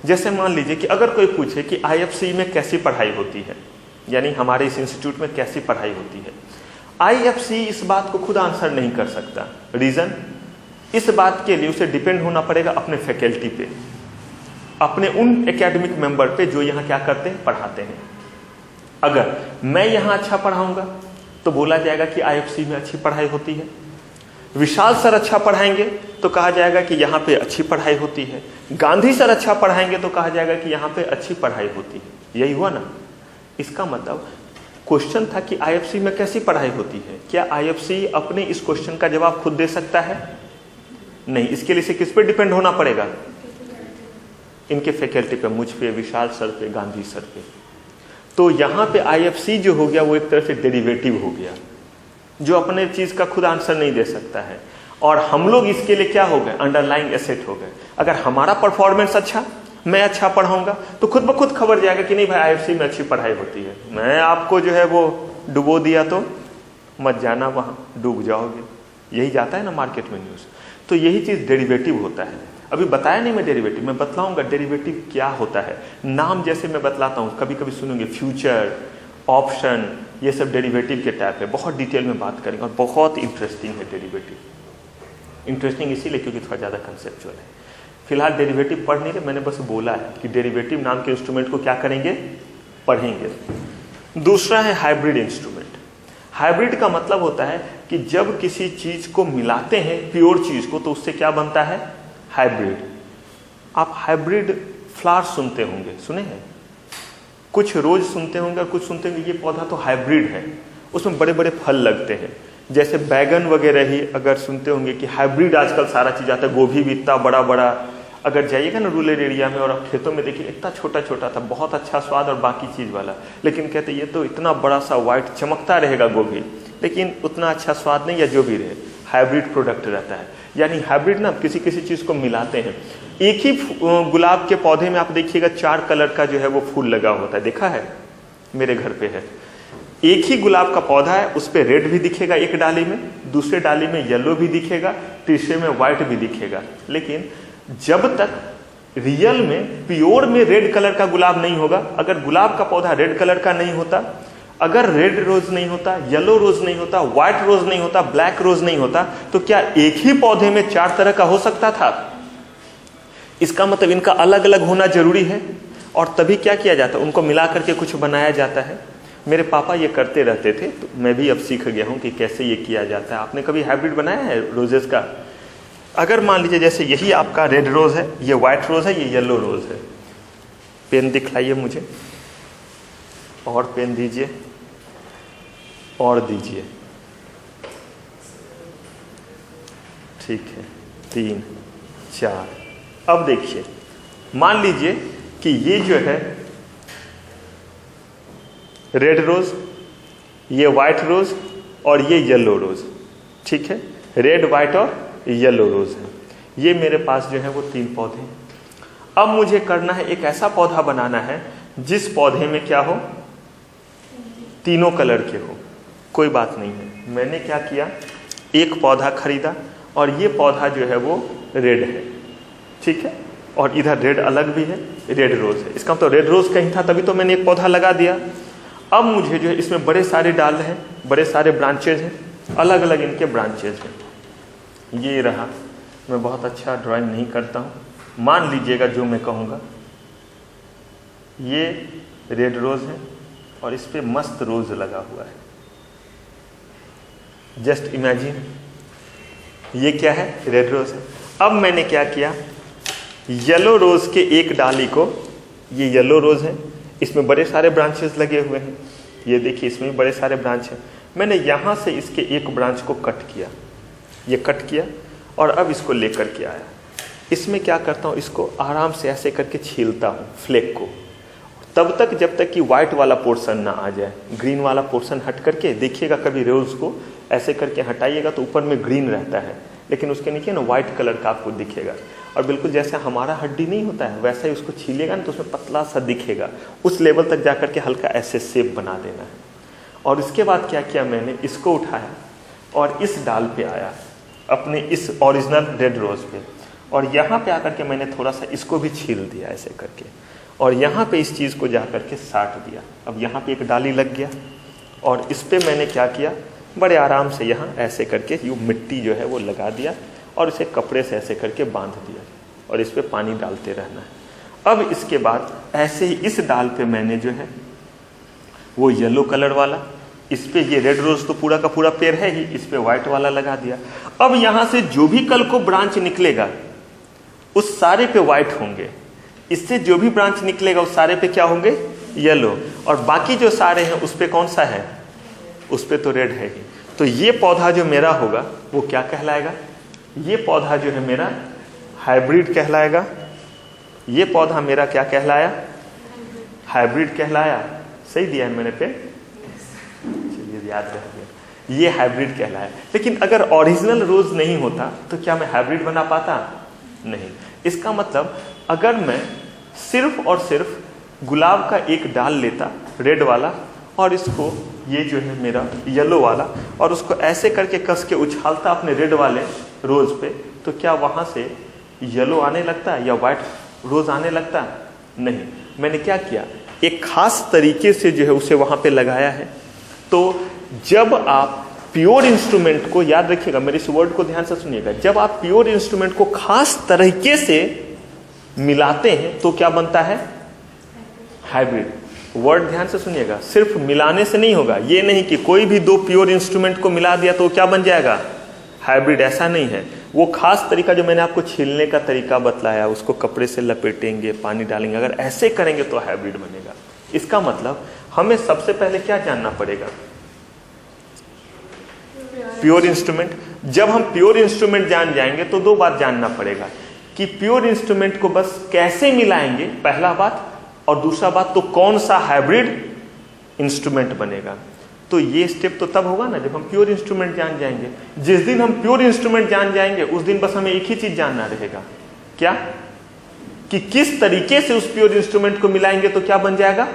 जैसे मान लीजिए कि अगर कोई पूछे कि IFC में कैसी पढ़ाई होती है, यानी हमारे इस इंस्टीट्यूट में कैसी पढ़ाई होती है, IFC इस बात को खुद आंसर नहीं कर सकता। रीज़न, इस बात के लिए उसे डिपेंड होना पड़ेगा अपने फैकल्टी पे, अपने उन एकेडमिक मेंबर पे जो यहाँ क्या करते हैं, पढ़ाते हैं। अगर मैं यहाँ अच्छा पढ़ाऊँगा तो बोला जाएगा कि IFC में अच्छी पढ़ाई होती है। विशाल सर अच्छा पढ़ाएंगे तो कहा जाएगा कि यहाँ पे अच्छी पढ़ाई होती है। गांधी सर अच्छा पढ़ाएंगे तो कहा जाएगा कि यहाँ पे अच्छी पढ़ाई होती है। यही हुआ ना। इसका मतलब क्वेश्चन था कि IFC में कैसी पढ़ाई होती है। क्या IFC अपने इस क्वेश्चन का जवाब खुद दे सकता है? नहीं। इसके लिए से किस पे डिपेंड होना पड़ेगा? इनके फैकल्टी पे, मुझ पे, विशाल सर पे, गांधी सर पे। तो यहाँ पे IFC जो हो गया वो एक तरह से डेरिवेटिव हो गया जो अपने चीज का खुद आंसर नहीं दे सकता है। और हम लोग इसके लिए क्या हो गए, अंडरलाइंग एसेट हो गए। अगर हमारा परफॉर्मेंस अच्छा, मैं अच्छा पढ़ाऊंगा तो खुद ब खुद खबर जाएगा कि नहीं भाई IFC में अच्छी पढ़ाई होती है। मैं आपको जो है वो डुबो दिया तो मत जाना, वहाँ डूब जाओगे। यही जाता है ना मार्केट में न्यूज़। तो यही चीज़ डेरिवेटिव होता है। अभी बताया नहीं मैं डेरिवेटिव, मैं बतलाऊंगा डेरिवेटिव क्या होता है। नाम जैसे मैं बतलाता हूँ, कभी कभी सुनेंगे फ्यूचर, ऑप्शन, ये सब डेरिवेटिव के टाइप है। बहुत डिटेल में बात करेंगे और बहुत इंटरेस्टिंग है डेरिवेटिव। इंटरेस्टिंग इसीलिए क्योंकि थोड़ा ज़्यादा कंसेप्चुअल है। फिलहाल डेरिवेटिव पढ़ नहीं रहे, मैंने बस बोला है कि डेरिवेटिव नाम के इंस्ट्रूमेंट को क्या करेंगे, पढ़ेंगे। दूसरा है हाइब्रिड इंस्ट्रूमेंट। हाइब्रिड का मतलब होता है कि जब किसी चीज को मिलाते हैं प्योर चीज को, तो उससे क्या बनता है, हाइब्रिड। आप हाइब्रिड फ्लावर सुनते होंगे, सुने हैं? कुछ रोज सुनते होंगे और कुछ सुनते होंगे ये पौधा तो हाइब्रिड है, उसमें बड़े बड़े फल लगते हैं। जैसे बैगन वगैरह ही अगर सुनते होंगे कि हाइब्रिड आजकल सारा चीज आता है। गोभी भी इतना बड़ा बड़ा, अगर जाइएगा ना रूरल एरिया में और आप खेतों में देखिए इतना छोटा छोटा था, बहुत अच्छा स्वाद और बाकी चीज वाला, लेकिन कहते ये तो इतना बड़ा सा व्हाइट चमकता रहेगा गोभी, लेकिन उतना अच्छा स्वाद नहीं, या जो भी रहे हाइब्रिड प्रोडक्ट रहता है। यानी हाइब्रिड ना किसी किसी चीज को मिलाते हैं। एक ही गुलाब के पौधे में आप देखिएगा 4 कलर का जो है वो फूल लगा होता है, देखा है? मेरे घर पे है। एक ही गुलाब का पौधा है, उस पर रेड भी दिखेगा एक डाली में, दूसरे डाली में येलो भी दिखेगा, तीसरे में व्हाइट भी दिखेगा। लेकिन जब तक रियल में प्योर में रेड कलर का गुलाब नहीं होगा, अगर गुलाब का पौधा रेड कलर का नहीं होता, अगर रेड रोज नहीं होता, येलो रोज नहीं होता, व्हाइट रोज नहीं होता, ब्लैक रोज नहीं होता, तो क्या एक ही पौधे में 4 तरह का हो सकता था? इसका मतलब इनका अलग अलग होना जरूरी है। और तभी क्या किया जाता है, उनको मिला करके कुछ बनाया जाता है। मेरे पापा ये करते रहते थे, तो मैं भी अब सीख गया हूं कि कैसे ये किया जाता है। आपने कभी हाइब्रिड बनाया है रोजेस का? अगर मान लीजिए जैसे यही आपका रेड रोज है, ये व्हाइट रोज है, ये येलो रोज है। पेन दिखलाइए मुझे, और पेन दीजिए, और दीजिए। ठीक है, 3 4। अब देखिए, मान लीजिए कि ये जो है रेड रोज, ये व्हाइट रोज और ये येलो रोज, ठीक है? रेड, व्हाइट और येलो रोज है। ये मेरे पास जो है वो 3 पौधे हैं। अब मुझे करना है, एक ऐसा पौधा बनाना है जिस पौधे में क्या हो, तीनों कलर के हो। कोई बात नहीं है, मैंने क्या किया, एक पौधा खरीदा और ये पौधा जो है वो रेड है, ठीक है? और इधर रेड अलग भी है, रेड रोज है। इसका मतलब रेड रोज कहीं था तभी तो मैंने एक पौधा लगा दिया। अब मुझे जो है इसमें बड़े सारे डाल हैं, बड़े सारे ब्रांचेज हैं, अलग अलग इनके ब्रांचेज हैं। ये रहा, मैं बहुत अच्छा ड्राइंग नहीं करता हूँ, मान लीजिएगा जो मैं कहूँगा। ये रेड रोज है और इस पे मस्त रोज लगा हुआ है। जस्ट इमेजिन, ये क्या है, रेड रोज है। अब मैंने क्या किया, येलो रोज के एक डाली को, ये येलो रोज है, इसमें बड़े सारे ब्रांचेस लगे हुए हैं, ये देखिए इसमें भी बड़े सारे ब्रांच हैं। मैंने यहाँ से इसके एक ब्रांच को कट किया, ये कट किया और अब इसको लेकर के आया। इसमें क्या करता हूँ, इसको आराम से ऐसे करके छीलता हूँ फ्लेक को, तब तक जब तक कि व्हाइट वाला पोर्शन ना आ जाए। ग्रीन वाला पोर्शन हट करके देखिएगा, कभी रोज को ऐसे करके हटाइएगा तो ऊपर में ग्रीन रहता है, लेकिन उसके नीचे ना व्हाइट कलर का आपको दिखेगा। और बिल्कुल जैसे हमारा हड्डी नहीं होता है वैसा ही उसको छीलेगा ना तो उसमें पतला सा दिखेगा। उस लेवल तक जाकर के हल्का ऐसे शेप बना देना है। और इसके बाद क्या किया, मैंने इसको उठाया और इस डाल पे आया, अपने इस ओरिजिनल रेड रोज पे, और यहाँ पे आकर के मैंने थोड़ा सा इसको भी छील दिया ऐसे करके, और यहाँ पे इस चीज़ को जा करके साट दिया। अब यहाँ पे एक डाली लग गया और इस पे मैंने क्या किया, बड़े आराम से यहाँ ऐसे करके यूँ मिट्टी जो है वो लगा दिया और इसे कपड़े से ऐसे करके बांध दिया और इस पे पानी डालते रहना है। अब इसके बाद ऐसे ही इस डाल पे मैंने जो है वो येलो कलर वाला, इस पे ये रेड रोज तो पूरा का पूरा पेड़ है ही, इस पे व्हाइट वाला लगा दिया। अब यहाँ से जो भी कल को ब्रांच निकलेगा उस सारे पे व्हाइट होंगे, इससे जो भी ब्रांच निकलेगा उस सारे पे क्या होंगे, येलो, और बाकी जो सारे हैं उस पे कौन सा है, उस पे तो रेड है ही। तो ये पौधा जो मेरा होगा वो क्या कहलाएगा, ये पौधा जो है मेरा हाइब्रिड कहलाएगा। ये पौधा मेरा क्या कहलाया, हाइब्रिड कहलाया। सही दिया है मैंने पे, चलिए याद रह गया, ये हाइब्रिड कहलाया। लेकिन अगर ओरिजिनल रोज नहीं होता तो क्या मैं हाइब्रिड बना पाता, नहीं। इसका मतलब अगर मैं सिर्फ और सिर्फ गुलाब का एक डाल लेता रेड वाला और इसको ये जो है मेरा येलो वाला, और उसको ऐसे करके कस के उछालता अपने रेड वाले रोज पे, तो क्या वहां से येलो आने लगता है या व्हाइट रोज आने लगता है? नहीं। मैंने क्या किया, एक खास तरीके से जो है उसे वहां पे लगाया है। तो जब आप प्योर इंस्ट्रूमेंट को, याद रखिएगा मेरे इस वर्ड को ध्यान से सुनिएगा, जब आप प्योर इंस्ट्रूमेंट को खास तरीके से मिलाते हैं तो क्या बनता है? हाइब्रिड। वर्ड ध्यान से सुनिएगा, सिर्फ मिलाने से नहीं होगा। ये नहीं कि कोई भी दो प्योर इंस्ट्रूमेंट को मिला दिया तो क्या बन जाएगा? हाइब्रिड। ऐसा नहीं है। वो खास तरीका जो मैंने आपको छीलने का तरीका बतलाया, उसको कपड़े से लपेटेंगे, पानी डालेंगे, अगर ऐसे करेंगे तो हाइब्रिड बनेगा। इसका मतलब हमें सबसे पहले क्या जानना पड़ेगा? Pure instrument. जब हम प्योर इंस्ट्रूमेंट जान जाएंगे तो दो बात जानना पड़ेगा कि प्योर इंस्ट्रूमेंट को बस कैसे मिलाएंगे, पहला बात, और दूसरा बात तो कौन सा हाइब्रिड इंस्ट्रूमेंट बनेगा। तो ये स्टेप तो तब होगा ना जब हम प्योर इंस्ट्रूमेंट जान जाएंगे। जिस दिन हम प्योर इंस्ट्रूमेंट जान जाएंगे उस दिन बस हमें एक ही चीज जानना रहेगा, क्या? कि किस तरीके से उस प्योर इंस्ट्रूमेंट को मिलाएंगे तो क्या बन जाएगा?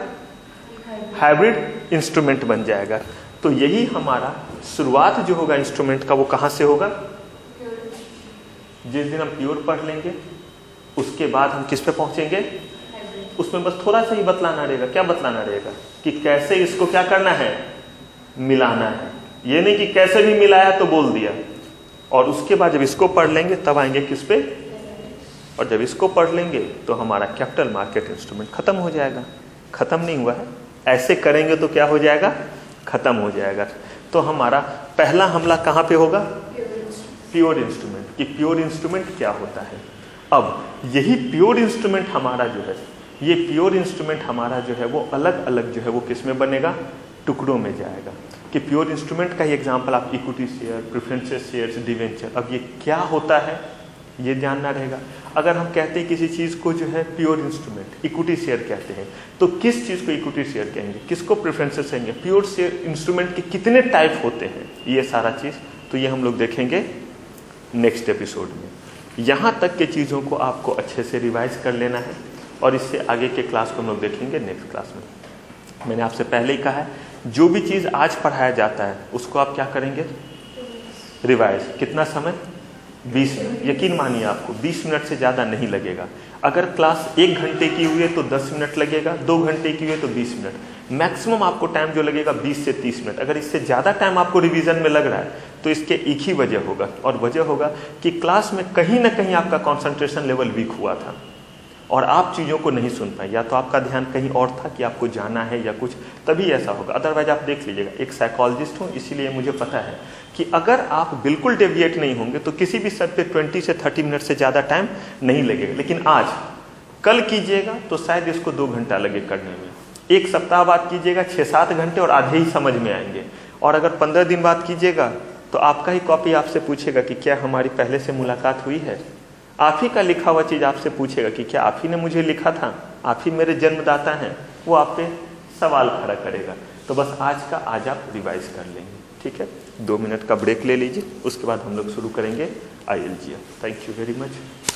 हाइब्रिड इंस्ट्रूमेंट बन जाएगा। तो यही हमारा शुरुआत जो होगा इंस्ट्रूमेंट का, वो कहां से होगा? जिस दिन हम प्योर पढ़ लेंगे उसके बाद हम किस पे पहुंचेंगे? उसमें बस थोड़ा सा ही बतलाना रहेगा। क्या बतलाना रहेगा? कि कैसे इसको क्या करना है? मिलाना है। ये नहीं कि कैसे भी मिलाया तो बोल दिया। और उसके बाद जब इसको पढ़ लेंगे तब आएंगे किस पे? और जब इसको पढ़ लेंगे तो हमारा कैपिटल मार्केट इंस्ट्रूमेंट खत्म हो जाएगा। खत्म नहीं हुआ है, ऐसे करेंगे तो क्या हो जाएगा? खत्म हो जाएगा। तो हमारा पहला हमला कहां पे होगा? Pure instrument. कि प्योर इंस्ट्रूमेंट क्या होता है। अब यही प्योर इंस्ट्रूमेंट हमारा जो है, ये प्योर इंस्ट्रूमेंट हमारा जो है वो अलग अलग जो है वो किस में बनेगा? टुकड़ों में जाएगा। कि प्योर इंस्ट्रूमेंट का ही एग्जांपल आप equity share, preferential shares, debenture. अब ये क्या होता है ये जानना रहेगा। अगर हम कहते हैं किसी चीज को जो है प्योर इंस्ट्रूमेंट, इक्विटी शेयर कहते हैं, तो किस चीज को इक्विटी शेयर कहेंगे, किसको प्रेफरेंशियल कहेंगे, प्योर शेयर इंस्ट्रूमेंट के कितने टाइप होते हैं, ये सारा चीज तो ये हम लोग देखेंगे नेक्स्ट एपिसोड में। यहाँ तक के चीज़ों को आपको अच्छे से रिवाइज कर लेना है और इससे आगे के क्लास को हम लोग देखेंगे नेक्स्ट क्लास में। मैंने आपसे पहले ही कहा है, जो भी चीज़ आज पढ़ाया जाता है उसको आप क्या करेंगे? रिवाइज। कितना समय? 20 मिनट। यकीन मानिए आपको 20 मिनट से ज़्यादा नहीं लगेगा। अगर क्लास 1 घंटे की हुई है तो 10 मिनट लगेगा, 2 घंटे की हुई है तो 20 मिनट। मैक्सिमम आपको टाइम जो लगेगा 20 से 30 मिनट। अगर इससे ज़्यादा टाइम आपको रिवीजन में लग रहा है तो इसके एक ही वजह होगा, और वजह होगा कि क्लास में कहीं ना कहीं आपका कंसंट्रेशन लेवल वीक हुआ था और आप चीज़ों को नहीं सुन पाए, या तो आपका ध्यान कहीं और था कि आपको जाना है या कुछ, तभी ऐसा होगा। अदरवाइज आप देख लीजिएगा, एक साइकोलॉजिस्ट हूँ इसीलिए मुझे पता है कि अगर आप बिल्कुल डेविएट नहीं होंगे तो किसी भी सर पे 20 से 30 मिनट से ज़्यादा टाइम नहीं लगेगा। लेकिन आज कल कीजिएगा तो शायद इसको 2 घंटा लगे करने में, एक सप्ताह बाद कीजिएगा 6-7 घंटे और आधे ही समझ में आएंगे, और अगर 15 दिन बाद कीजिएगा तो आपका ही कॉपी आपसे पूछेगा कि क्या हमारी पहले से मुलाकात हुई है। आप ही का लिखा हुआ चीज़ आपसे पूछेगा कि क्या आप ही ने मुझे लिखा था, आप ही मेरे जन्मदाता हैं, वो आप पे सवाल खड़ा करेगा। तो बस आज का आज आप रिवाइज कर लेंगे, ठीक है। 2 मिनट का ब्रेक ले लीजिए, उसके बाद हम लोग शुरू करेंगे ILGF। Thank you very much.